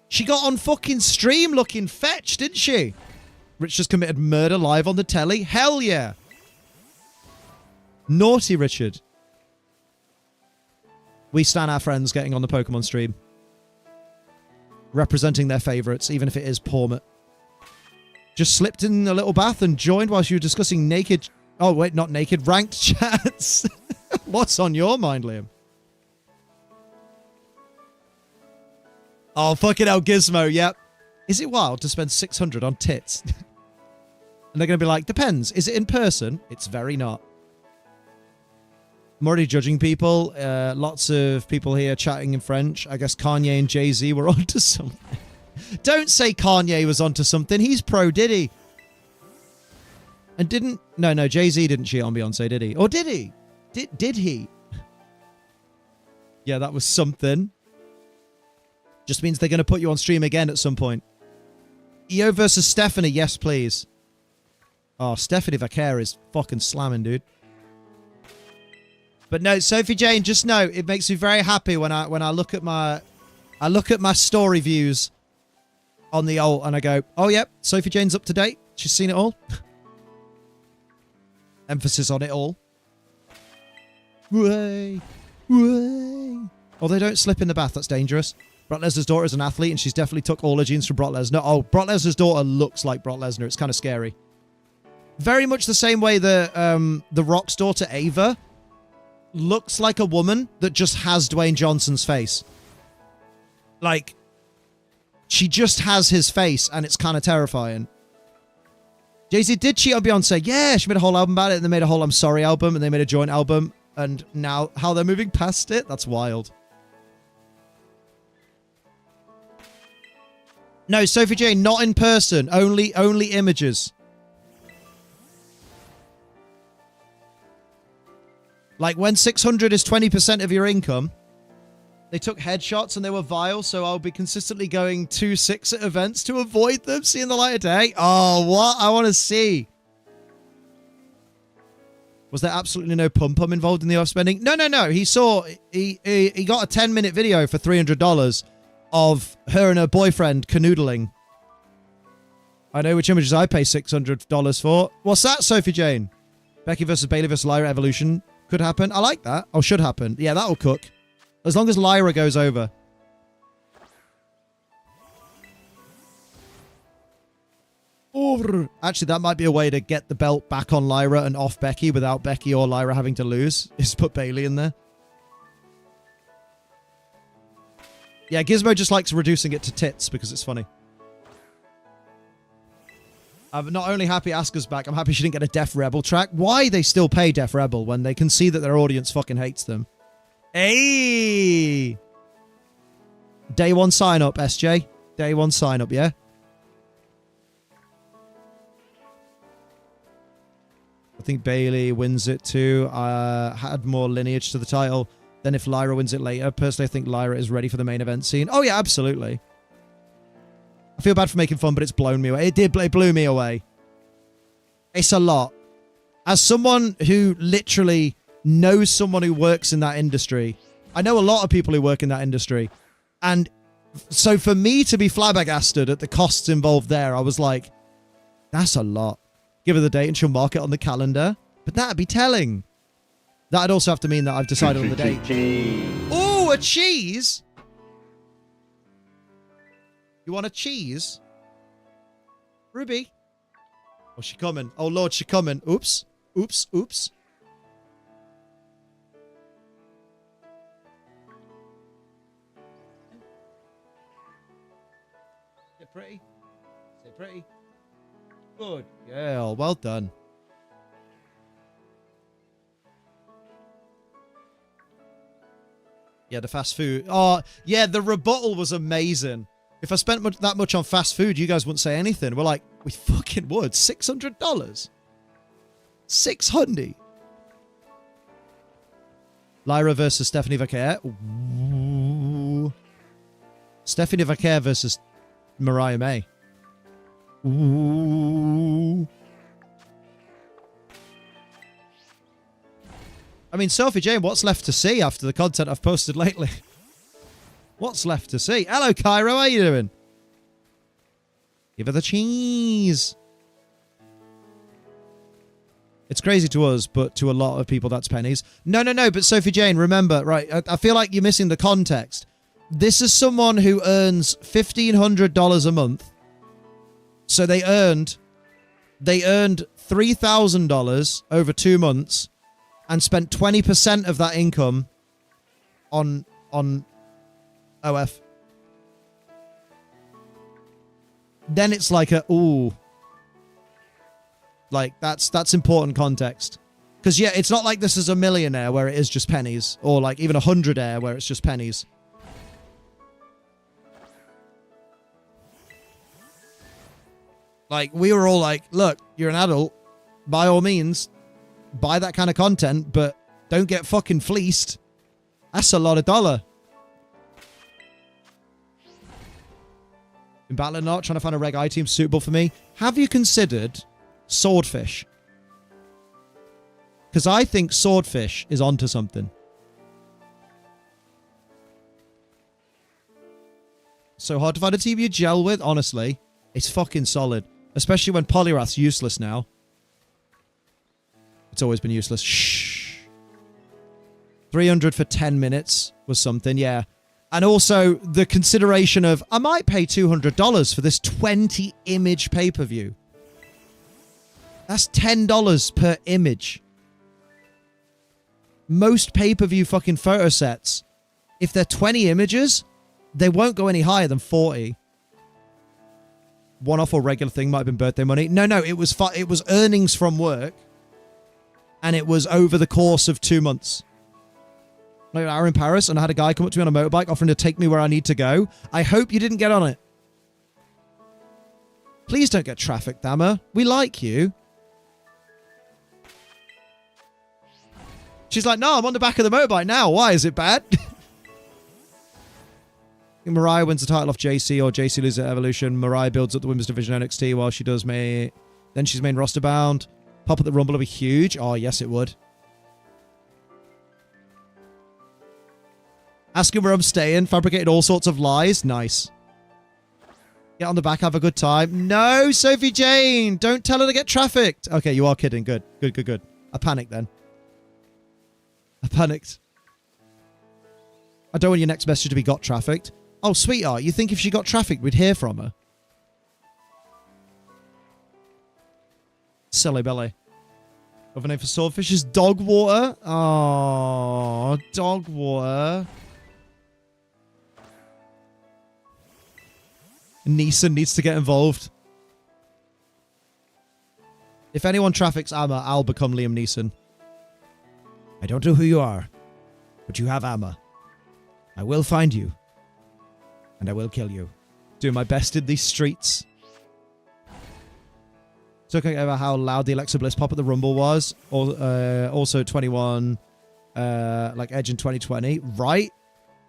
She got on fucking stream looking fetch, didn't she? Rich just committed murder live on the telly. Hell yeah. Naughty Richard. We stand our friends getting on the Pokemon stream. Representing their favourites, even if it is Pormit. Just slipped in a little bath and joined whilst you were discussing naked... Oh, wait, not naked. Ranked chats. What's on your mind, Liam? Oh, fucking hell, Gizmo, yep. Is it wild to spend 600 on tits? And they're going to be like, depends. Is it in person? It's very not. I'm already judging people. Lots of people here chatting in French. I guess Kanye and Jay-Z were onto something. Don't say Kanye was onto something. He's pro Diddy. And didn't... No, Jay-Z didn't cheat on Beyonce, did he? Or did he? Did he? Yeah, that was something. Just means they're going to put you on stream again at some point. EO versus Stephanie. Yes, please. Oh, Stephanie Vaquer is fucking slamming, dude. But no, Sophie Jane, just know it makes me very happy when I look at my story views on the alt and I go, oh yep, Sophie Jane's up to date. She's seen it all. Emphasis on it all. Way. Oh, they don't slip in the bath. That's dangerous. Brock Lesnar's daughter is an athlete, and she's definitely took all her genes from Brock Lesnar. Oh, Brock Lesnar's daughter looks like Brock Lesnar. It's kind of scary. Very much the same way the Rock's daughter, Ava, looks like a woman that just has Dwayne Johnson's face. Like, she just has his face, and it's kind of terrifying. Jay-Z did cheat on Beyonce. Yeah, she made a whole album about it, and they made a whole I'm Sorry album, and they made a joint album, and now how they're moving past it, that's wild. No, Sophie Jane, not in person. Only images. Like when 600 is 20% of your income, they took headshots and they were vile, so I'll be consistently going 2-6 at events to avoid them seeing the light of day. Oh, what? I want to see. Was there absolutely no pum-pum involved in the overspending? No. He got a 10-minute video for $300 of her and her boyfriend canoodling. I know which images I pay $600 for. What's that, Sophie Jane? Becky versus Bailey versus Lyra Evolution. Could happen. I like that. Oh, should happen. Yeah, that'll cook. As long as Lyra goes over. Oh, actually, that might be a way to get the belt back on Lyra and off Becky without Becky or Lyra having to lose. Is put Bailey in there. Yeah, Gizmo just likes reducing it to tits because it's funny. I'm not only happy Asuka's back, I'm happy she didn't get a Def Rebel track. Why they still pay Def Rebel when they can see that their audience fucking hates them? Hey! Day one sign up, SJ. Day one sign up, yeah? I think Bailey wins it too. Had more lineage to the title than if Lyra wins it later. Personally, I think Lyra is ready for the main event scene. Oh yeah, absolutely. I feel bad for making fun, but it's blown me away. It blew me away. It's a lot. As someone who literally knows someone who works in that industry, I know a lot of people who work in that industry. And so for me to be flabbergasted at the costs involved there, I was like, that's a lot. Give her the date and she'll mark it on the calendar. But that'd be telling. That'd also have to mean that I've decided on the date. Ooh, a cheese? You want a cheese? Ruby? Oh, she coming. Oh, Lord, she coming. Oops. Oops. Oops. Say pretty. Say pretty. Good girl. Well done. Yeah, the fast food. Oh, yeah, the rebuttal was amazing. If I spent that much on fast food, you guys wouldn't say anything. We're like, we fucking would. $600? 600. Lyra versus Stephanie Vaquer. Ooh. Stephanie Vaquer versus Mariah May. Ooh. I mean, Sophie Jane, what's left to see after the content I've posted lately? What's left to see? Hello, Cairo. How you doing? Give her the cheese. It's crazy to us, but to a lot of people, that's pennies. No. But Sophie Jane, remember, right? I feel like you're missing the context. This is someone who earns $1,500 a month. So they earned $3,000 over 2 months and spent 20% of that income on OF. Then it's like like that's important context. Because yeah, it's not like this is a millionaire where it is just pennies, or like even a hundredaire where it's just pennies. Like, we were all like, look, you're an adult, by all means, buy that kind of content, but don't get fucking fleeced. That's a lot of dollar. In Battle Not, trying to find a reg item suitable for me. Have you considered Swordfish? Because I think Swordfish is onto something. So hard to find a TV you gel with, honestly. It's fucking solid. Especially when Polyrath's useless now. It's always been useless. Shh. 300 for 10 minutes was something, yeah. And also the consideration of, I might pay $200 for this 20 image pay-per-view. That's $10 per image. Most pay-per-view fucking photo sets, if they're 20 images, they won't go any higher than 40. One-off or regular thing might have been birthday money. No, it was earnings from work. And it was over the course of 2 months. Like an hour in Paris, and I had a guy come up to me on a motorbike offering to take me where I need to go. I hope you didn't get on it. Please don't get trafficked, Dhamma. We like you. She's like, no, I'm on the back of the motorbike now. Why? Is it bad? Mariah wins the title off JC, or JC loses at Evolution. Mariah builds up the women's division NXT while she does May. Then she's main roster bound. Pop at the Rumble will be huge. Oh, yes, it would. Asking where I'm staying. Fabricated all sorts of lies. Nice. Get on the back, have a good time. No, Sophie Jane. Don't tell her to get trafficked. Okay, you are kidding. Good. I panicked then. I panicked. I don't want your next message to be got trafficked. Oh, sweetheart, you think if she got trafficked, we'd hear from her? Silly belly. Other name for swordfish is dog water. Oh, dog water. Neeson needs to get involved. If anyone traffics Amma, I'll become Liam Neeson. I don't know who you are, but you have Amma. I will find you. And I will kill you. Doing my best in these streets. So can I over how loud the Alexa Bliss pop at the Rumble was. Also 21, like Edge in 2020. Right?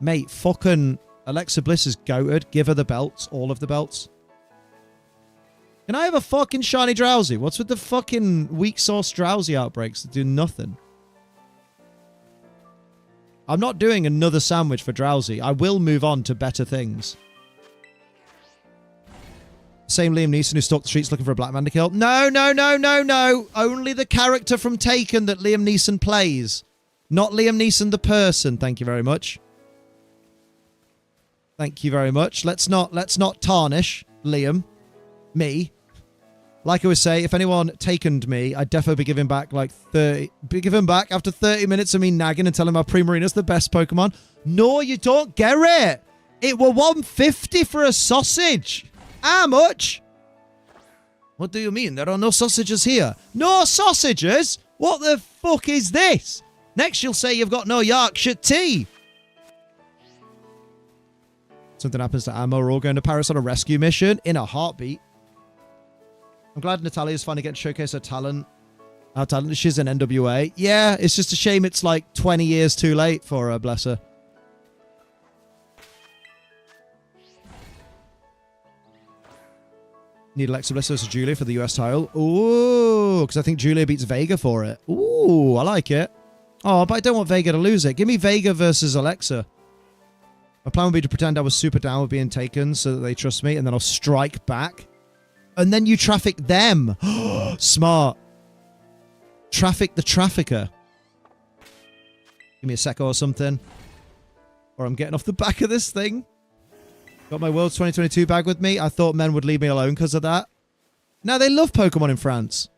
Mate, fucking Alexa Bliss is goated. Give her the belts. All of the belts. Can I have a fucking shiny Drowsy? What's with the fucking weak sauce Drowsy outbreaks that do nothing? I'm not doing another sandwich for Drowsy. I will move on to better things. Same Liam Neeson who stalked the streets looking for a black man to kill. No. Only the character from Taken that Liam Neeson plays. Not Liam Neeson the person. Thank you very much. Thank you very much. Let's not tarnish Liam. Me. Like I was saying, if anyone takened me, I'd definitely be giving back like 30... Be giving back after 30 minutes of me nagging and telling my Primarina's the best Pokemon. No, you don't get it. It were $150 for a sausage. How much? What do you mean? There are no sausages here. No sausages? What the fuck is this? Next you'll say you've got no Yorkshire tea. Something happens to Amma. We're all going to Paris on a rescue mission in a heartbeat. I'm glad Natalia's finally getting to showcase her talent. How talented she is in NWA. Yeah, it's just a shame it's like 20 years too late for her, bless her. Need Alexa Bliss versus Julia for the US title. Ooh, because I think Julia beats Vega for it. Ooh, I like it. Oh, but I don't want Vega to lose it. Give me Vega versus Alexa. My plan would be to pretend I was super down with being taken so that they trust me, and then I'll strike back. And then you traffic them. Smart. Traffic the trafficker. Give me a sec or something. Or I'm getting off the back of this thing. Got my World's 2022 bag with me. I thought men would leave me alone because of that. Now they love Pokemon in France.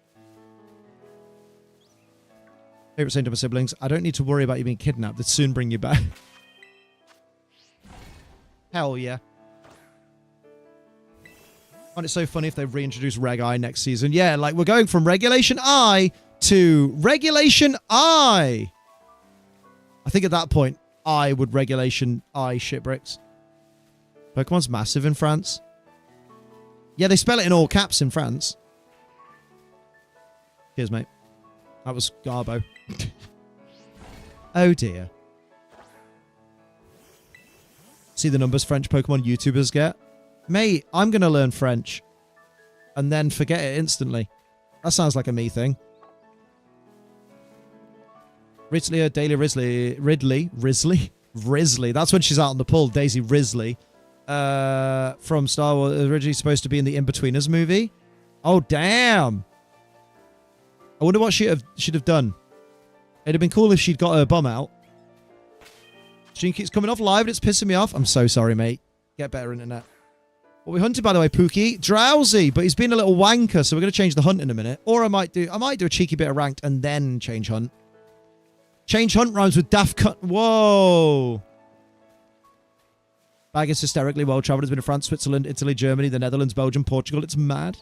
Favorite saying to my siblings, I don't need to worry about you being kidnapped. They'll soon bring you back. Hell yeah. I find it so funny if they reintroduce Reg I next season. Yeah, like we're going from Regulation I to Regulation I. I think at that point, I would Regulation I shit bricks. Pokemon's massive in France. Yeah, they spell it in all caps in France. Cheers, mate. That was Garbo. Oh, dear. See the numbers French Pokemon YouTubers get? Mate, I'm going to learn French. And then forget it instantly. That sounds like a me thing. Risley, Daily Risley. That's when she's out on the pull. Daisy Risley. From Star Wars, originally supposed to be in the In-Betweeners movie. Oh, damn. I wonder what she'd have done. It'd have been cool if she'd got her bum out. She keeps coming off live and it's pissing me off. I'm so sorry, mate. Get better internet. What we hunted, by the way, Pookie. Drowsy, but he's been a little wanker, so we're going to change the hunt in a minute. Or I might do a cheeky bit of ranked and then change hunt. Change hunt rhymes with daft cut. Whoa. Bag is hysterically well traveled. Has been to France, Switzerland, Italy, Germany, the Netherlands, Belgium, Portugal. It's mad.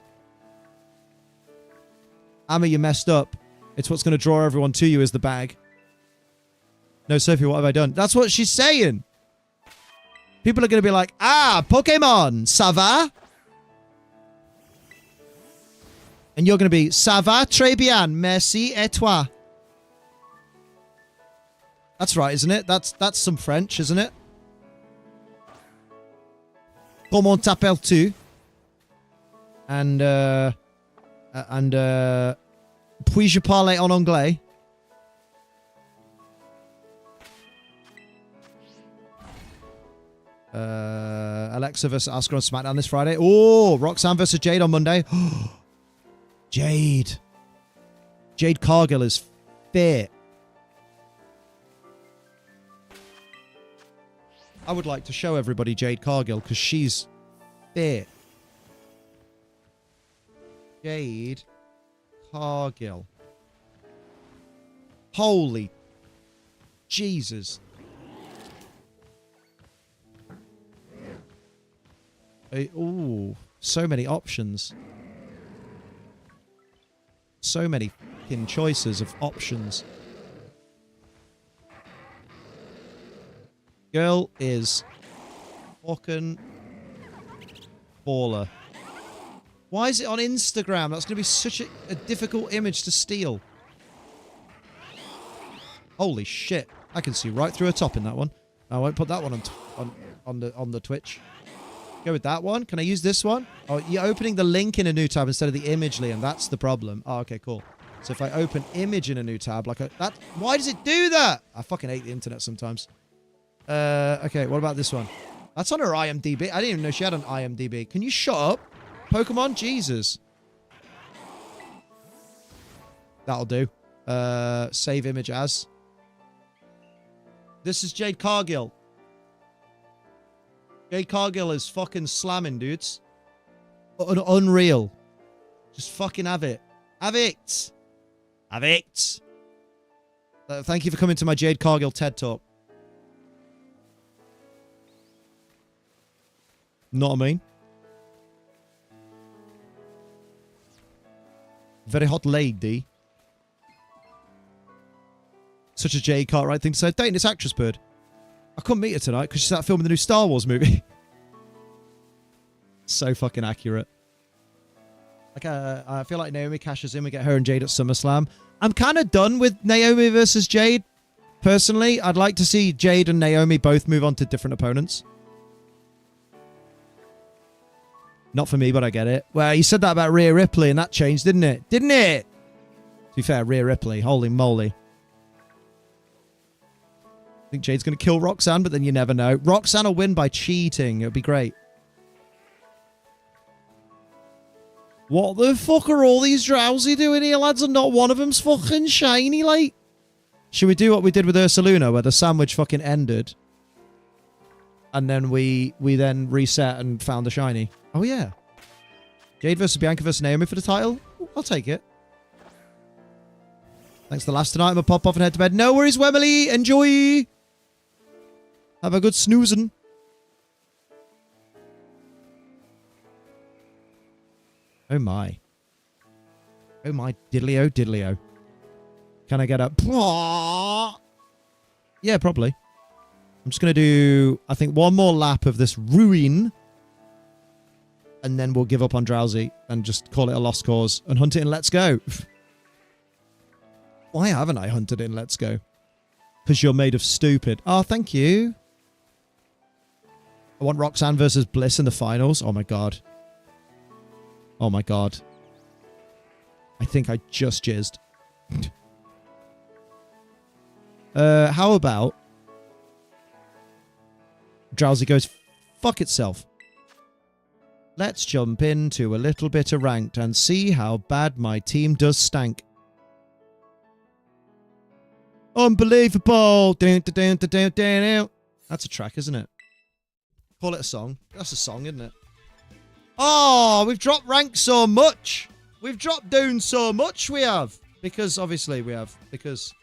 Amma, you messed up. It's what's going to draw everyone to you is the bag. No, Sophie, what have I done? That's what she's saying. People are going to be like, ah, Pokémon, ça va? And you're going to be, ça va très bien, merci, et toi? That's right, isn't it? That's some French, isn't it? Comment t'appelles-tu? And puis-je parler en anglais? Alexa versus Asuka on SmackDown this Friday. Oh, Roxanne versus Jade on Monday. Jade. Jade Cargill is fit. I would like to show everybody Jade Cargill because she's fit. Jade Cargill. Holy Jesus. Ooh, so many options. So many fucking choices of options. Girl is fucking baller. Why is it on Instagram? That's going to be such a difficult image to steal. Holy shit. I can see right through her top in that one. I won't put that one on the Twitch. Go with that one. Can I use this one? Oh, you're opening the link in a new tab instead of the image, Liam. That's the problem. Oh, okay, cool. So if I open image in a new tab, like that, why does it do that? I fucking hate the internet sometimes. Okay, what about this one? That's on her IMDb. I didn't even know she had an IMDb. Can you shut up? Pokemon? Jesus. That'll do. Save image as. This is Jade Cargill. Jade Cargill is fucking slamming, dudes. Unreal. Just fucking have it. Have it. Have it. Thank you for coming to my Jade Cargill TED Talk. Not what I mean. Very hot lady. Such a Jade Cartwright thing to say. Dating this actress bird. I couldn't meet her tonight because she's out filming the new Star Wars movie. So fucking accurate. Like, I feel like Naomi cashes in. We get her and Jade at SummerSlam. I'm kind of done with Naomi versus Jade. Personally, I'd like to see Jade and Naomi both move on to different opponents. Not for me, but I get it. Well, you said that about Rhea Ripley, and that changed, didn't it? Didn't it? To be fair, Rhea Ripley. Holy moly. I think Jade's going to kill Roxanne, but then you never know. Roxanne will win by cheating. It would be great. What the fuck are all these drowsy doing here, lads? And not one of them's fucking shiny, like. Should we do what we did with Ursaluna, where the sandwich fucking ended? And then we then reset and found the shiny. Oh, yeah. Jade versus Bianca versus Naomi for the title? Ooh, I'll take it. Thanks for the last tonight. I'm going to pop off and head to bed. No worries, Wemily. Enjoy. Have a good snoozing. Oh, my. Oh, my. Diddly-o, diddly-o. Can I get up? Yeah, probably. I'm just going to do, I think, one more lap of this ruin. And then we'll give up on Drowsy and just call it a lost cause and hunt it in Let's Go. Why haven't I hunted in Let's Go? Because you're made of stupid. Oh, thank you. I want Roxanne versus Bliss in the finals. Oh, my God. Oh, my God. I think I just jizzed. How about Drowsy goes fuck itself. Let's jump into a little bit of ranked and see how bad my team does stank. Unbelievable. That's a track, isn't it? Call it a song. That's a song, isn't it? Oh, we've dropped rank so much. We've dropped down so much, we have. Because, obviously, we have. Because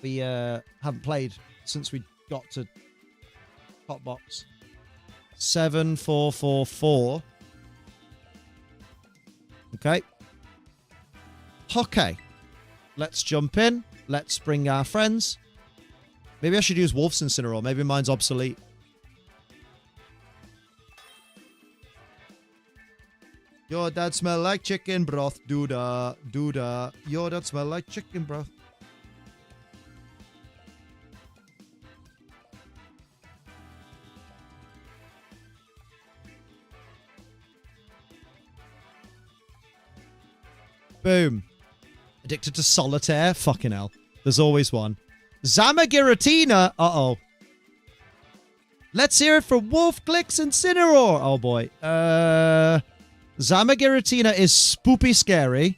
we haven't played since we got to top box. 7-4-4-4. Okay. Okay. Let's jump in. Let's bring our friends. Maybe I should use Wolf's Incineroar. Maybe mine's obsolete. Your dad smell like chicken broth. Doodah. Doodah. Your dad smell like chicken broth. Boom. Addicted to solitaire? Fucking hell. There's always one. Zamagiratina? Uh-oh. Let's hear it for Wolf Clicks Incineroar. Oh, boy. Zamagiratina is spoopy scary.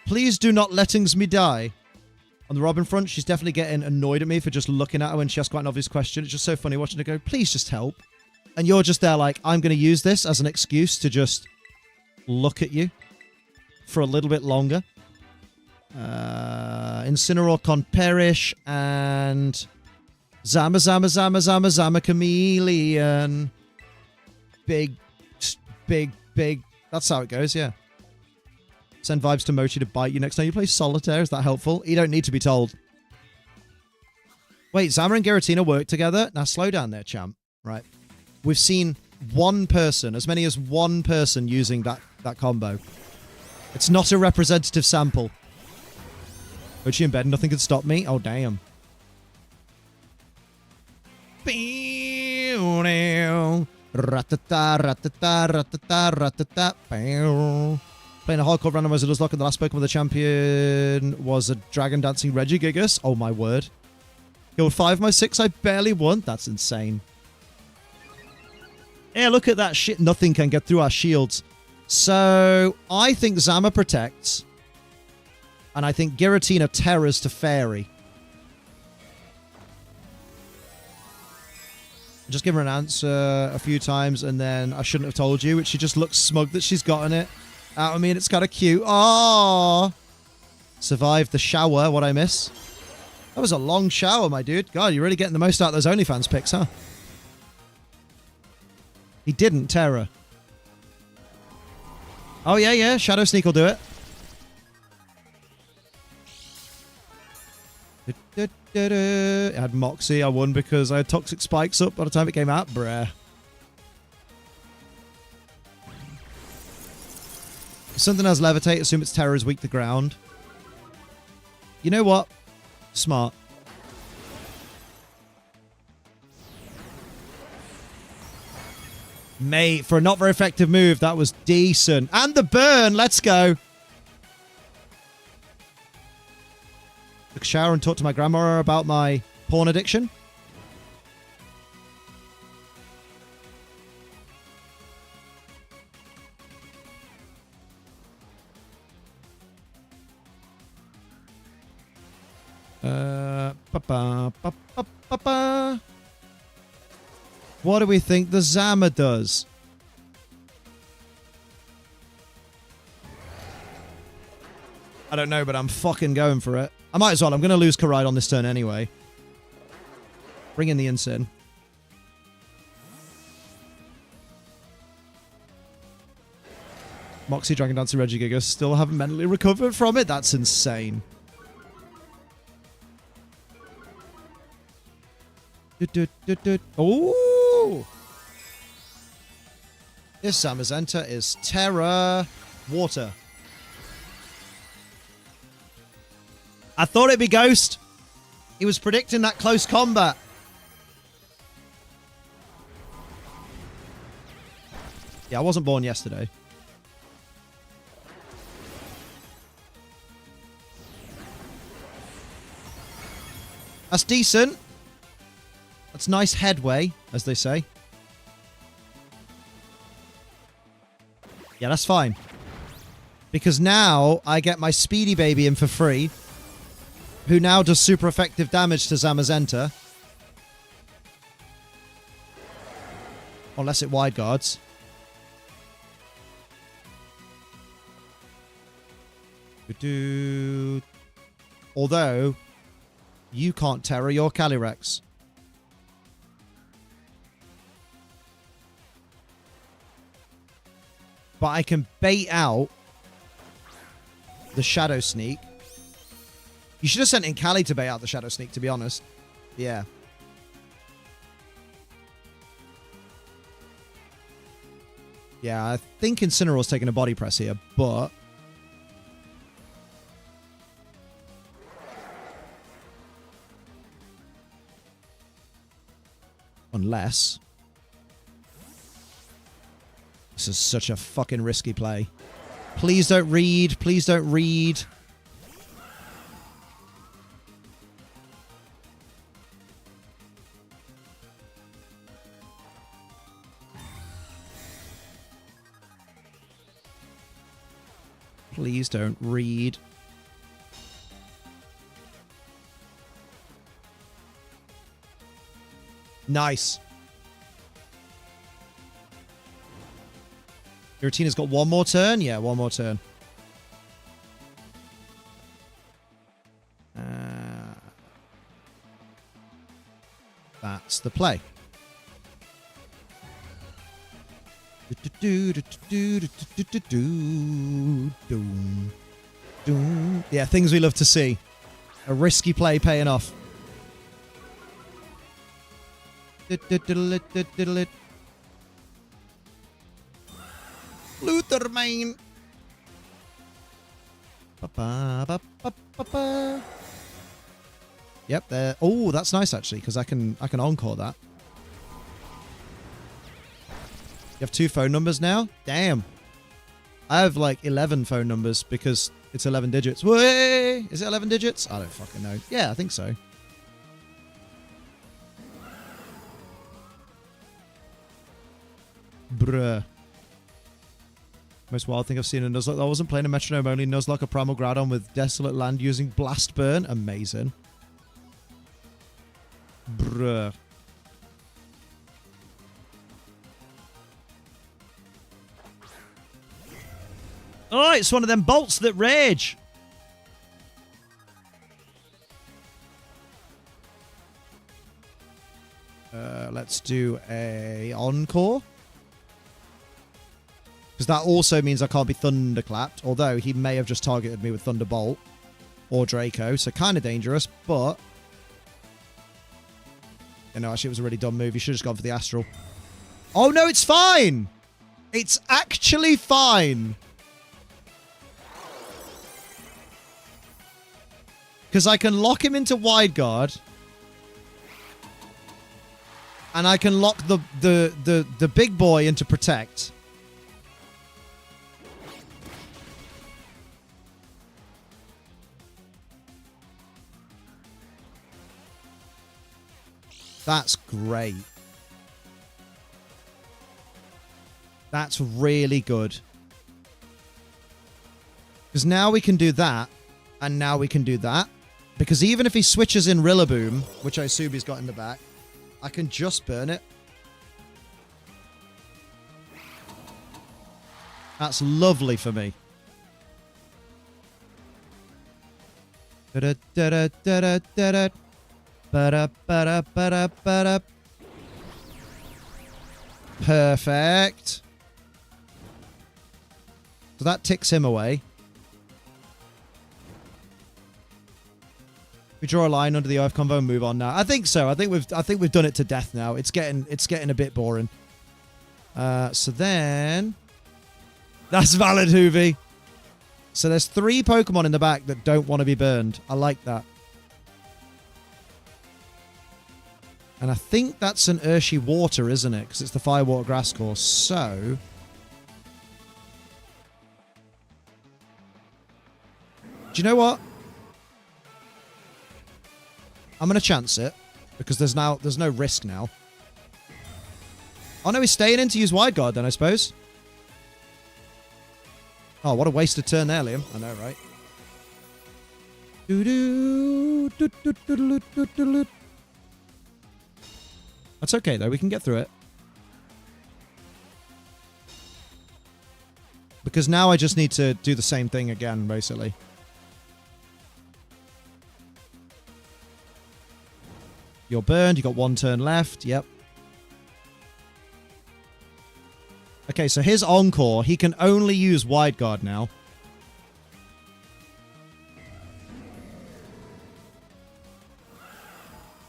Please do not lettings me die. On the Robin front, she's definitely getting annoyed at me for just looking at her when she asks quite an obvious question. It's just so funny watching her go, please just help. And you're just there like, I'm going to use this as an excuse to just look at you for a little bit longer. Incineroar can perish and Zama Chameleon. Big. That's how it goes, yeah. Send vibes to Mochi to bite you next time you play Solitaire. Is that helpful? You don't need to be told. Wait, Zama and Giratina work together? Now slow down there, champ. Right. We've seen one person, as many as one person using that combo. It's not a representative sample. Mochi in bed, nothing can stop me. Oh, damn. Ratata, ratata, ratata, ratata. Playing a hardcore randomizer does lock, and the last Pokemon of the champion was a dragon dancing Regigigas. Oh my word. Killed 5 of my 6, I barely won. That's insane. Yeah, look at that shit. Nothing can get through our shields. So, I think Zama protects. And I think Giratina terrors to Fairy. Just give her an answer a few times, and then I shouldn't have told you, which she just looks smug that she's gotten it out of me, and it's kind of cute. Aww. Survived the shower, what I miss. That was a long shower, my dude. God, you're really getting the most out of those OnlyFans pics, huh? He didn't, Terra. Oh, yeah. Shadow Sneak will do it. It had Moxie. I won because I had Toxic Spikes up by the time it came out. Bruh. If something has Levitate, assume its terror is weak to ground. You know what? Smart. Mate, for a not very effective move, that was decent. And the burn, let's go. Took a shower and talked to my grandma about my porn addiction. What do we think the Zama does? I don't know, but I'm fucking going for it. I might as well. I'm going to lose Karide on this turn anyway. Bring in the Insane. Moxie, Dragon Dancer, Regigigas still haven't mentally recovered from it. That's insane. Oh! This Zamazenta is Terra Water. I thought it'd be Ghost. He was predicting that close combat. Yeah, I wasn't born yesterday. That's decent. That's nice headway, as they say. Yeah, that's fine. Because now I get my Speedy Baby in for free, who now does super effective damage to Zamazenta. Unless it wide guards. Although, you can't Terra your Calyrex. But I can bait out the Shadow Sneak. You should have sent in Cali to bait out the Shadow Sneak, to be honest. Yeah. Yeah, I think Incineroar's taking a body press here, but... Unless... This is such a fucking risky play. Please don't read. Please don't read. Please don't read. Nice. Giratina's got one more turn? Yeah, one more turn. That's the play. Yeah, things we love to see. A risky play paying off. Luther main. Yep, there. Oh, that's nice actually, because I can encore that. You have 2 phone numbers now? Damn. I have like 11 phone numbers because it's 11 digits. Way! Is it 11 digits? I don't fucking know. Yeah, I think so. Bruh. Most wild thing I've seen in Nuzlocke. I wasn't playing a metronome only. Nuzlocke, a primal Groudon with Desolate Land using Blast Burn. Amazing. Bruh. Oh, it's one of them bolts that rage. Let's do a encore. Because that also means I can't be thunderclapped. Although he may have just targeted me with Thunderbolt. Or Draco. So kind of dangerous. But... You know, actually it was a really dumb move. You should have just gone for the Astral. Oh no, it's fine! It's actually fine! Because I can lock him into wide guard. And I can lock the big boy into protect. That's great. That's really good. Because now we can do that, and now we can do that. Because even if he switches in Rillaboom, which I assume he's got in the back, I can just burn it. That's lovely for me. Da-da-da-da-da-da-da. Ba-da-ba-da-ba-da-ba-da. Perfect. So that ticks him away. We draw a line under the Earth combo and move on now. I think so. I think we've done it to death now. It's getting a bit boring. So then that's valid, Hoovy. So there's 3 Pokemon in the back that don't want to be burned. I like that. And I think that's an Urshi Water, isn't it? Because it's the Fire Water Grass course. So do you know what? I'm going to chance it because there's no risk now. Oh no, he's staying in to use Wide Guard then, I suppose. Oh, what a wasted turn there, Liam. I know, right? That's okay though, we can get through it. Because now I just need to do the same thing again, basically. You're burned. You got 1 turn left. Yep. Okay, so his Encore, he can only use Wide Guard now.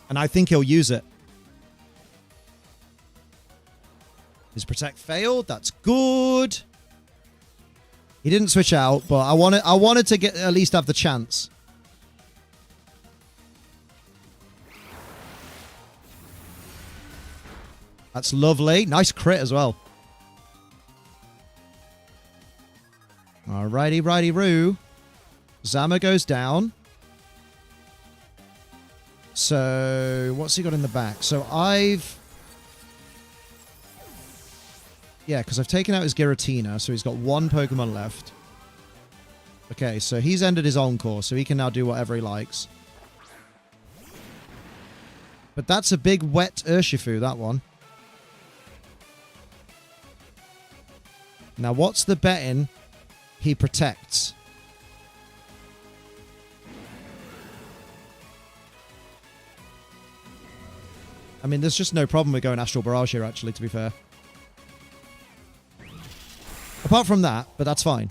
And I think he'll use it. His Protect failed. That's good. He didn't switch out, but I wanted to get at least have the chance. That's lovely. Nice crit as well. Alrighty, righty-roo. Zama goes down. So, what's he got in the back? So, yeah, because I've taken out his Giratina, so he's got 1 Pokemon left. Okay, so he's ended his Encore, so he can now do whatever he likes. But that's a big wet Urshifu, that one. Now, what's the betting he protects? I mean, there's just no problem with going Astral Barrage here, actually, to be fair. Apart from that, but that's fine.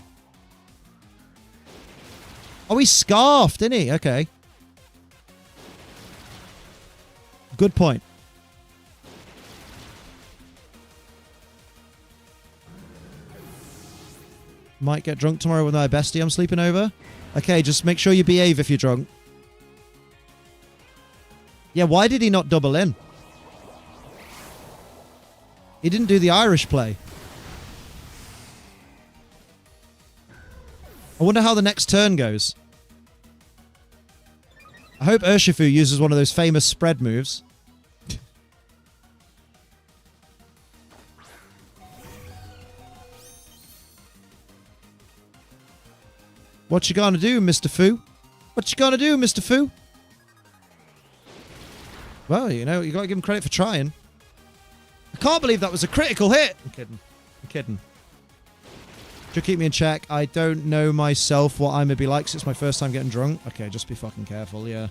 Oh, he's Scarfed, isn't he? Okay. Good point. Might get drunk tomorrow with my bestie I'm sleeping over. Okay, just make sure you behave if you're drunk. Yeah, why did he not double in? He didn't do the Irish play. I wonder how the next turn goes. I hope Urshifu uses one of those famous spread moves. What you gonna do, Mr. Fu? What you gonna do, Mr. Fu? Well, you know, you gotta give him credit for trying. I can't believe that was a critical hit. I'm kidding. I'm kidding. Should keep me in check. I don't know myself what I'm gonna be like, 'cause it's my first time getting drunk. Okay, just be fucking careful, yeah.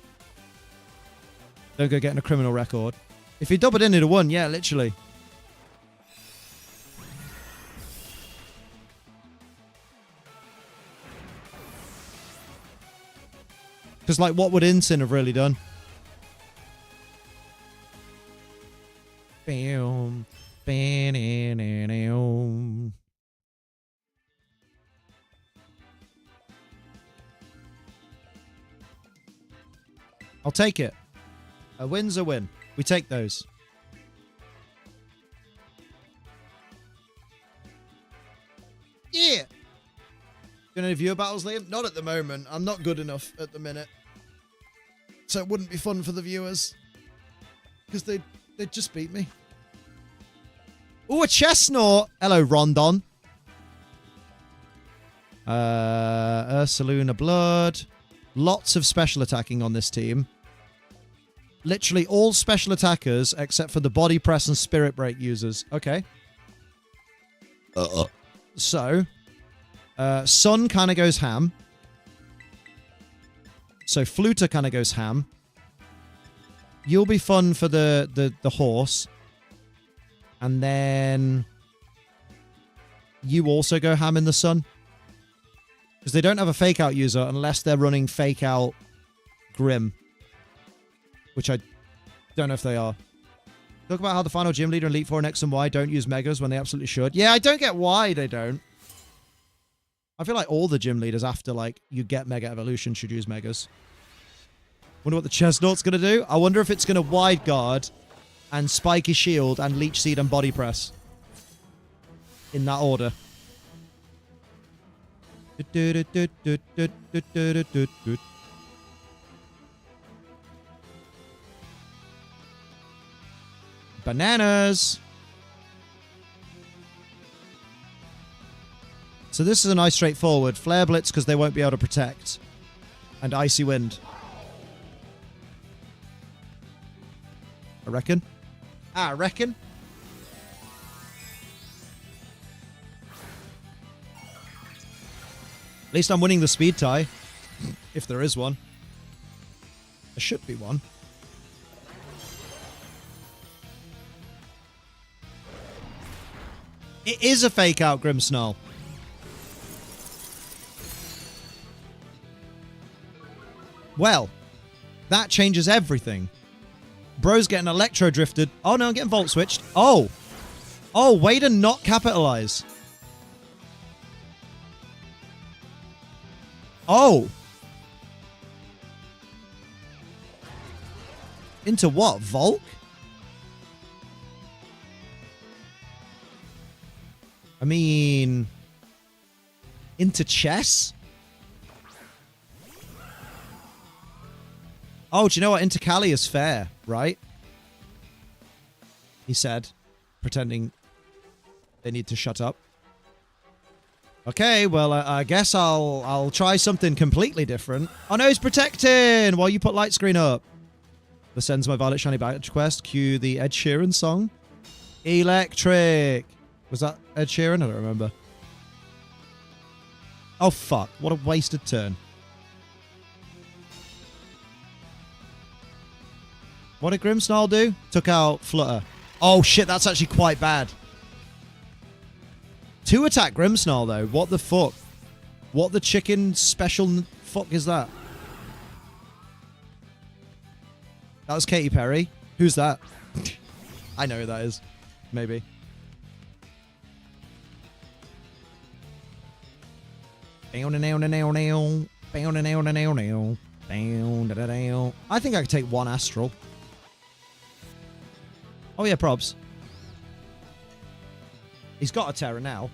Don't go getting a criminal record. If he doubled in, he'd have won. Yeah, literally. Because, like, what would Incin have really done? Bam. Bam. I'll take it. A win's a win. We take those. Doing any viewer battles, Liam? Not at the moment. I'm not good enough at the minute. So it wouldn't be fun for the viewers. Because they'd just beat me. Ooh, a Chestnut! Hello, Rondon. Ursaluna Blood. Lots of special attacking on this team. Literally all special attackers except for the body press and spirit break users. Okay. So, Sun kind of goes ham. So Fluter kind of goes ham. You'll be fun for the horse. And then you also go ham in the Sun. Because they don't have a fake out user unless they're running fake out Grim. Which I don't know if they are. Talk about how the final gym leader in Elite Four and X and Y don't use megas when they absolutely should. Yeah, I don't get why they don't. I feel like all the gym leaders after, like, you get Mega Evolution should use megas. Wonder what the Chestnut's going to do. I wonder if it's going to wide guard and spiky shield and leech seed and body press. In that order. Bananas. So this is a nice straightforward. Flare Blitz because they won't be able to protect. And Icy Wind. I reckon. I reckon. At least I'm winning the speed tie. If there is one. There should be one. It is a fake out Grimmsnarl. Well, that changes everything. Bro's getting electro drifted. Oh no, I'm getting volt switched. Oh. Oh, way to not capitalize. Oh. Into what? Volk? I mean... Into chess? Oh, do you know what? Into Cali is fair, right? He said, pretending they need to shut up. Okay, well, I guess I'll try something completely different. Oh no, he's protecting while you put light screen up. This ends my Violet Shiny Badge quest. Cue the Ed Sheeran song. Electric. Was that Ed Sheeran? I don't remember. Oh, fuck. What a wasted turn. What did Grimmsnarl do? Took out Flutter. Oh, shit. That's actually quite bad. 2 attack Grimmsnarl, though. What the fuck? What the chicken special fuck is that? That was Katy Perry. Who's that? I know who that is. Maybe. I think I could take 1 Astral. Oh yeah, probs. He's got a Terra now.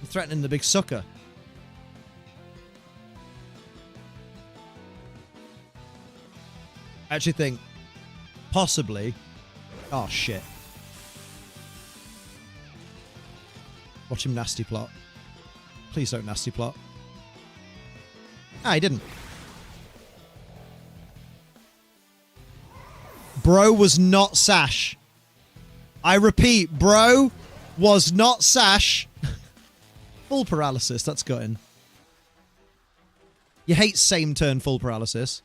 I'm threatening the big sucker. I actually think possibly... Oh, shit. Watch him nasty plot. Please don't nasty plot. Ah, he didn't. Bro was not Sash. I repeat, bro was not Sash. Full paralysis, that's gutting. You hate same turn full paralysis.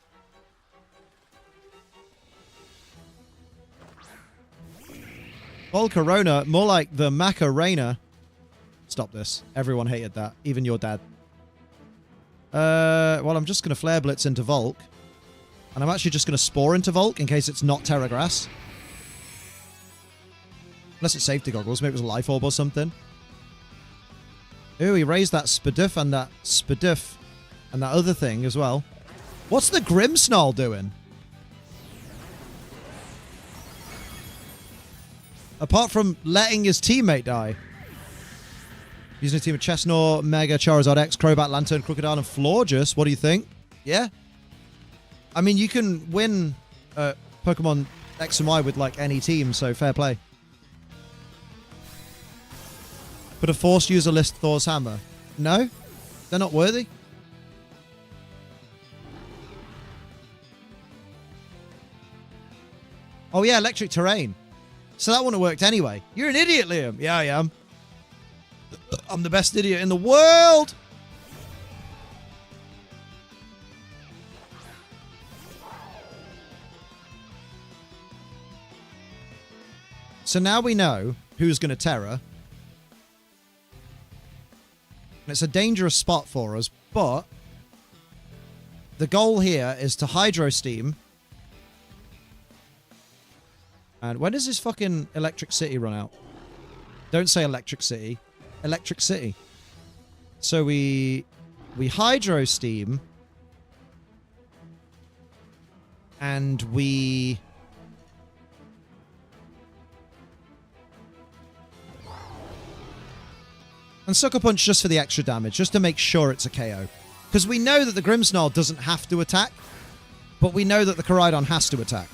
Volcarona, more like the Macarena. Stop this. Everyone hated that. Even your dad. Well, I'm just going to Flare Blitz into Volk. And I'm actually just going to Spore into Volk in case it's not Terra Grass. Unless it's Safety Goggles. Maybe it was a Life Orb or something. Ooh, he raised that Spadoof and that Spadoof. And that other thing as well. What's the Grimmsnarl doing? Apart from letting his teammate die. Using a team of Chestnut, Mega, Charizard X, Crobat, Lantern, Crocodile, and Florges. What do you think? Yeah? I mean, you can win Pokemon X and Y with, like, any team, so fair play. But a forced user list Thor's Hammer. No? They're not worthy? Oh, yeah, Electric Terrain. So that wouldn't have worked anyway. You're an idiot, Liam. Yeah, I am. I'm the best idiot in the world! So now we know who's going to Terra. And it's a dangerous spot for us, but the goal here is to Hydro Steam. And when does this fucking Electric City run out? Don't say Electric City. Electric City. So we Hydro Steam. And we... And Sucker Punch just for the extra damage, just to make sure it's a KO. Because we know that the Grimmsnarl doesn't have to attack, but we know that the Koraidon has to attack.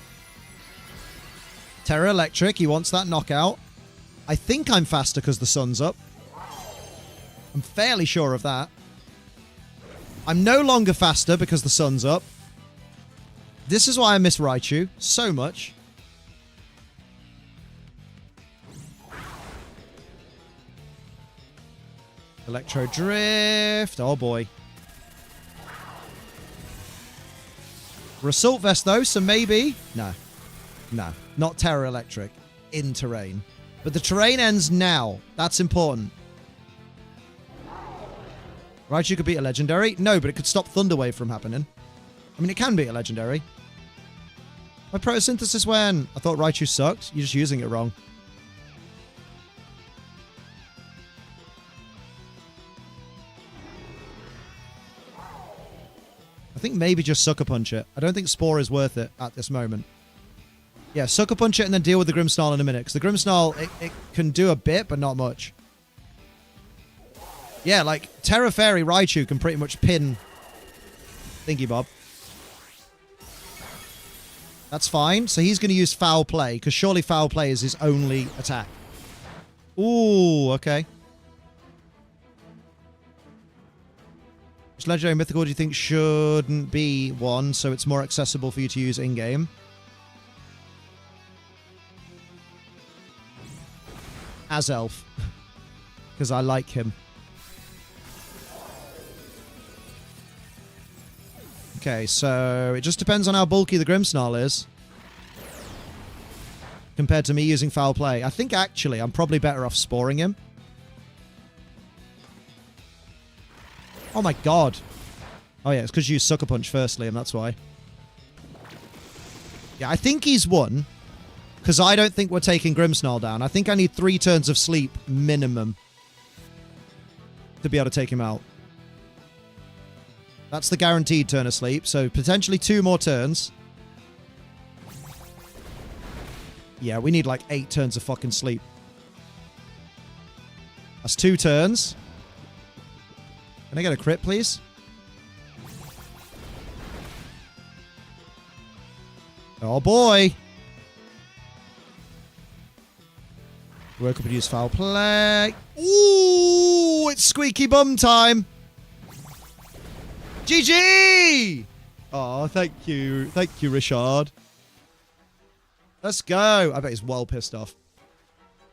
Terra Electric, he wants that knockout. I think I'm faster because the sun's up. I'm fairly sure of that. I'm no longer faster because the sun's up. This is why I miss Raichu so much. Electro Drift. Oh boy. We're Assault Vest though, so maybe... No. No. Not Terra Electric. In terrain. But the terrain ends now. That's important. Raichu could beat a legendary? No, but it could stop Thunder Wave from happening. I mean, it can beat a legendary. My photosynthesis when? I thought Raichu sucked. You're just using it wrong. I think maybe just Sucker Punch it. I don't think Spore is worth it at this moment. Yeah, Sucker Punch it and then deal with the Grimmsnarl in a minute. Because the Grimmsnarl, it can do a bit, but not much. Yeah, like, Terra Fairy Raichu can pretty much pin Thingy Bob. That's fine. So he's going to use Foul Play, because surely Foul Play is his only attack. Ooh, okay. Which legendary mythical do you think shouldn't be one, so it's more accessible for you to use in-game? Azelf. Because I like him. Okay, so it just depends on how bulky the Grimmsnarl is. Compared to me using Foul Play. I think actually I'm probably better off sporing him. Oh my god. Oh yeah, it's because you used Sucker Punch firstly, and that's why. Yeah, I think he's won. Because I don't think we're taking Grimmsnarl down. I think I need 3 turns of sleep minimum to be able to take him out. That's the guaranteed turn of sleep. So potentially 2 more turns. Yeah, we need like 8 turns of fucking sleep. That's 2 turns. Can I get a crit, please? Oh boy. Woke up and use Foul Play. Ooh, it's squeaky bum time. GG! Oh, thank you. Thank you, Richard. Let's go. I bet he's well pissed off.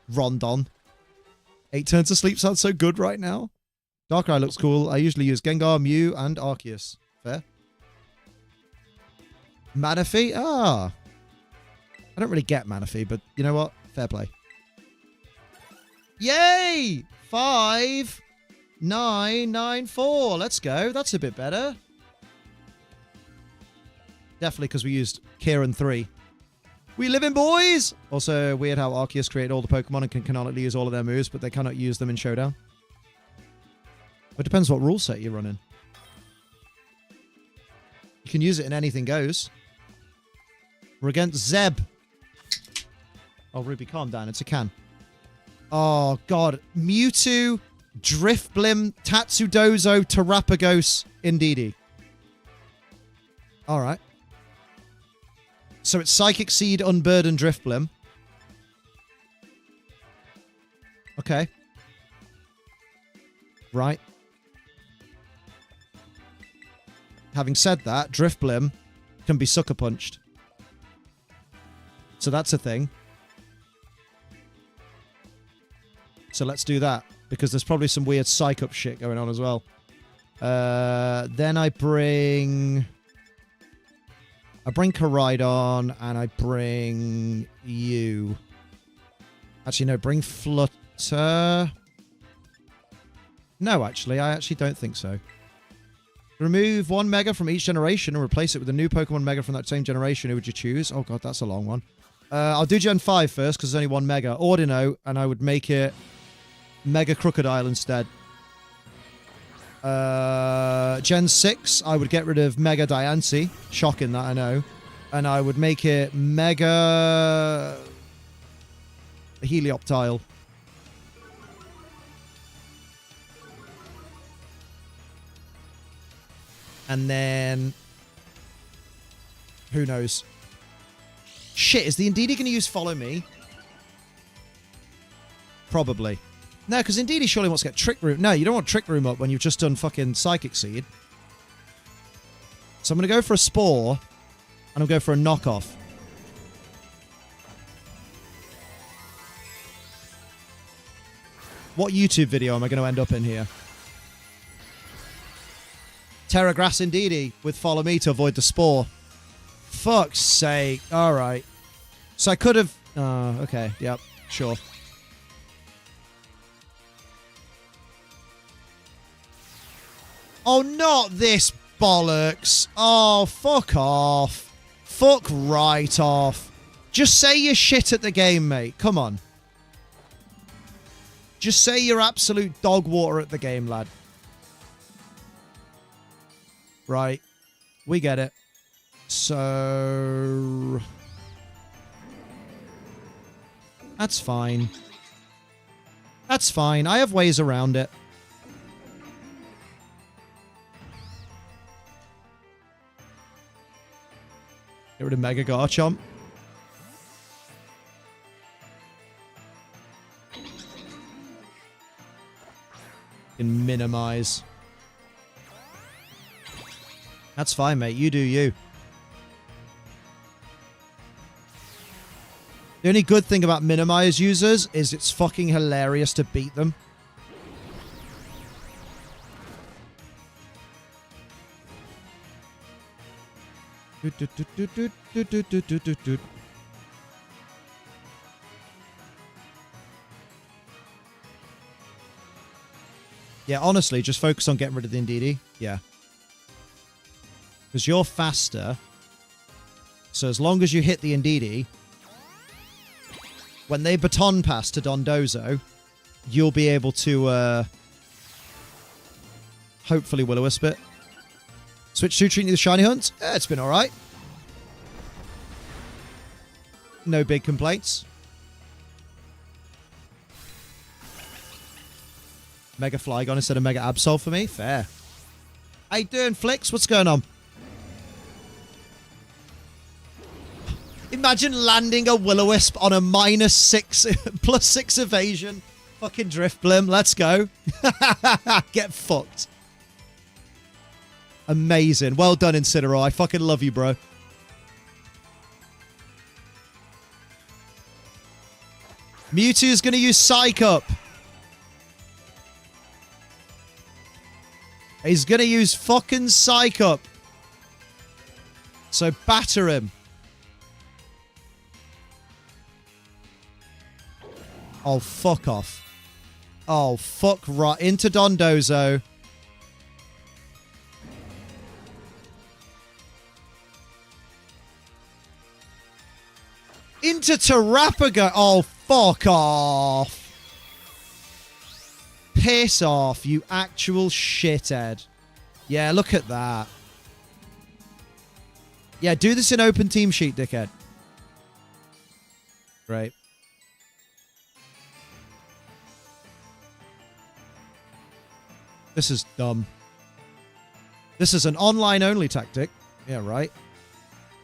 Rondon. 8 turns of sleep sounds so good right now. Darkrai looks cool. I usually use Gengar, Mew, and Arceus. Fair. Manaphy? Ah. I don't really get Manaphy, but you know what? Fair play. Yay! 5, 9, 9, 4. Let's go. That's a bit better. Definitely because we used Kieran 3. We live in, boys! Also, weird how Arceus created all the Pokemon and can canonically use all of their moves, but they cannot use them in Showdown. It depends what rule set you're running. You can use it in Anything Goes. We're against Zeb. Oh, Ruby, calm down. It's a can. Oh, God. Mewtwo Driftblim, Tatsudozo, Terrapagos, Indeedee. Alright. So it's Psychic Seed, Unburden, Driftblim. Okay. Right. Having said that, Driftblim can be Sucker Punched. So that's a thing. So let's do that. Because there's probably some weird Psych Up shit going on as well. Then I bring Koraidon, and I bring you. Actually, no, bring Flutter. No, actually, I actually don't think so. Remove one Mega from each generation and replace it with a new Pokemon Mega from that same generation. Who would you choose? Oh god, that's a long one. I'll do Gen 5 first, because there's only one Mega. Ordino, and I would make it Mega Crocodile instead. Gen 6, I would get rid of Mega Diancie. Shocking that, I know. And I would make it Mega Helioptile. And then... who knows? Shit, is the Indeedee going to use Follow Me? Probably. No, because Indeedee surely wants to get Trick Room. No, you don't want Trick Room up when you've just done fucking Psychic Seed. So I'm going to go for a Spore, and I'll go for a Knockoff. What YouTube video am I going to end up in here? Terra Grass Indeedee with Follow Me to avoid the Spore. Fuck's sake. Alright. So I could have... okay. Yep. Sure. Oh, not this bollocks. Oh, fuck off. Fuck right off. Just say you're shit at the game, mate. Come on. Just say you're absolute dog water at the game, lad. Right. We get it. So... that's fine. That's fine. I have ways around it. Get rid of Mega Garchomp. Can minimize. That's fine, mate. You do you. The only good thing about minimize users is it's fucking hilarious to beat them. Yeah, honestly, just focus on getting rid of the Indeedee. Yeah. Because you're faster. So as long as you hit the Indeedee, when they baton pass to Dondozo, you'll be able to hopefully Will-O-Wisp it. Switch to treating the Shiny Hunt. It's been alright. No big complaints. Mega Flygon instead of Mega Absol for me. Fair. How you doing, Flicks? What's going on? Imagine landing a Will-O-Wisp on a -6, +6 evasion. Fucking Driftblim. Let's go. Get fucked. Amazing. Well done, Incineroar. I fucking love you, bro. Mewtwo's gonna use Psych Up. He's gonna use fucking Psych Up. So batter him. Oh, fuck off. Oh, fuck right. Into Dondozo. Into Terrapago. Oh, fuck off. Piss off, you actual shithead. Yeah, look at that. Yeah, do this in open team sheet, dickhead. Great. This is dumb. This is an online-only tactic. Yeah, right.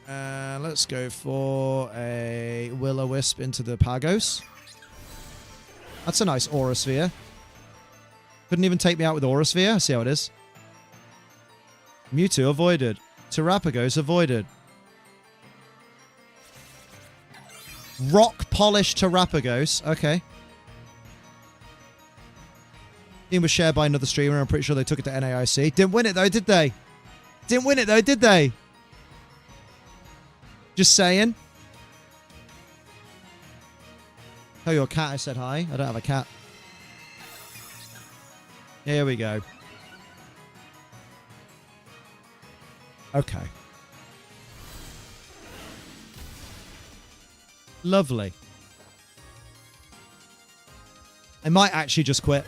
Let's go for a Will-O-Wisp into the Pagos. That's a nice Aura Sphere. Couldn't even take me out with Aura Sphere. See how it is. Mewtwo avoided. Terrapagos avoided. Rock Polish Terrapagos. Okay. Team was shared by another streamer. I'm pretty sure they took it to NAIC. Didn't win it though, did they? Didn't win it though, did they? Just saying. Tell your cat I said hi. I don't have a cat. Here we go. Okay. Lovely. I might actually just quit.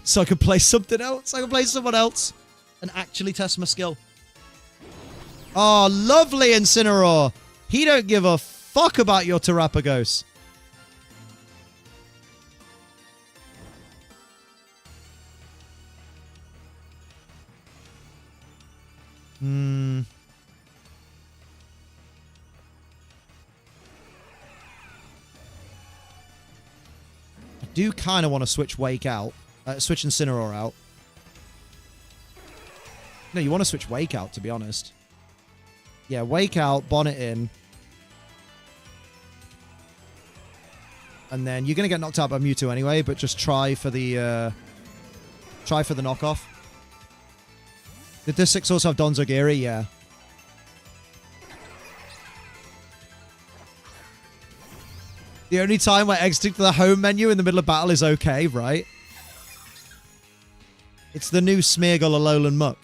So I can play something else. I can play someone else. And actually test my skill. Oh, lovely Incineroar. He don't give a fuck about your Terrapagos. I do kind of want to switch Wake out. Switch Incineroar out. No, you want to switch Wake out, to be honest. Yeah, Wake out, Bonnet in. And then you're going to get knocked out by Mewtwo anyway, but just try for the knockoff. Did this 6 also have Donzogiri? Yeah. The only time where exiting to the home menu in the middle of battle is okay, right? It's the new Smeargle Alolan Muck.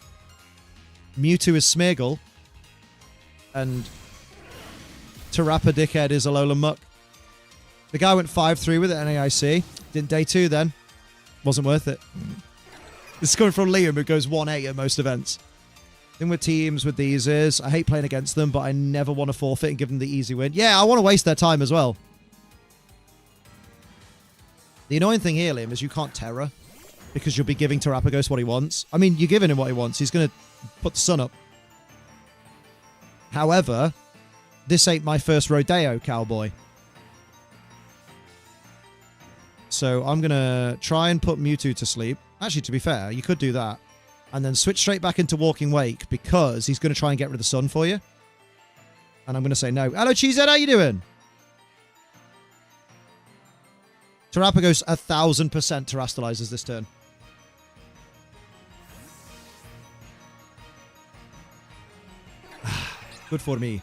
Mewtwo is Smeargle. And Terrapa Dickhead is Alolan Muck. The guy went 5-3 with it at NAIC. Didn't day 2 then. Wasn't worth it. This is coming from Liam, who goes 1-8 at most events. Thing with teams with these is, I hate playing against them, but I never want to forfeit and give them the easy win. Yeah, I want to waste their time as well. The annoying thing here, Liam, is you can't Terra. Because you'll be giving Terrapagos what he wants. I mean, you're giving him what he wants. He's going to put the sun up. However, this ain't my first rodeo, cowboy. So I'm going to try and put Mewtwo to sleep. Actually, to be fair, you could do that. And then switch straight back into Walking Wake because he's going to try and get rid of the sun for you. And I'm going to say no. Hello, Cheesehead. How you doing? Terrapagos 1000% terastallizes this turn. Good for me.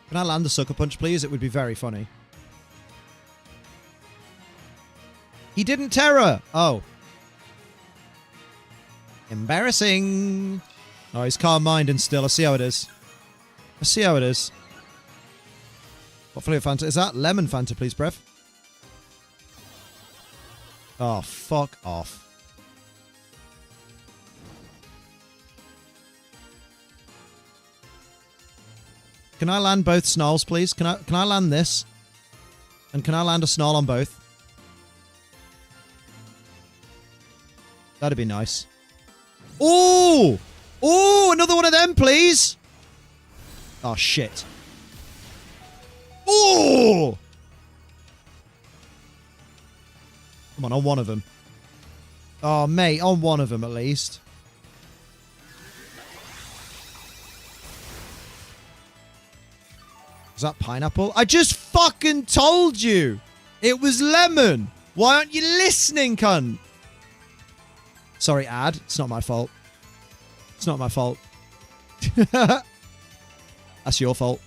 Can I land the Sucker Punch, please? It would be very funny. He didn't Terra! Oh. Embarrassing. Oh, he's calm minded still. I see how it is. I see how it is. What flavor Fanta? Is that lemon Fanta, please, Brev? Oh, fuck off. Can I land both Snarls, please? Can I land this? And can I land a Snarl on both? That'd be nice. Oh! Oh, another one of them, please! Oh, shit. Oh! Come on one of them. Oh, mate, on one of them at least. Is that pineapple? I just fucking told you! It was lemon! Why aren't you listening, cunt? Sorry, Ad. It's not my fault. It's not my fault. That's your fault.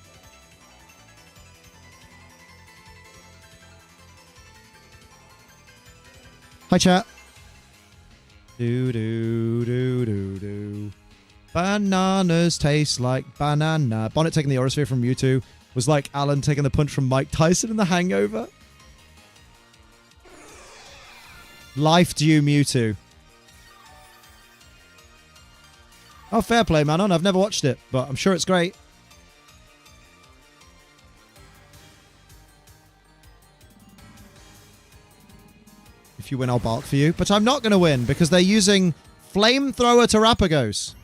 Hi, chat. Do. Bananas taste like banana. Bonnet taking the Aura Sphere from Mewtwo was like Alan taking the punch from Mike Tyson in The Hangover. Life to you, Mewtwo. Oh, fair play, Manon. I've never watched it, but I'm sure it's great. If you win, I'll bark for you. But I'm not going to win because they're using Flamethrower Terrapagos.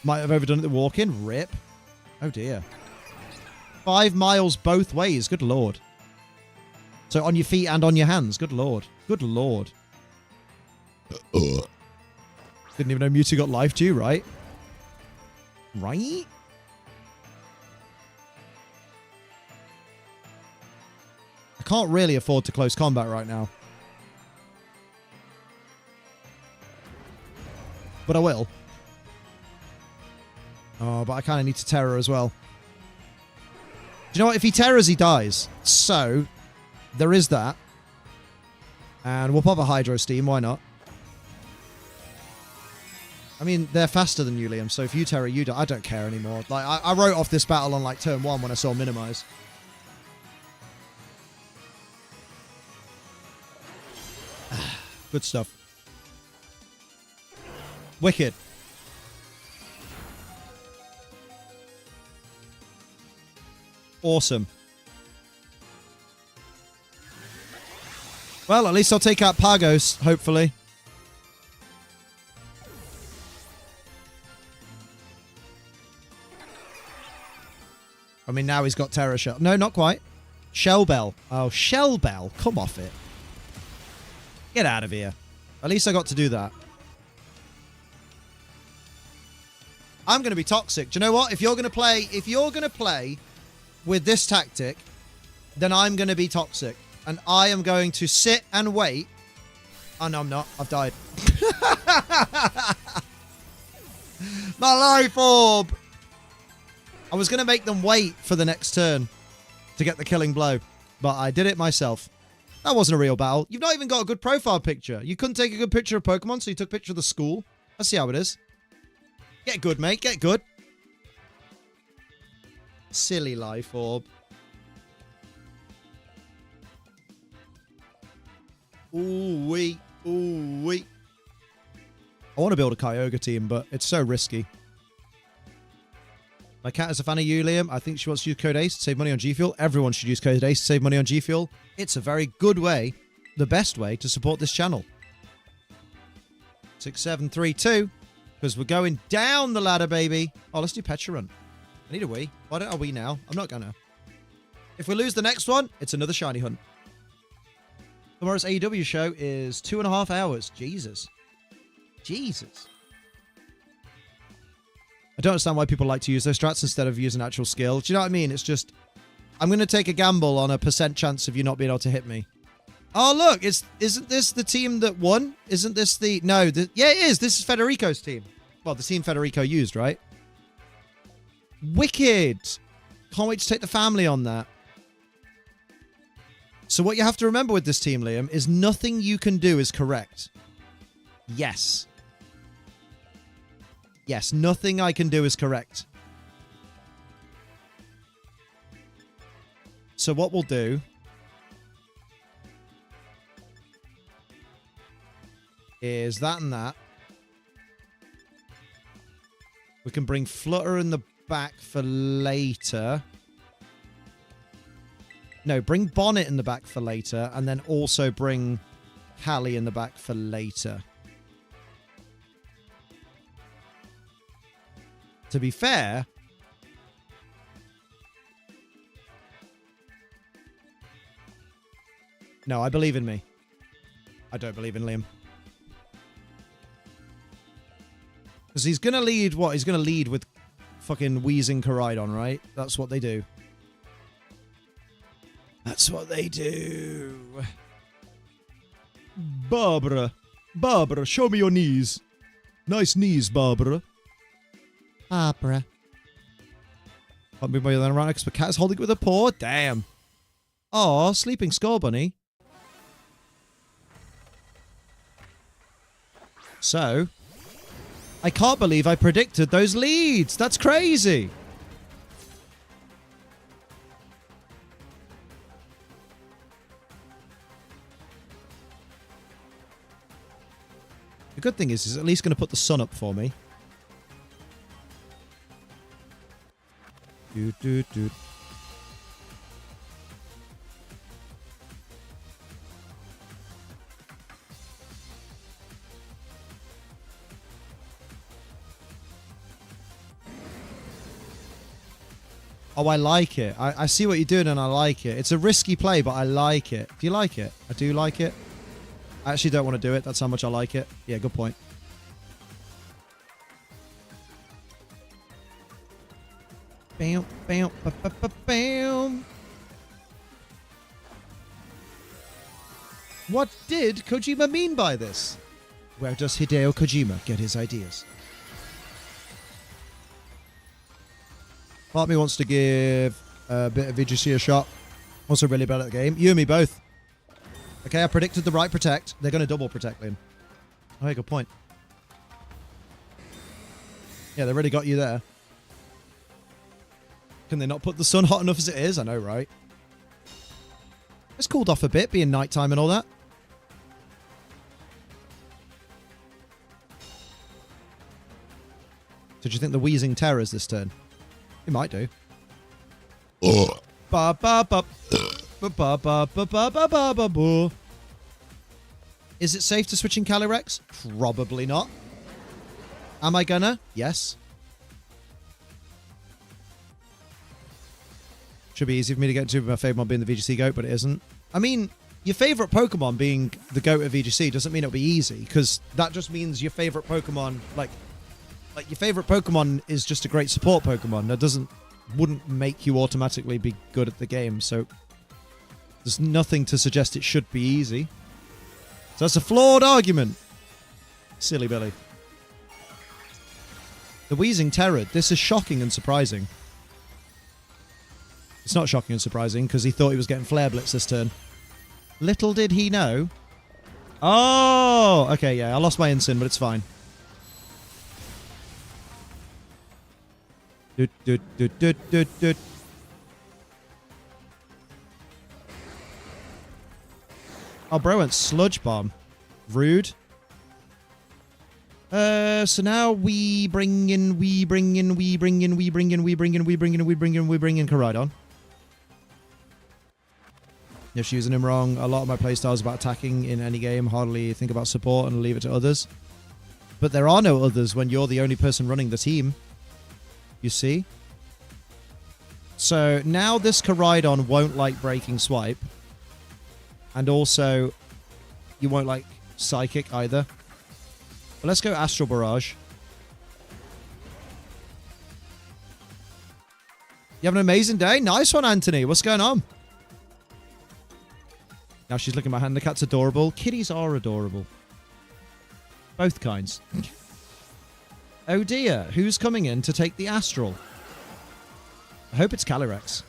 Might have overdone it the walk-in. Rip. Oh, dear. 5 miles both ways. Good lord. So on your feet and on your hands. Good lord. Good lord. Didn't even know Mewtwo got life too, right? Right? I can't really afford to close combat right now. But I will. Oh, but I kind of need to Terror as well. Do you know what? If he Terrors, he dies. So, there is that. And we'll pop a Hydro Steam. Why not? I mean, they're faster than you, Liam. So if you Terror, you die. I don't care anymore. Like, I wrote off this battle on, like, turn 1 when I saw Minimize. Good stuff. Wicked. Awesome. Well, at least I'll take out Pagos, hopefully. I mean, now he's got Terror Shell. No, not quite. Shell Bell. Oh, Shell Bell. Come off it. Get out of here. At least I got to do that. I'm going to be toxic. Do you know what? If you're going to play with this tactic, then I'm going to be toxic. And I am going to sit and wait. Oh, no, I'm not. I've died. My life orb. I was going to make them wait for the next turn to get the killing blow. But I did it myself. That wasn't a real battle. You've not even got a good profile picture. You couldn't take a good picture of Pokemon, so you took a picture of the school. I see how it is. Get good, mate. Get good. Silly life orb. Ooh-wee. Ooh-wee. I want to build a Kyogre team, but it's so risky. My cat is a fan of you, Liam. I think she wants to use Code ACE to save money on G Fuel. Everyone should use Code ACE to save money on G Fuel. It's a very good way, the best way to support this channel. 6732, because we're going down the ladder, baby. Oh, let's do Petra Run. I need a wee. Why don't I wee now? I'm not gonna. If we lose the next one, it's another shiny hunt. Tomorrow's AEW show is 2.5 hours. Jesus. Jesus. I don't understand why people like to use those strats instead of using actual skill. Do you know what I mean? It's just, I'm going to take a gamble on a % chance of you not being able to hit me. Oh, look, isn't this the team that won? Isn't this the, no, yeah, it is. This is Federico's team. Well, the team Federico used, right? Wicked. Can't wait to take the family on that. So what you have to remember with this team, Liam, is nothing you can do is correct. Yes. Yes, nothing I can do is correct. So what we'll do is that and that. We can bring Flutter in the back for later. No, bring Bonnet in the back for later, and then also bring Callie in the back for later. To be fair, no, I believe in me. I don't believe in Liam. Because he's going to lead what? He's going to lead with fucking wheezing Koraidon, right? That's what they do. That's what they do. Barbara. Barbara, show me your knees. Nice knees, Barbara. Barbara. Can't move my other around because the cat is holding it with a paw. Damn. Oh, sleeping Skull Bunny. So, I can't believe I predicted those leads. That's crazy. The good thing is he's at least going to put the sun up for me. Do. Oh, I like it. I see what you're doing and I like it. It's a risky play, but I like it. Do you like it? I do like it. I actually don't want to do it. That's how much I like it. Yeah, good point. Bam, bam, ba, ba, ba, bam. What did Kojima mean by this? Where does Hideo Kojima get his ideas? Part of me wants to give a bit of VGC a shot. Also really bad at the game. You and me both. Okay, I predicted the right protect. They're going to double protect, Liam. Oh, yeah, good point. Yeah, they really got you there. Can they not put the sun hot enough as it is? I know, right? It's cooled off a bit, being nighttime and all that. Did you think the wheezing terrors this turn? You might do. Ba ba ba ba ba ba ba ba ba ba ba ba. Is it safe to switch in Calyrex? Probably not. Am I gonna? Yes. Should be easy for me to get into my favorite one being the VGC GOAT, but it isn't. I mean, your favorite Pokemon being the GOAT of VGC doesn't mean it'll be easy, because that just means your favorite Pokemon, like your favorite Pokemon is just a great support Pokemon. That wouldn't make you automatically be good at the game, so there's nothing to suggest it should be easy. So that's a flawed argument. Silly Billy. The Wheezing Terror. This is shocking and surprising. It's not shocking and surprising, because he thought he was getting Flare Blitz this turn. Little did he know. Oh! Okay, yeah, I lost my Insyn, but it's fine. Doot, doot, doot, doot, doot, doot. Oh, bro went Sludge Bomb. Rude. So now we bring in Koraidon. If she's using him wrong, a lot of my playstyles about attacking in any game, hardly think about support and leave it to others. But there are no others when you're the only person running the team. You see? So now this Koraidon won't like Breaking Swipe. And also, you won't like Psychic either. But let's go Astral Barrage. You have an amazing day? Nice one, Anthony. What's going on? Now she's looking at my hand. The cat's adorable. Kitties are adorable. Both kinds. Oh dear. Who's coming in to take the Astral? I hope it's Calyrex.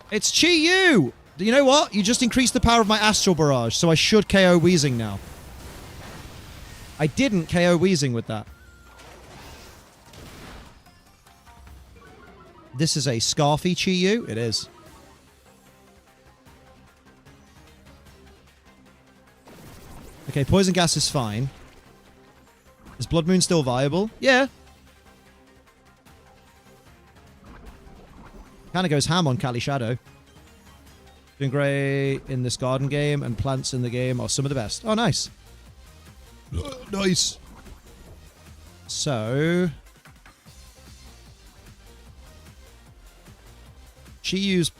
It's Chi-Yu! You know what? You just increased the power of my Astral Barrage, so I should KO Wheezing now. I didn't KO Wheezing with that. This is a Scarfy Chi-Yu. It is. Okay, Poison Gas is fine. Is Blood Moon still viable? Yeah. Kind of goes ham on Cali Shadow. Doing great in this garden game, and plants in the game are some of the best. Oh, nice. Nice. So, Chi-Yu's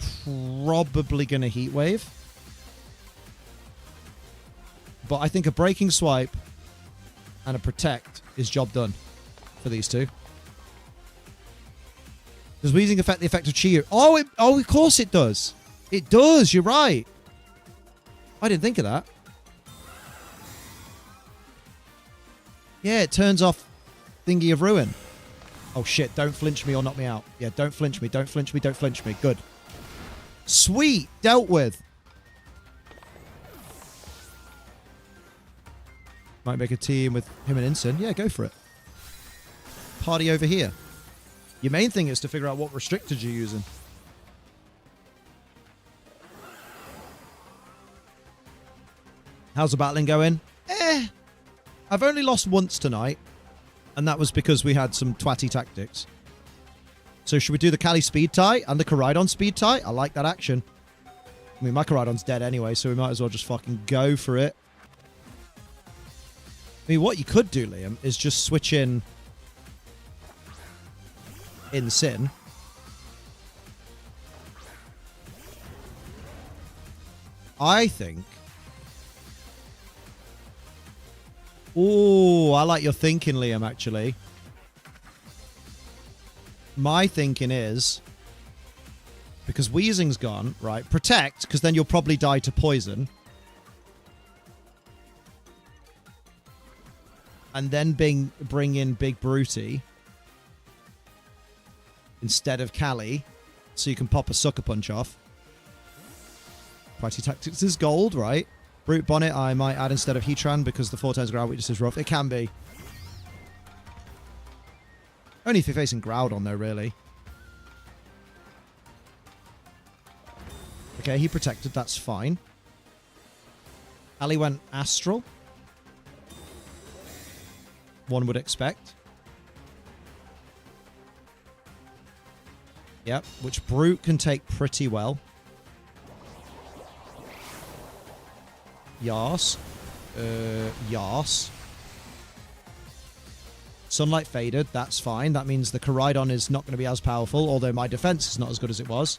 probably going to Heat Wave. But I think a Breaking Swipe and a Protect is job done for these two. Does Wheezing affect the effect of Chi-Yu? Oh, of course it does. It does, you're right. I didn't think of that. Yeah, it turns off Thingy of Ruin. Oh shit, don't flinch me or knock me out. Yeah, don't flinch me, don't flinch me, don't flinch me. Good. Sweet, dealt with. Might make a team with him and Insyn. Yeah, go for it. Party over here. Your main thing is to figure out what restricted you're using. How's the battling going? I've only lost once tonight, and that was because we had some twatty tactics. So should we do the Cali speed tie and the Koraidon speed tie? I like that action. I mean, my Koraidon's dead anyway, so we might as well just fucking go for it. I mean, what you could do, Liam, is just switch in Sin. I think... Ooh, I like your thinking, Liam, actually. My thinking is... Because Weezing's gone, right? Protect, because then you'll probably die to poison. And then bring in Big Broody. Instead of Callie. So you can pop a Sucker Punch off. Party Tactics is gold, right? Brute Bonnet I might add instead of Heatran because the 4 times Ground Weakness is rough. It can be. Only if you're facing Groudon though, really. Okay, he protected. That's fine. Ali went Astral. One would expect. Yep, which Brute can take pretty well. Yas. Yas. Sunlight faded. That's fine. That means the Koraidon is not going to be as powerful, although my defense is not as good as it was.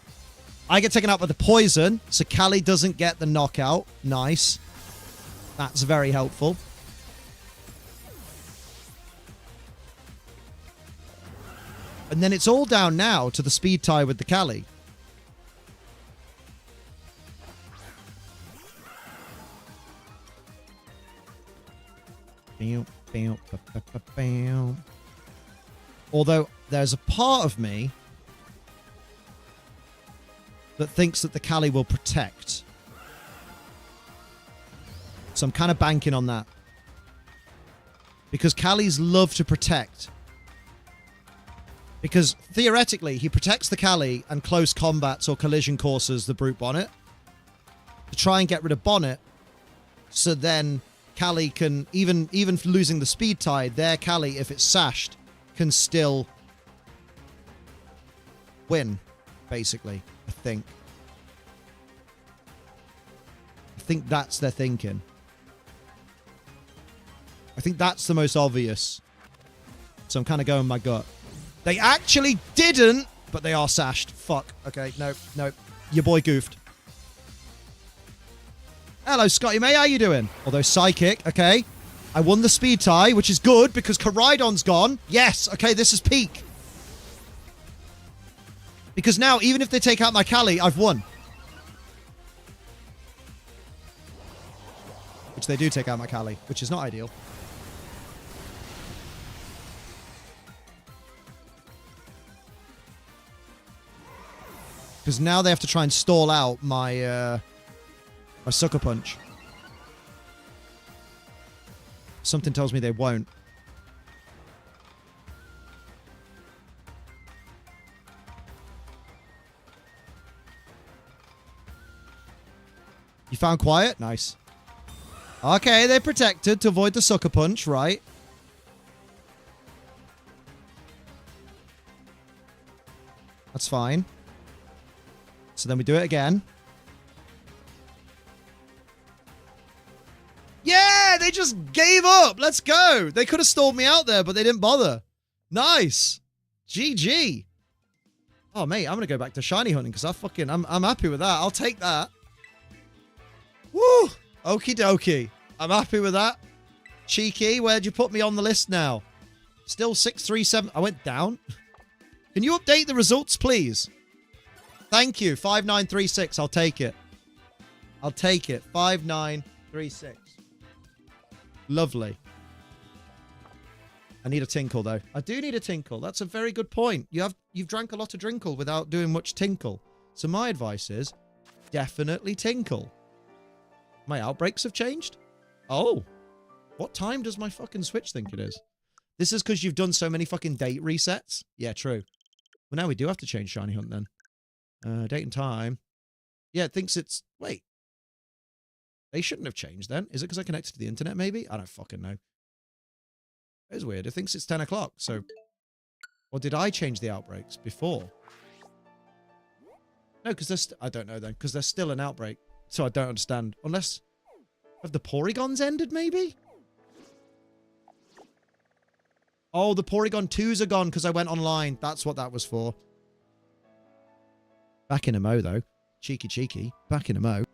I get taken out by the poison, so Callie doesn't get the knockout. Nice. That's very helpful. And then it's all down now to the speed tie with the Callie. Although there's a part of me that thinks that the Callie will protect. So I'm kind of banking on that. Because Callies love to protect. Because theoretically, he protects the Callie and close combats or collision courses the Brute Bonnet to try and get rid of Bonnet. So then Callie can, even losing the speed tie, their Callie, if it's sashed, can still win, basically, I think. I think that's their thinking. I think that's the most obvious. So I'm kind of going my gut. They actually didn't, but they are sashed. Fuck. Okay, nope, nope. Your boy goofed. Hello, Scotty May. How you doing? Although Psychic, okay. I won the speed tie, which is good because Koraidon's gone. Yes, okay, this is peak. Because now, even if they take out my Callie, I've won. Which they do take out my Callie, which is not ideal. Because now they have to try and stall out my my Sucker Punch. Something tells me they won't. You found quiet? Nice. Okay, they're protected to avoid the Sucker Punch, right? That's fine. So then we do it again. Yeah, they just gave up. Let's go. They could have stalled me out there, but they didn't bother. Nice. GG. Oh, mate, I'm going to go back to shiny hunting because I'm happy with that. I'll take that. Woo. Okie dokie. I'm happy with that. Cheeky, where'd you put me on the list now? Still 637. I went down. Can you update the results, please? Thank you. 5936. I'll take it. I'll take it. 5936. Lovely. I need a tinkle, though. I do need a tinkle. That's a very good point. You've drank a lot of drinkle without doing much tinkle. So my advice is definitely tinkle. My outbreaks have changed? Oh. What time does my fucking Switch think it is? This is because you've done so many fucking date resets? Yeah, true. Well, now we do have to change Shiny Hunt, then. Date and time. Yeah, it thinks it's... Wait. They shouldn't have changed, then. Is it because I connected to the internet, maybe? I don't fucking know. It is weird. It thinks it's 10 o'clock, so... Or did I change the outbreaks before? No, because there's... I don't know, then. Because there's still an outbreak. So I don't understand. Unless... Have the Porygons ended, maybe? Oh, the Porygon 2s are gone because I went online. That's what that was for. Back in a mo, though. Cheeky, cheeky. Back in a mo.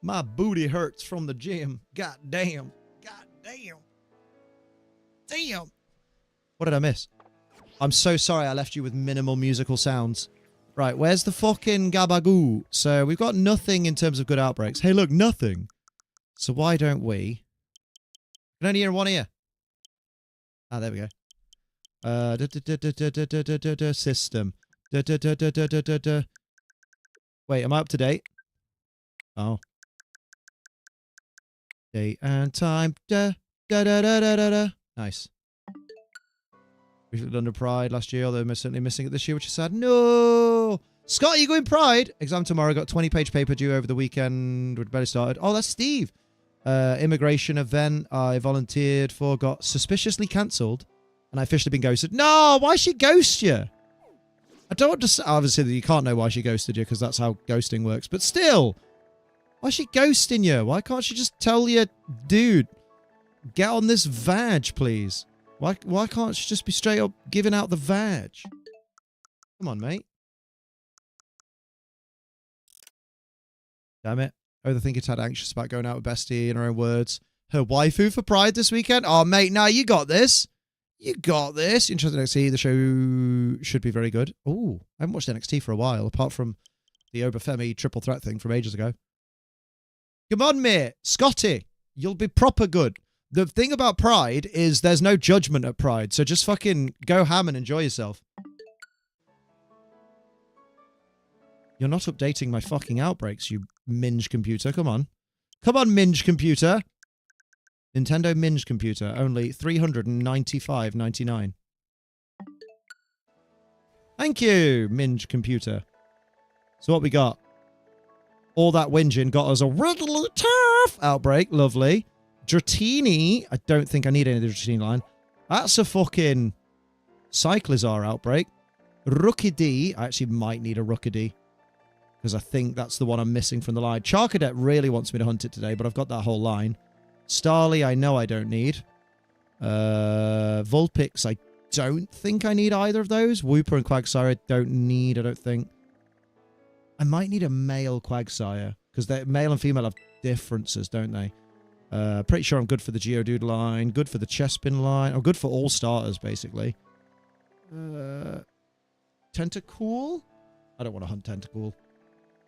My booty hurts from the gym. God damn. God damn. Damn. What did I miss? I'm so sorry I left you with minimal musical sounds. Right, where's the fucking gabagoo? So we've got nothing in terms of good outbreaks. Hey, look, nothing. So why don't we... I can only hear one ear. Ah, there we go. System. Wait, am I up to date? Oh. Date and time. Nice. We should have done the Pride last year, although we're certainly missing it this year, which is sad. No! Scott, are you going Pride? Exam tomorrow. Got 20-page paper due over the weekend. We'd better started. Oh, that's Steve. Immigration event I volunteered for got suspiciously cancelled, and I officially been ghosted. No! Why she ghost you? I don't understand. Obviously, you can't know why she ghosted you, because that's how ghosting works. But still, why is she ghosting you? Why can't she just tell you, dude, get on this vag, please? Why can't she just be straight up giving out the vag? Come on, mate. Damn it. Oh, I think it's had anxious about going out with Bestie, in her own words. Her waifu for Pride this weekend? Oh, mate, no, you got this. You got this. Interesting NXT. The show should be very good. Oh, I haven't watched NXT for a while, apart from the Obafemi triple threat thing from ages ago. Come on, mate. Scotty, you'll be proper good. The thing about Pride is there's no judgment at Pride, so just fucking go ham and enjoy yourself. You're not updating my fucking outbreaks, you minge computer. Come on. Come on, minge computer. Nintendo minge computer. Only $395.99. Thank you, minge computer. So what we got? All that whinging got us a regular turf outbreak. Lovely. Dratini. I don't think I need any of the Dratini line. That's a fucking Cyclizar outbreak. Rookidee. I actually might need a Rookidee, because I think that's the one I'm missing from the line. Charcadet really wants me to hunt it today, but I've got that whole line. Starly, I know I don't need. Vulpix, I don't think I need either of those. Wooper and Quagsire, I don't need, I don't think. I might need a male Quagsire, because male and female have differences, don't they? Pretty sure I'm good for the Geodude line, good for the Chespin line. I'm good for all starters, basically. Tentacool? I don't want to hunt Tentacool.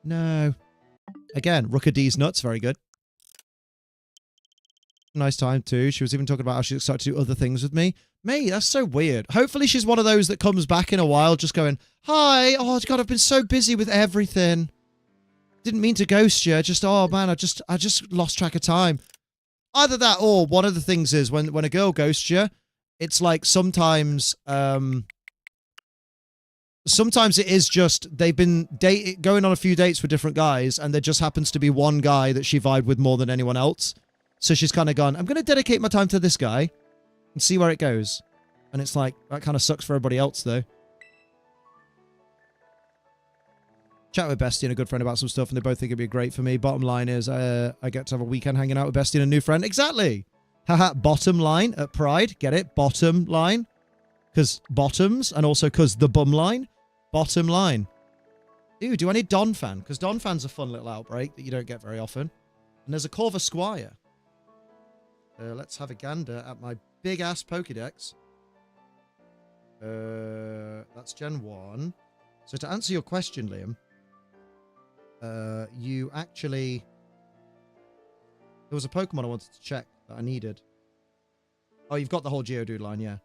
No. Again, Rookadee's nuts, very good. Nice time too. She was even talking about how she's excited to do other things with me. Mate, that's so weird. Hopefully she's one of those that comes back in a while just going, hi, oh God, I've been so busy with everything. Didn't mean to ghost you. Just, oh man, I just lost track of time. Either that or one of the things is when a girl ghosts you, it's like sometimes sometimes it is just they've been going on a few dates with different guys, and there just happens to be one guy that she vibed with more than anyone else. So she's kind of gone, I'm going to dedicate my time to this guy and see where it goes. And it's like, that kind of sucks for everybody else, though. Chat with Bestie and a good friend about some stuff, and they both think it'd be great for me. Bottom line is, I get to have a weekend hanging out with Bestie and a new friend. Exactly! Haha, bottom line at Pride. Get it? Bottom line. Because bottoms, and also because the bum line. Bottom line. Dude, do I need Donphan? Because Donphan's a fun little outbreak that you don't get very often. And there's a Corva Squire. Let's have a gander at my big-ass Pokédex. That's Gen 1. So to answer your question, Liam, you actually... There was a Pokemon I wanted to check that I needed. Oh, you've got the whole Geodude line, yeah.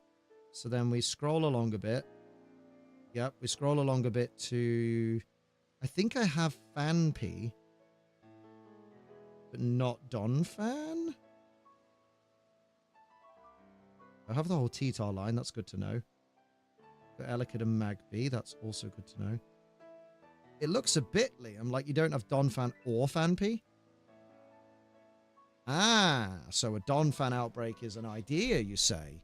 So then we scroll along a bit. Yep, we scroll along a bit to... I think I have Fanpy, but not Donphan? I have the whole T-Tar line, that's good to know. The Elekid and Magby, that's also good to know. It looks a bit, Liam, like you don't have Donphan or Fanpy. Ah, so a Donphan outbreak is an idea, you say.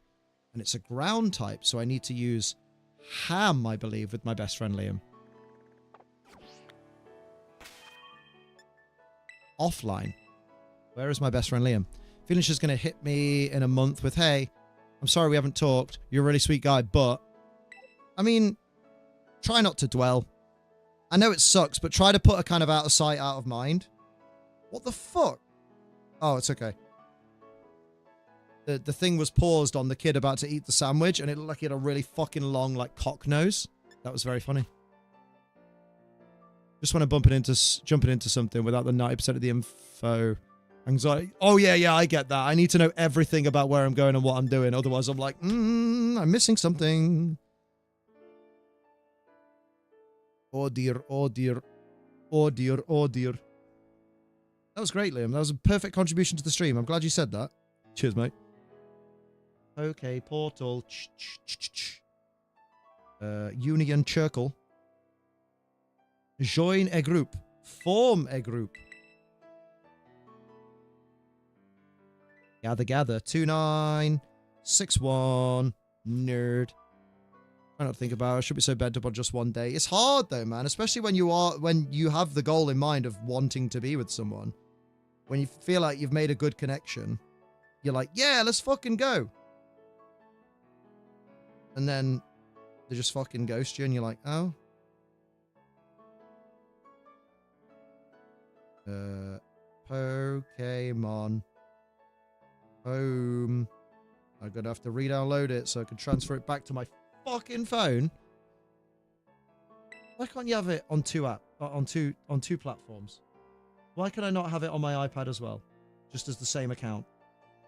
And it's a ground type, so I need to use Ham, I believe, with my best friend Liam. Offline. Where is my best friend Liam? Feeling she's going to hit me in a month with, hey, I'm sorry we haven't talked. You're a really sweet guy, but... I mean, try not to dwell. I know it sucks, but try to put a kind of out of sight, out of mind. What the fuck? Oh, it's okay. The thing was paused on the kid about to eat the sandwich, and it looked like he had a really fucking long, like, cock nose. That was very funny. Just when I'm jumping into something without the 90% of the info. Anxiety. Oh, yeah, I get that. I need to know everything about where I'm going and what I'm doing. Otherwise, I'm like, I'm missing something. Oh, dear, oh, dear. Oh, dear, oh, dear. That was great, Liam. That was a perfect contribution to the stream. I'm glad you said that. Cheers, mate. Okay, portal. Union circle. Join a group. Form a group. Gather. 2961. Nerd. Try not to think about it. I should be so bent up on just one day. It's hard though, man. Especially when you have the goal in mind of wanting to be with someone. When you feel like you've made a good connection. You're like, yeah, let's fucking go. And then they just fucking ghost you and you're like, oh. Pokémon. Home. I'm gonna have to re-download it so I can transfer it back to my fucking phone. Why can't you have it on two platforms? Why can I not have it on my iPad as well? Just as the same account.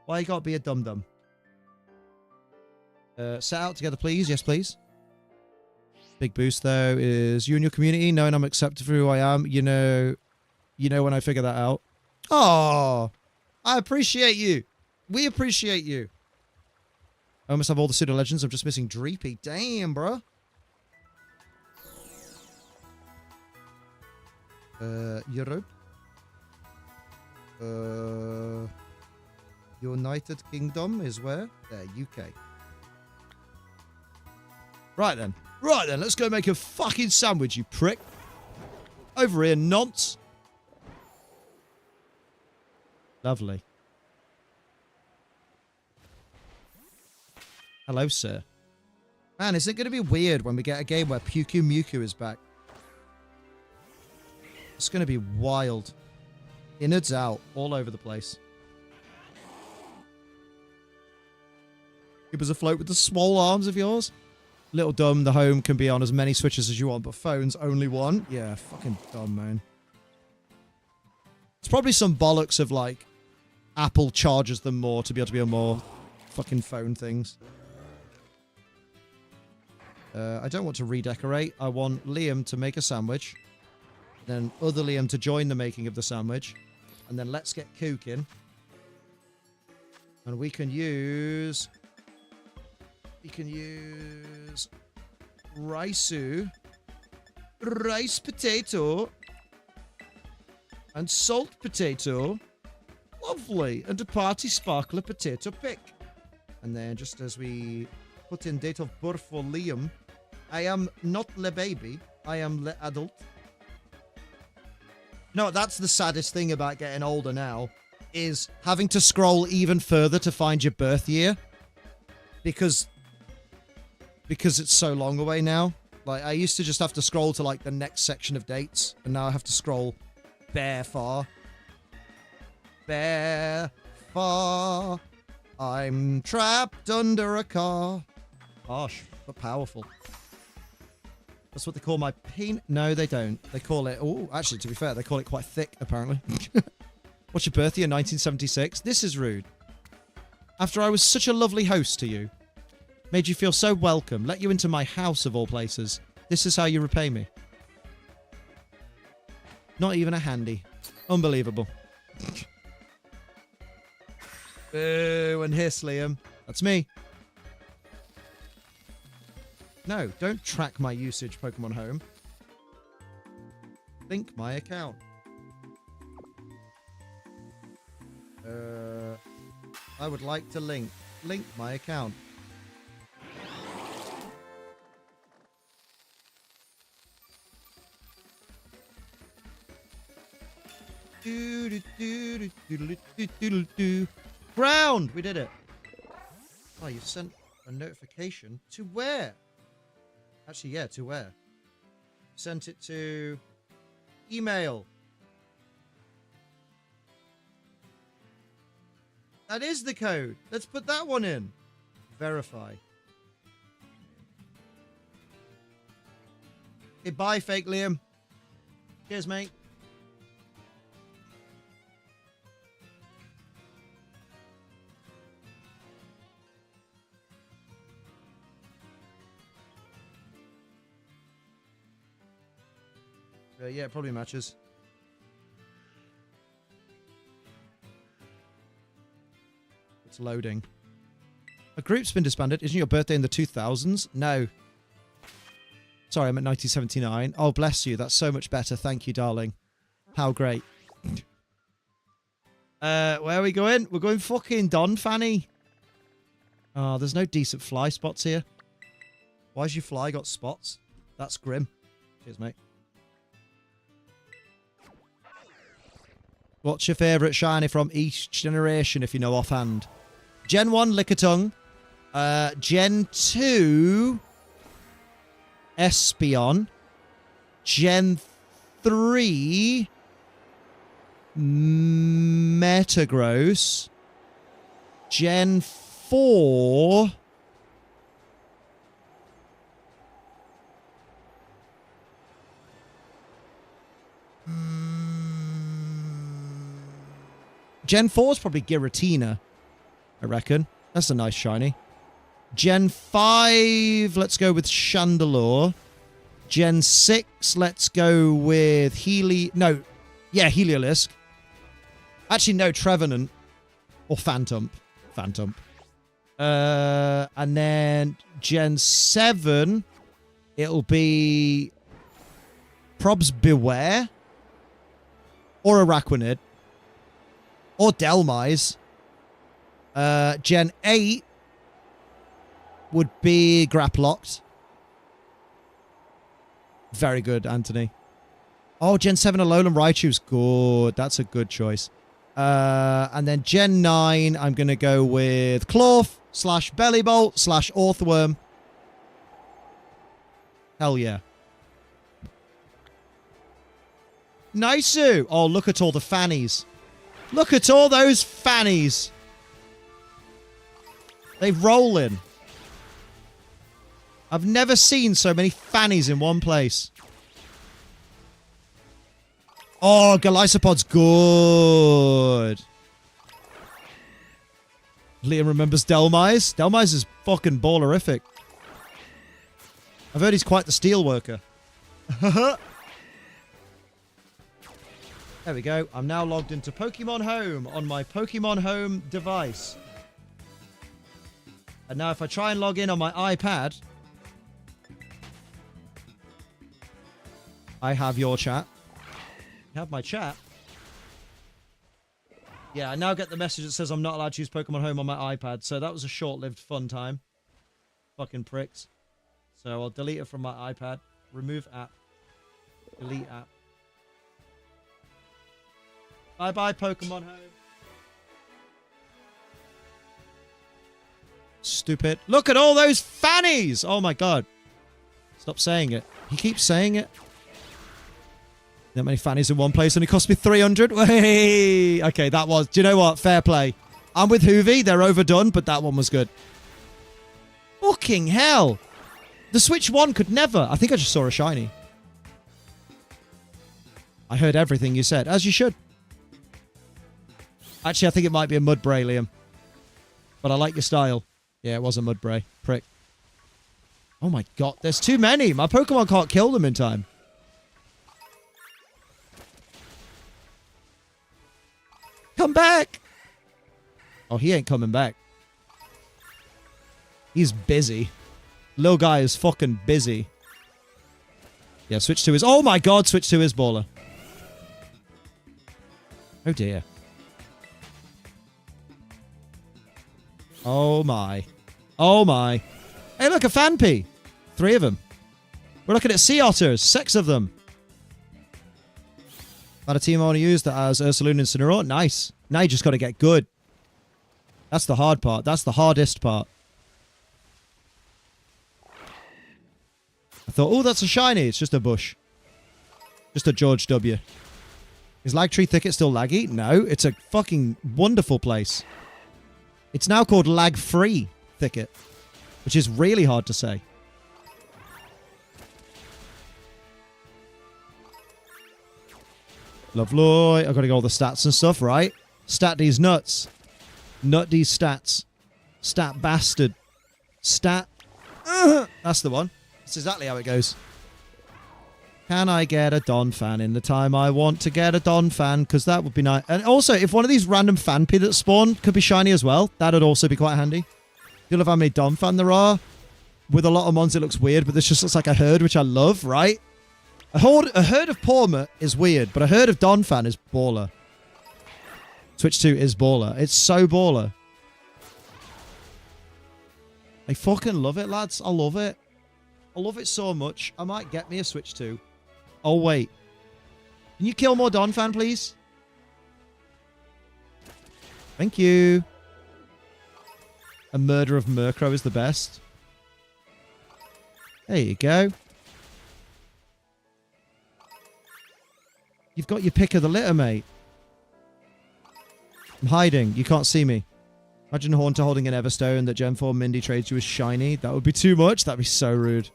Why you gotta be a dum-dum? Set out together, please. Yes, please. Big boost, though, is you and your community knowing I'm accepted for who I am. You know when I figure that out. Oh, I appreciate you. We appreciate you. I almost have all the pseudo legends. I'm just missing Dreepy. Damn, bro. Europe. United Kingdom is where? There, UK. Right then, let's go make a fucking sandwich, you prick. Over here, nonce. Lovely. Hello, sir. Man, is it going to be weird when we get a game where Puku Muku is back? It's going to be wild. Innards out, all over the place. Keep us afloat with the small arms of yours. Little dumb, the home can be on as many switches as you want, but phone's only one. Yeah, fucking dumb, man. It's probably some bollocks of, like, Apple charges them more to be able to be on more fucking phone things. I don't want to redecorate. I want Liam to make a sandwich. Then other Liam to join the making of the sandwich. And then let's get cooking. And we can use rice potato, and salt potato. Lovely. And a party sparkler potato pick. And then just as we put in date of birth for Liam, I am not le baby, I am le adult. No, that's the saddest thing about getting older now, is having to scroll even further to find your birth year. Because it's so long away now. Like, I used to just have to scroll to, like, the next section of dates. And now I have to scroll bare far. Bare far. I'm trapped under a car. Harsh, but powerful. That's what they call my penis. No, they don't. They call it... Oh, actually, to be fair, they call it quite thick, apparently. What's your birth year? 1976? This is rude. After I was such a lovely host to you. Made you feel so welcome. Let you into my house, of all places. This is how you repay me. Not even a handy. Unbelievable. Boo and hiss, Liam. That's me. No, don't track my usage, Pokemon Home. Link my account. I would like to link my account. Ground! We did it. Oh, you sent a notification to where? Actually, yeah, to where? Sent it to email. That is the code. Let's put that one in. Verify. Okay, bye, fake Liam. Cheers, mate. Yeah, it probably matches. It's loading. A group's been disbanded. Isn't your birthday in the 2000s? No. Sorry, I'm at 1979. Oh, bless you. That's so much better. Thank you, darling. How great. Where are we going? We're going fucking Don Fanny. Oh, there's no decent fly spots here. Why's your fly got spots? That's grim. Cheers, mate. What's your favourite shiny from each generation, if you know offhand? Gen 1, Lickitung. Gen 2, Espeon. Gen 3, Metagross. Gen 4... Gen 4 is probably Giratina, I reckon. That's a nice shiny. Gen 5, let's go with Chandelure. Gen 6, let's go with Heliolisk. Actually, no, Trevenant. Or Phantom. And then Gen 7, it'll be Probs Beware. Or Araquanid. Or Delmise. Gen 8 would be Graplocked. Very good, Anthony. Oh, Gen 7 Alolan Raichu's good. That's a good choice. And then Gen 9, I'm going to go with Clorf / Bellybolt / Orthworm. Hell yeah. Nice-oo. Oh, look at all the fannies. Look at all those fannies. They roll in. I've never seen so many fannies in one place. Oh, Golisopod's good. Liam remembers Delmise. Delmise is fucking ballerific. I've heard he's quite the steel worker. There we go. I'm now logged into Pokemon Home on my Pokemon Home device. And now if I try and log in on my iPad, I have your chat. You have my chat. Yeah, I now get the message that says I'm not allowed to use Pokemon Home on my iPad. So that was a short-lived fun time. Fucking pricks. So I'll delete it from my iPad. Remove app. Delete app. Bye-bye, Pokemon Home. Stupid. Look at all those fannies! Oh my god. Stop saying it. He keeps saying it. That many fannies in one place only cost me 300. Hey! Okay, that was... Do you know what? Fair play. I'm with Hoovy. They're overdone, but that one was good. Fucking hell. The Switch 1 could never... I think I just saw a shiny. I heard everything you said, as you should. Actually, I think it might be a Mudbray, Liam. But I like your style. Yeah, it was a Mudbray. Prick. Oh my god, there's too many. My Pokemon can't kill them in time. Come back! Oh, he ain't coming back. He's busy. Little guy is fucking busy. Yeah, switch to his... Oh my god, switch to his baller. Oh dear. Oh my. Oh my. Hey, look, a Fanpy. 3 of them. We're looking at sea otters. 6 of them. Got a team I want to use that has Ursaluna and Incineroar. Nice. Now you just got to get good. That's the hard part. That's the hardest part. I thought, oh, that's a shiny. It's just a bush. Just a George W. Is Lagtree Thicket still laggy? No, it's a fucking wonderful place. It's now called lag-free thicket, which is really hard to say. Lovely. I've got to get all the stats and stuff, right? Stat these nuts. Nut these stats. Stat bastard. Stat. That's the one. That's exactly how it goes. Can I get a Don fan in the time I want to get a Don fan? Because that would be nice. And also, if one of these random fan P that spawn could be shiny as well, that would also be quite handy. You'll have how many Don fan there are. With a lot of mons, it looks weird, but this just looks like a herd, which I love, right? A herd of Porma is weird, but a herd of Don fan is baller. Switch 2 is baller. It's so baller. I fucking love it, lads. I love it. I love it so much. I might get me a Switch 2. Oh, wait. Can you kill more Don fan, please? Thank you. A murder of Murkrow is the best. There you go. You've got your pick of the litter, mate. I'm hiding. You can't see me. Imagine Haunter holding an Everstone that Gen 4 Mindy trades you as shiny. That would be too much. That'd be so rude.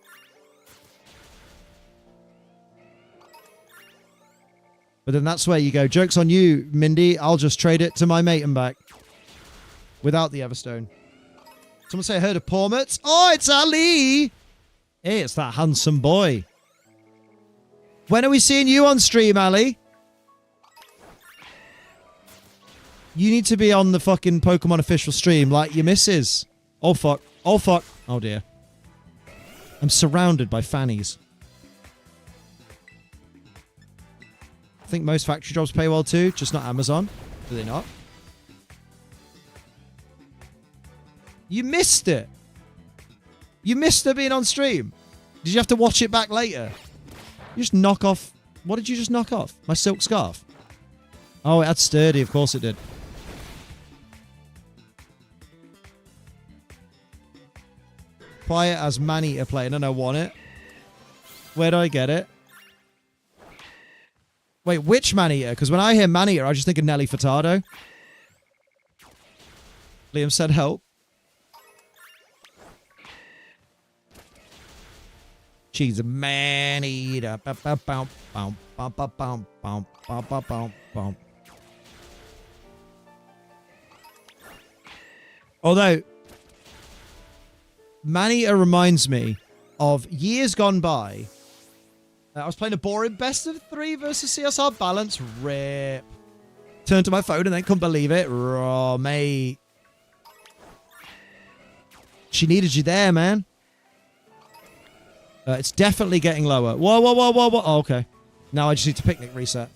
But then that's where you go. Joke's on you, Mindy. I'll just trade it to my mate and back. Without the Everstone. Someone say I heard of Pormets. Oh, it's Ali! Hey, it's that handsome boy. When are we seeing you on stream, Ali? You need to be on the fucking Pokemon official stream like your missus. Oh, fuck. Oh, fuck. Oh, dear. I'm surrounded by fannies. I think most factory jobs pay well too, just not Amazon. Do they not? You missed it. You missed her being on stream. Did you have to watch it back later? You just knock off... What did you just knock off? My silk scarf? Oh, it had sturdy. Of course it did. Quiet as Maneater playing and I want it. Where do I get it? Wait, which Maneater? Because when I hear Maneater, I just think of Nelly Furtado. Liam said help. She's a Maneater. Although, Maneater reminds me of years gone by. I was playing a boring best of 3 versus CSR balance. Rip. Turned to my phone and then couldn't believe it. Raw, mate. She needed you there, man. It's definitely getting lower. Whoa, whoa, whoa, whoa, whoa. Oh, okay. Now I just need to picnic reset.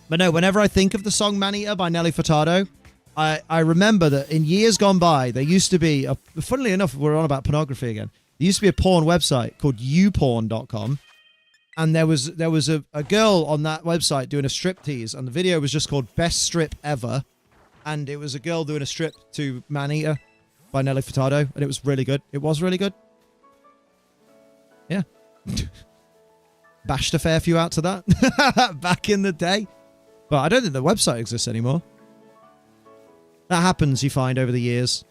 But no, whenever I think of the song Maneater by Nelly Furtado, I remember that in years gone by, there used to be, funnily enough, we're on about pornography again. There used to be a porn website called youporn.com. And there was a girl on that website doing a striptease. And the video was just called Best Strip Ever. And it was a girl doing a strip to Maneater by Nelly Furtado. And it was really good. It was really good. Yeah. Bashed a fair few out to that back in the day. But I don't think the website exists anymore. That happens, you find, over the years.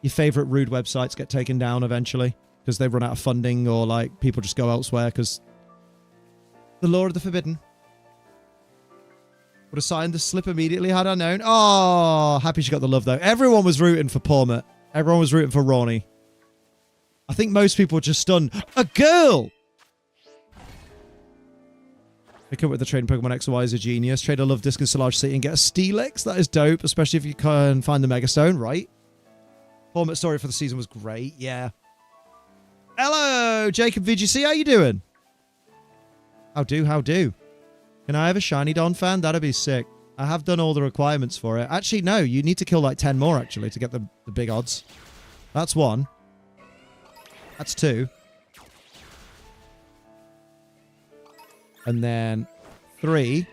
Your favourite rude websites get taken down eventually because they run out of funding or, like, people just go elsewhere because the law of the forbidden. Would have signed the slip immediately had I known. Oh, happy she got the love, though. Everyone was rooting for Pormet. Everyone was rooting for Ronnie. I think most people were just stunned. A girl! Pick up with the trading Pokemon X or Y is a genius. Trade a Love Disc and Solage City and get a Steelix. That is dope, especially if you can find the Mega Stone, right? Format story for the season was great, yeah. Hello, Jacob VGC, how you doing? How do? Can I have a shiny Don fan? That'd be sick. I have done all the requirements for it. Actually, no, you need to kill like 10 more, actually, to get the big odds. That's 1. That's 2. And then 3.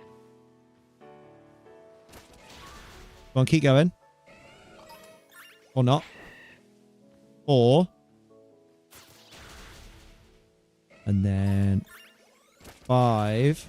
Go on, keep going. Or not. 4. And then 5.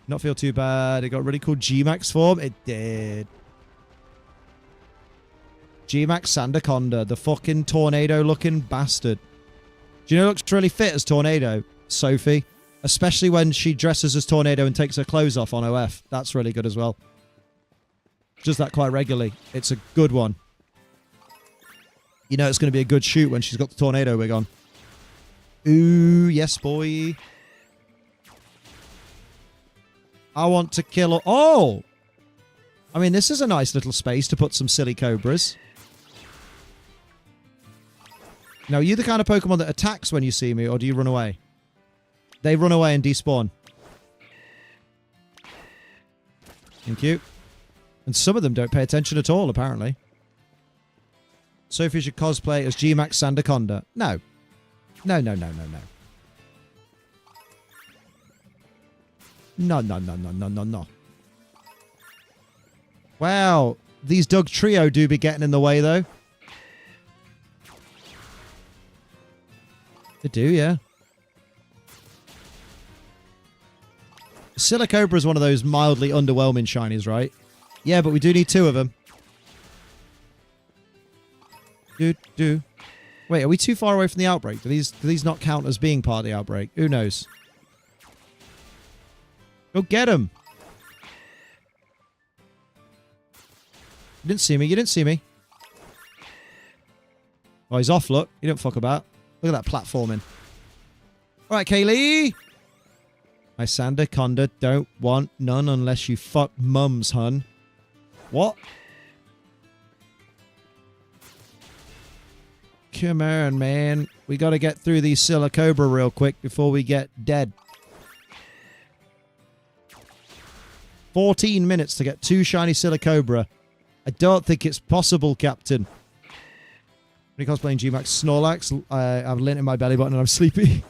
Not feel too bad. It got really cool G-Max form. It did. G-Max Sandaconda, the fucking tornado-looking bastard. Do you know it looks really fit as Tornado? Sophie. Especially when she dresses as Tornado and takes her clothes off on OF. That's really good as well. Does that quite regularly. It's a good one. You know it's going to be a good shoot when she's got the Tornado wig on. Ooh, yes, boy. I want to kill... Oh! I mean, this is a nice little space to put some silly cobras. Now, are you the kind of Pokemon that attacks when you see me, or do you run away? They run away and despawn. Thank you. And some of them don't pay attention at all, apparently. Sophie should cosplay as G-Max Sandaconda. No. No, no, no, no, no. No, no, no, no, no, no, no. Wow. These Doug Trio do be getting in the way, though. They do, yeah. Silicobra is one of those mildly underwhelming shinies, right? Yeah, but we do need 2 of them. Do. Wait, are we too far away from the outbreak? Do these not count as being part of the outbreak? Who knows? Go get him. You didn't see me. You didn't see me. Oh, he's off, look. You don't fuck about. Look at that platforming. All right, Kaylee. My Sandaconda don't want none unless you fuck mums, hun. What? Come on, man. We got to get through these Silicobra real quick before we get dead. 14 minutes to get 2 shiny Silicobra. I don't think it's possible, Captain. When he cosplaying G-Max Snorlax, I have lint in my belly button and I'm sleepy.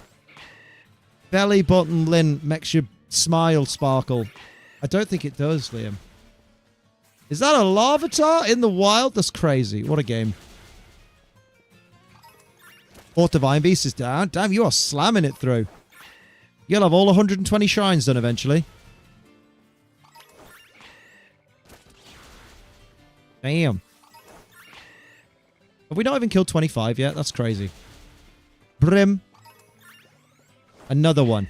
Belly button lint makes you smile sparkle. I don't think it does, Liam. Is that a Larvitar in the wild? That's crazy. What a game. Fourth Divine Beast is down. Damn, you are slamming it through. You'll have all 120 shrines done eventually. Damn. Have we not even killed 25 yet? That's crazy. Brim. Another one.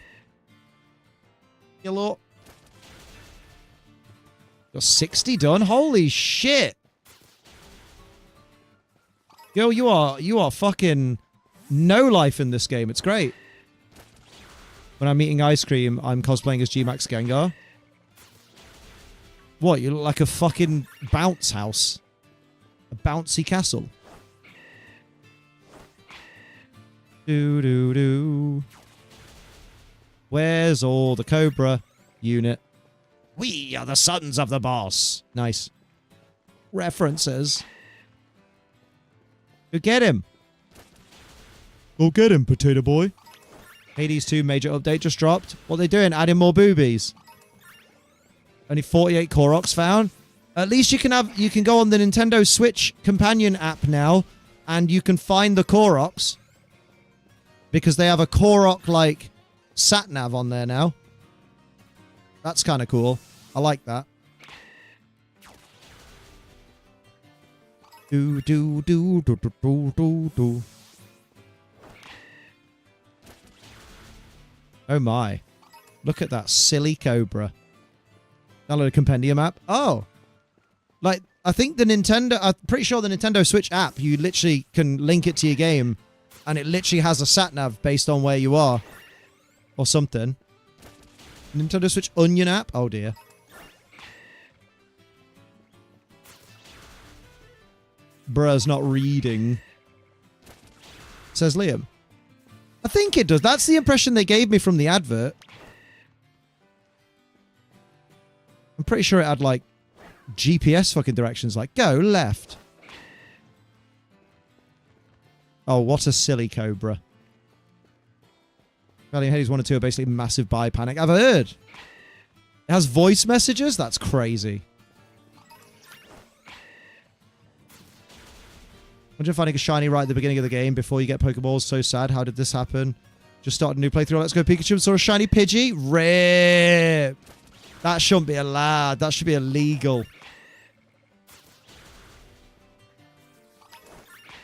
Hello. Got 60 done? Holy shit. Yo, you are fucking no life in this game. It's great. When I'm eating ice cream, I'm cosplaying as G-Max Gengar. What, you look like a fucking bounce house. A bouncy castle. Do. Where's all the Cobra unit? We are the sons of the boss. Nice. References. Go get him. Go get him, potato boy. Hades 2 major update just dropped. What are they doing? Adding more boobies. Only 48 Koroks found. At least you can go on the Nintendo Switch companion app now and you can find the Koroks. Because they have a Korok-like sat-nav on there now. That's kind of cool. I like that. Do. Oh my. Look at that silly Cobra. Download a compendium app. Oh. Like, I think the Nintendo... I'm pretty sure the Nintendo Switch app, you literally can link it to your game, and it literally has a sat-nav based on where you are. Or something. Nintendo Switch Onion app? Oh dear. Bruh's not reading. Says Liam. I think it does. That's the impression they gave me from the advert. I'm pretty sure it had, like, GPS fucking directions. Like, go left. Oh, what a silly Cobra. Valiant Hades 1 and 2 are basically massive buy panic. I've heard. It has voice messages? That's crazy. Imagine finding a shiny right at the beginning of the game before you get Pokeballs. So sad. How did this happen? Just started a new playthrough. Let's go Pikachu and saw a shiny Pidgey. Rip. That shouldn't be allowed. That should be illegal.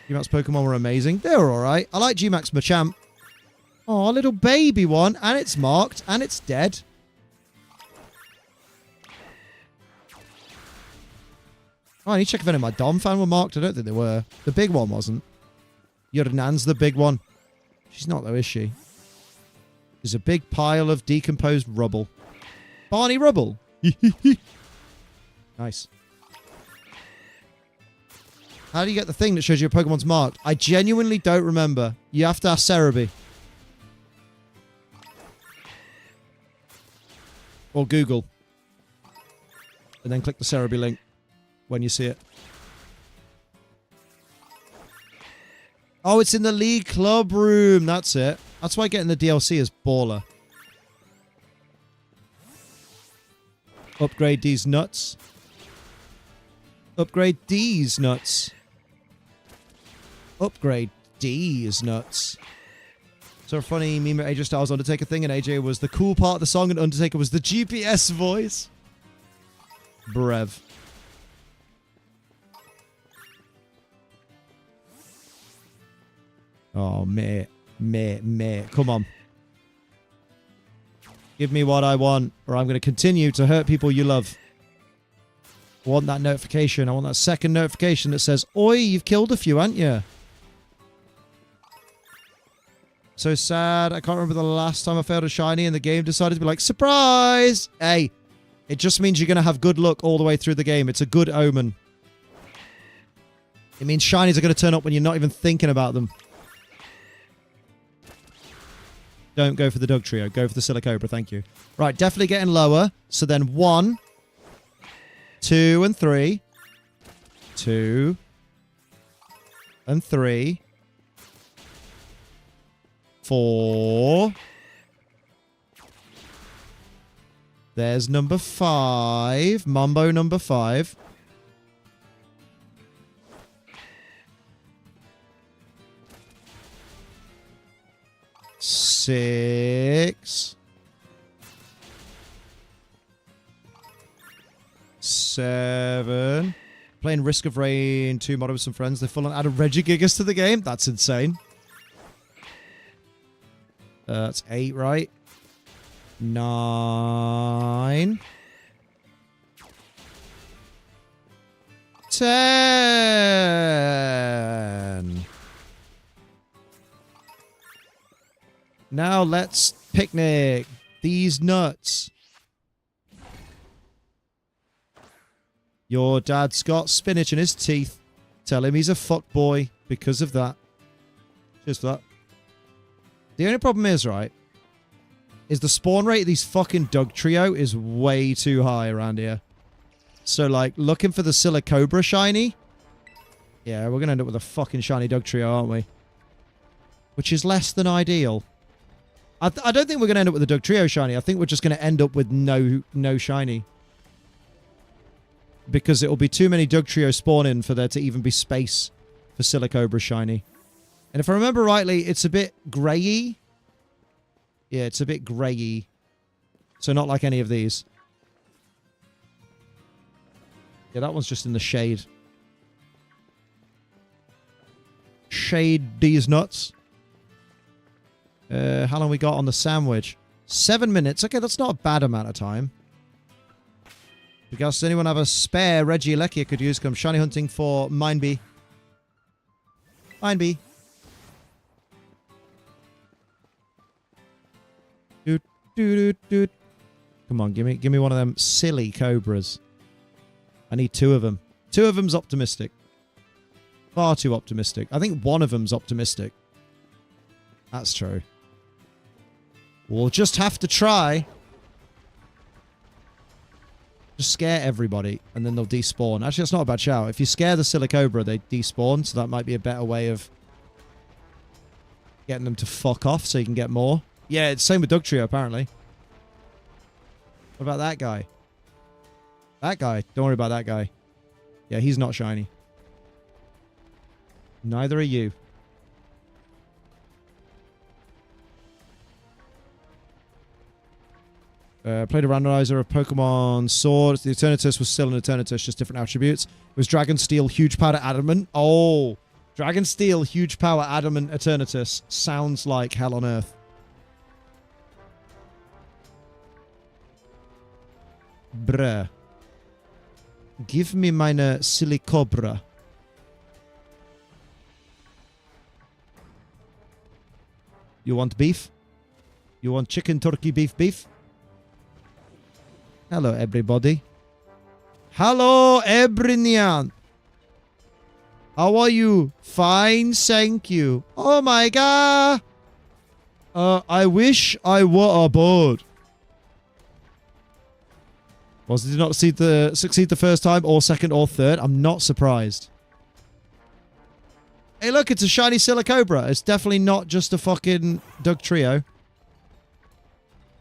G-Max Pokemon were amazing. They were alright. I like G-Max Machamp. Oh, little baby one. And it's marked. And it's dead. Oh, I need to check if any of my Dom fan were marked. I don't think they were. The big one wasn't. Yurnan's the big one. She's not though, is she? There's a big pile of decomposed rubble. Barney Rubble. Nice. How do you get the thing that shows your Pokemon's marked? I genuinely don't remember. You have to ask Cerebi. Or Google. And then click the Cerebi link when you see it. Oh, it's in the League Club room. That's it. That's why getting the DLC is baller. Upgrade these nuts. Upgrade these nuts. Upgrade these nuts. So a funny meme at AJ Styles Undertaker thing, and AJ was the cool part of the song, and Undertaker was the GPS voice. Brev. Oh, mate. Mate. Come on. Give me what I want, or I'm going to continue to hurt people you love. I want that notification. I want that second notification that says, oi, you've killed a few, haven't you? So sad. I can't remember the last time I failed a shiny and the game decided to be like, surprise! Hey, it just means you're going to have good luck all the way through the game. It's a good omen. It means shinies are going to turn up when you're not even thinking about them. Don't go for the Dug Trio. Go for the Silicobra. Thank you. Right, definitely getting lower. So then 1, 2, and 3. 2 and 3. 4. There's number 5. Mumbo number 5. 6. 7. Playing Risk of Rain 2 mod with some friends. They full on added Regigigas to the game. That's insane. That's 8, right? 9. 10. Now let's picnic these nuts. Your dad's got spinach in his teeth. Tell him he's a fuckboy because of that. Just that. The only problem is, right, is the spawn rate of these fucking Dug Trio is way too high around here. So, like, looking for the Silicobra shiny. Yeah, we're going to end up with a fucking shiny Dug Trio, aren't we? Which is less than ideal. I don't think we're going to end up with a Dug Trio shiny. I think we're just going to end up with no shiny. Because it'll be too many Dug Trio spawning for there to even be space for Silicobra shiny. And if I remember rightly, it's a bit grey-y. Yeah, it's a bit grey-y. So not like any of these. Yeah, that one's just in the shade. Shade these nuts. How long we got on the sandwich? 7 minutes. Okay, that's not a bad amount of time. Because does anyone have a spare Regieleki I could use? Come shiny hunting for Minebee. Minebee. Doot, doot, doot, doot. Come on, give me one of them silly cobras. I need 2 of them. 2 of them's optimistic. Far too optimistic. I think one of them's optimistic. That's true. We'll just have to try. Just scare everybody, and then they'll despawn. Actually, that's not a bad shout. If you scare the Silicobra, they despawn, so that might be a better way of getting them to fuck off so you can get more. Yeah, it's the same with Dug Trio, apparently. What about that guy? That guy. Don't worry about that guy. Yeah, he's not shiny. Neither are you. Played a randomizer of Pokemon Sword. The Eternatus was still an Eternatus, just different attributes. It was Dragon Steel, Huge Power, Adamant. Oh, Dragon Steel, Huge Power, Adamant, Eternatus. Sounds like hell on earth. Bruh. Give me meine Silicobra. You want beef? You want chicken, turkey, beef? Hello, everybody. Hello, everyone. How are you? Fine, thank you. Oh my god. I wish I were a bird. Was did not succeed the first time, or second, or third? I'm not surprised. Hey, look, it's a shiny Silicobra. It's definitely not just a fucking Doug Trio.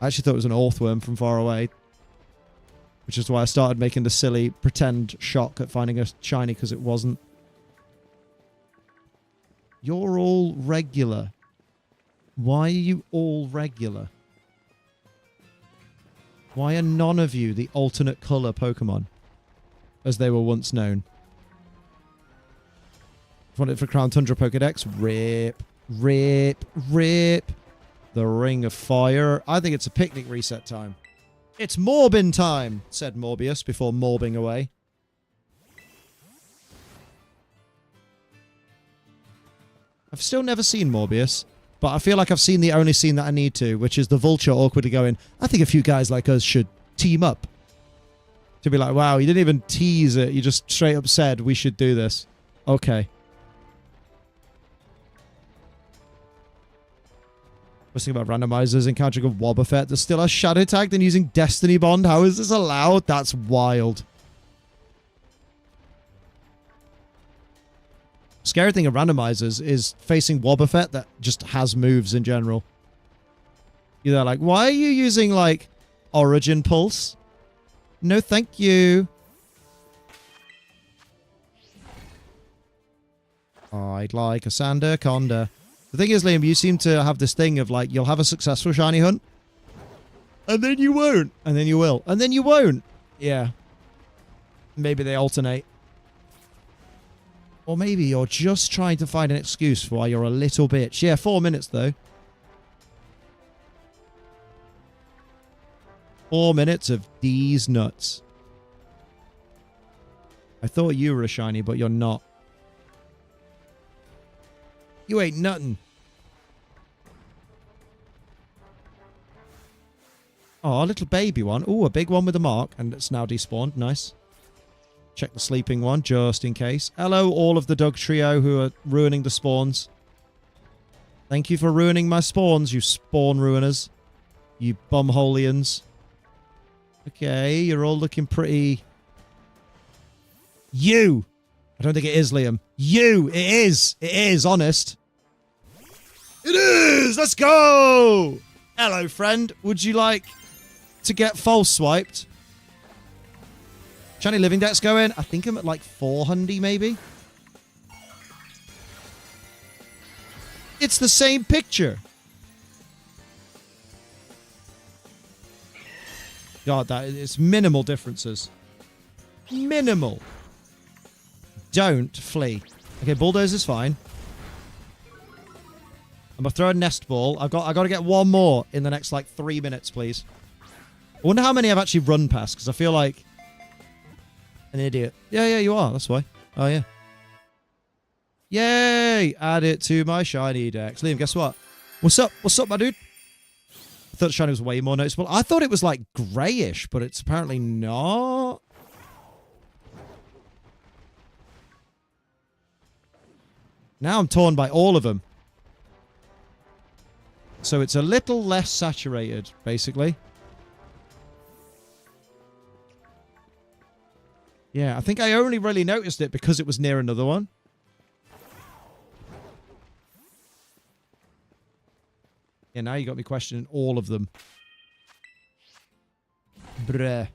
I actually thought it was an Orthworm from far away. Which is why I started making the silly pretend shock at finding a shiny, because it wasn't. You're all regular. Why are you all regular? Why are none of you the alternate color Pokemon? As they were once known. Want it for Crown Tundra Pokedex? Rip. Rip. Rip. The Ring of Fire. I think it's a picnic reset time. It's Morbin time, said Morbius before morbing away. I've still never seen Morbius, but I feel like I've seen the only scene that I need to, which is the Vulture awkwardly going, I think a few guys like us should team up. To be like, wow, you didn't even tease it. You just straight up said we should do this. Okay. Let's think about randomizers encountering a Wobbuffet that still has Shadow Tagged and using Destiny Bond. How is this allowed? That's wild. Scary thing of randomizers is facing Wobbuffet that just has moves in general. You're like, why are you using, like, Origin Pulse? No, thank you. I'd like a Sandaconda. The thing is, Liam, you seem to have this thing of, like, you'll have a successful shiny hunt, and then you won't, and then you will, and then you won't. Yeah. Maybe they alternate. Or maybe you're just trying to find an excuse for why you're a little bitch. Yeah, 4 minutes, though. 4 minutes of these nuts. I thought you were a shiny, but you're not. You ain't nothing. Oh, a little baby one. Oh, a big one with a mark. And it's now despawned. Nice. Check the sleeping one, just in case. Hello, all of the Doug Trio who are ruining the spawns. Thank you for ruining my spawns, you spawn ruiners. You bumholians. Okay, you're all looking pretty... You! I don't think it is, Liam. You! It is! It is, honest. It is! Let's go! Hello, friend. Would you like to get false swiped? Shiny Living Dex going. I think I'm at like 400 maybe. It's the same picture. God, that is minimal differences. Minimal. Don't flee. Okay, Bulldozer's fine. I'm gonna throw a nest ball. I got to get one more in the next like 3 minutes, please. I wonder how many I've actually run past, because I feel like an idiot. Yeah, you are. That's why. Oh, yeah. Yay! Add it to my shiny dex. Liam, guess what? What's up? What's up, my dude? I thought shiny was way more noticeable. I thought it was like grayish, but it's apparently not. Now I'm torn by all of them. So it's a little less saturated, basically. Yeah, I think I only really noticed it because it was near another one. Yeah, now you got me questioning all of them. Bruh.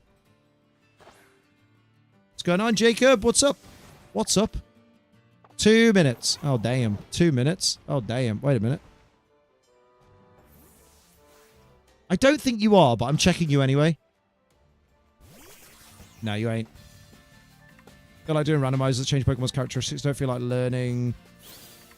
What's going on, Jacob? What's up? What's up? 2 minutes. Oh, damn. 2 minutes. Oh, damn. Wait a minute. I don't think you are, but I'm checking you anyway. No, you ain't. I like doing randomizers that change Pokemon's characteristics. Don't feel like learning.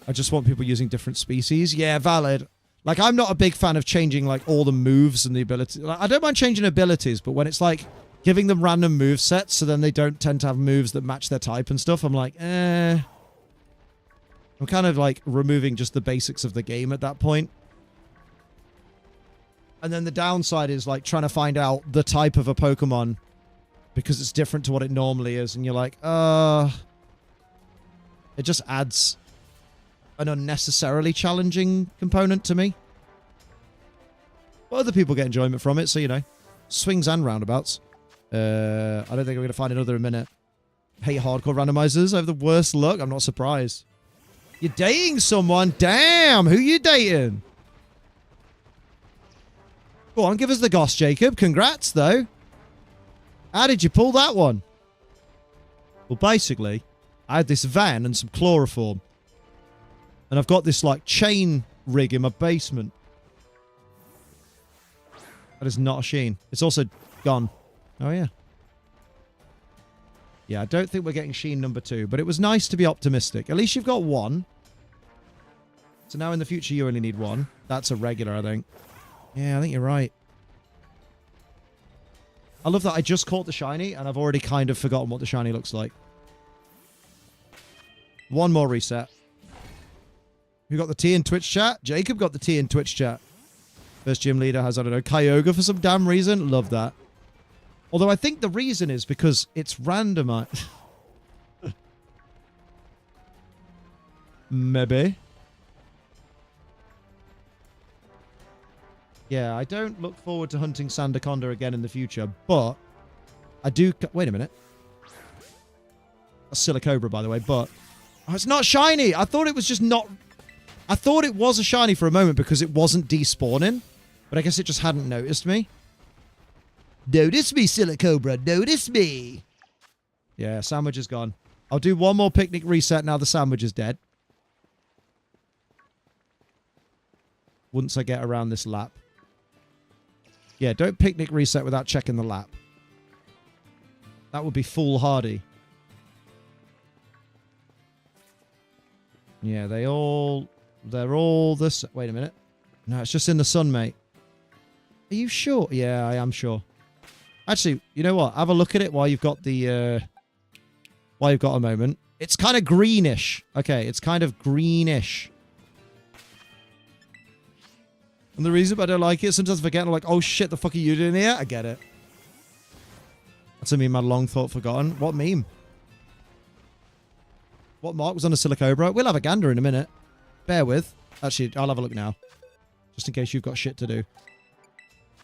I just want people using different species. Yeah, valid. Like, I'm not a big fan of changing, like, all the moves and the abilities. Like, I don't mind changing abilities, but when it's, like, giving them random move sets so then they don't tend to have moves that match their type and stuff, I'm like, eh. I'm kind of, like, removing just the basics of the game at that point. And then the downside is, like, trying to find out the type of a Pokemon because it's different to what it normally is. And you're like, it just adds an unnecessarily challenging component to me. But other people get enjoyment from it, so, you know. Swings and roundabouts. I don't think I'm going to find another in a minute. Hate hardcore randomizers. I have the worst luck. I'm not surprised. You're dating someone? Damn! Who you dating? Go on, give us the goss, Jacob. Congrats, though. How did you pull that one? Well, basically, I had this van and some chloroform. And I've got this, like, chain rig in my basement. That is not a Sheen. It's also gone. Oh, yeah. Yeah, I don't think we're getting Sheen number 2, but it was nice to be optimistic. At least you've got 1. So now in the future, you only need 1. That's a regular, I think. Yeah, I think you're right. I love that I just caught the shiny, and I've already kind of forgotten what the shiny looks like. 1 more reset. Who got the T in Twitch chat? Jacob got the T in Twitch chat. First gym leader has, I don't know, Kyogre for some damn reason. Love that. Although I think the reason is because it's randomized. Maybe. Yeah, I don't look forward to hunting Sandaconda again in the future, but I do... Wait a minute. That's Silicobra, by the way, but... Oh, it's not shiny! I thought it was just not... I thought it was a shiny for a moment because it wasn't despawning, but I guess it just hadn't noticed me. Notice me, Silicobra, notice me! Yeah, sandwich is gone. I'll do 1 more picnic reset now the sandwich is dead. Once I get around this lap. Yeah, don't picnic reset without checking the lap. That would be foolhardy. Yeah, they're all this. Wait a minute. No, it's just in the sun, mate. Are you sure? Yeah, I am sure. Actually, you know what? Have a look at it while you've got the, while you've got a moment. It's kind of greenish. Okay, it's kind of greenish. And the reason I don't like it, sometimes I forget, I'm like, oh shit, the fuck are you doing here? I get it. That's a meme I'd long thought forgotten. What meme? What mark was on a Silicobra? We'll have a gander in a minute. Bear with. Actually, I'll have a look now. Just in case you've got shit to do.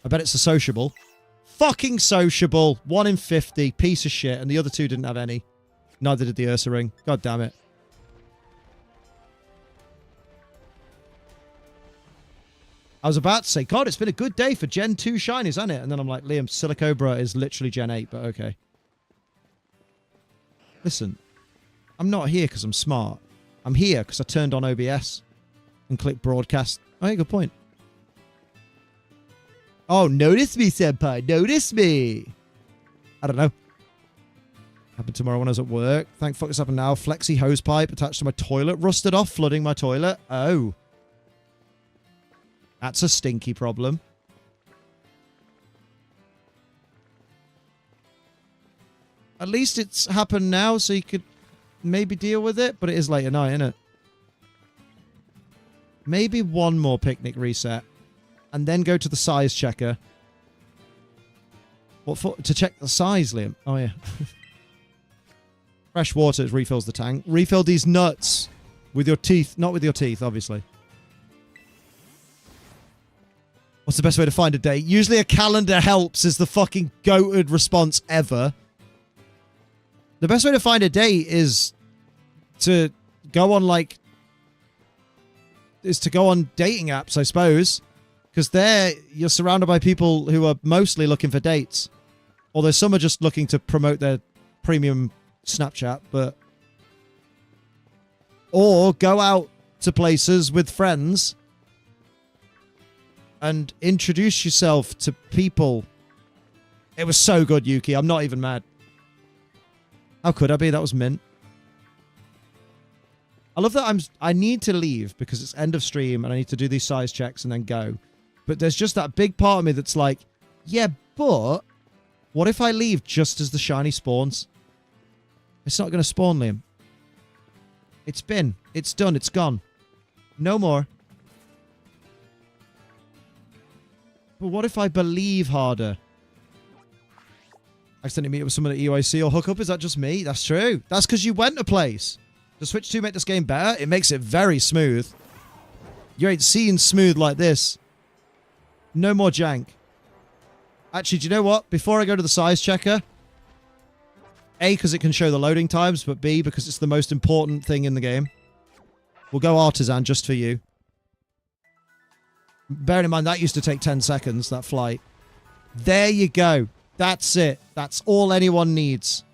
I bet it's a sociable. Fucking sociable. 1 in 50. Piece of shit. And the other 2 didn't have any. Neither did the Ursa ring. God damn it. I was about to say, God, it's been a good day for Gen 2 shinies, hasn't it? And then I'm like, Liam, Silicobra is literally Gen 8, but okay. Listen, I'm not here because I'm smart. I'm here because I turned on OBS and clicked broadcast. Oh, yeah, good point. Oh, notice me, senpai. Notice me. I don't know. Happened tomorrow when I was at work. Thank fuck this happened now. Flexi hose pipe attached to my toilet. Rusted off, flooding my toilet. Oh. That's a stinky problem. At least it's happened now, so you could maybe deal with it, but it is late at night, isn't it? Maybe 1 more picnic reset. And then go to the size checker. What for? To check the size, Liam? Oh, yeah. Fresh water refills the tank. Refill these nuts with your teeth. Not with your teeth, obviously. What's the best way to find a date? Usually a calendar helps is the fucking goated response ever. The best way to find a date is to go on, like... is to go on dating apps, I suppose. Because there, you're surrounded by people who are mostly looking for dates. Although some are just looking to promote their premium Snapchat, but... Or go out to places with friends... and introduce yourself to people. It was so good, Yuki. I'm not even mad. How could I be? That was mint. I love that I need to leave because it's end of stream and I need to do these size checks and then go. But there's just that big part of me that's like, yeah, but what if I leave just as the shiny spawns? It's not going to spawn, Liam. It's been. It's done. It's gone. No more. But what if I believe harder? Accidentally meet up with someone at EYC or hook up? Is that just me? That's true. That's because you went to place. Does Switch 2 make this game better? It makes it very smooth. You ain't seen smooth like this. No more jank. Actually, do you know what? Before I go to the size checker, A, because it can show the loading times, but B, because it's the most important thing in the game. We'll go artisan just for you. Bearing in mind, that used to take 10 seconds, that flight. There you go. That's it. That's all anyone needs.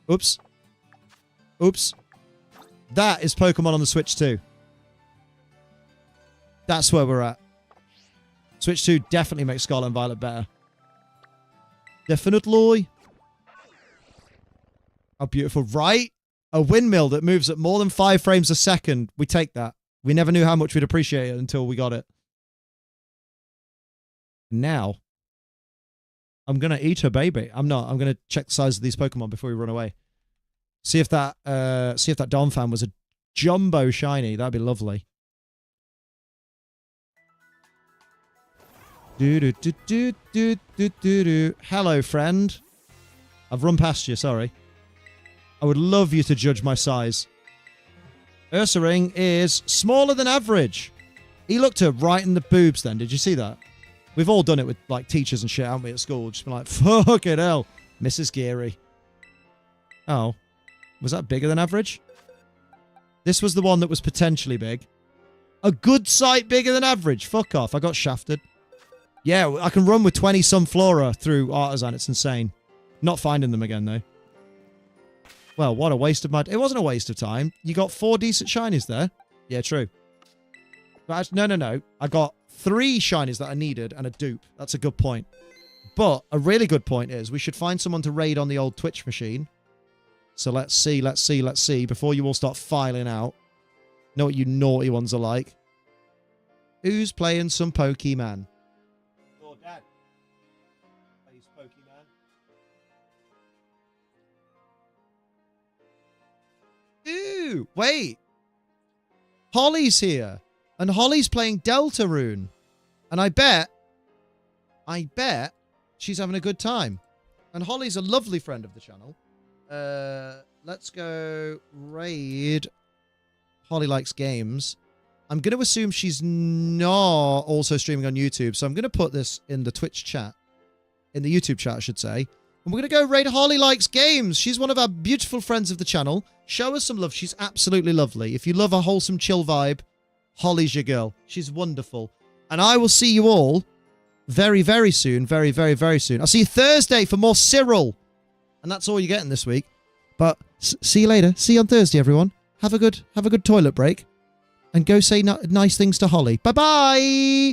Oops. Oops. That is Pokemon on the Switch 2. That's where we're at. Switch 2 definitely makes Scarlet and Violet better. Definitely. How beautiful. Right? A windmill that moves at more than 5 frames a second. We take that. We never knew how much we'd appreciate it until we got it. Now, I'm going to eat a baby. I'm not. I'm going to check the size of these Pokemon before we run away. See if that Donphan was a jumbo shiny. That'd be lovely. Hello, friend. I've run past you, sorry. I would love you to judge my size. Ursaring is smaller than average. He looked her right in the boobs then. Did you see that? We've all done it with like teachers and shit, haven't we, at school? Just been like, fuck it hell. Mrs. Geary. Oh. Was that bigger than average? This was the one that was potentially big. A good sight bigger than average. Fuck off. I got shafted. Yeah, I can run with 20 Sunflora through Artisan. It's insane. Not finding them again, though. Well, what a waste of my... It wasn't a waste of time. You got 4 decent shinies there. Yeah, true. But no. I got 3 shinies that I needed and a dupe. That's a good point. But a really good point is we should find someone to raid on the old Twitch machine. So let's see. Before you all start filing out. Know what you naughty ones are like. Who's playing some Pokemon? Oh, Dad. Plays Pokemon. Ooh, wait. Holly's here. And Holly's playing Deltarune. And I bet she's having a good time. And Holly's a lovely friend of the channel. Let's go raid Holly Likes Games. I'm going to assume she's not also streaming on YouTube, so I'm going to put this in the Twitch chat. In the YouTube chat, I should say. And we're going to go raid Holly Likes Games. She's one of our beautiful friends of the channel. Show her some love. She's absolutely lovely. If you love a wholesome, chill vibe, Holly's your girl. She's wonderful. And I will see you all very, very soon. Very, very, very soon. I'll see you Thursday for more Cyril. And that's all you're getting this week. But see you later. See you on Thursday, everyone. Have a good toilet break. And go say nice things to Holly. Bye-bye!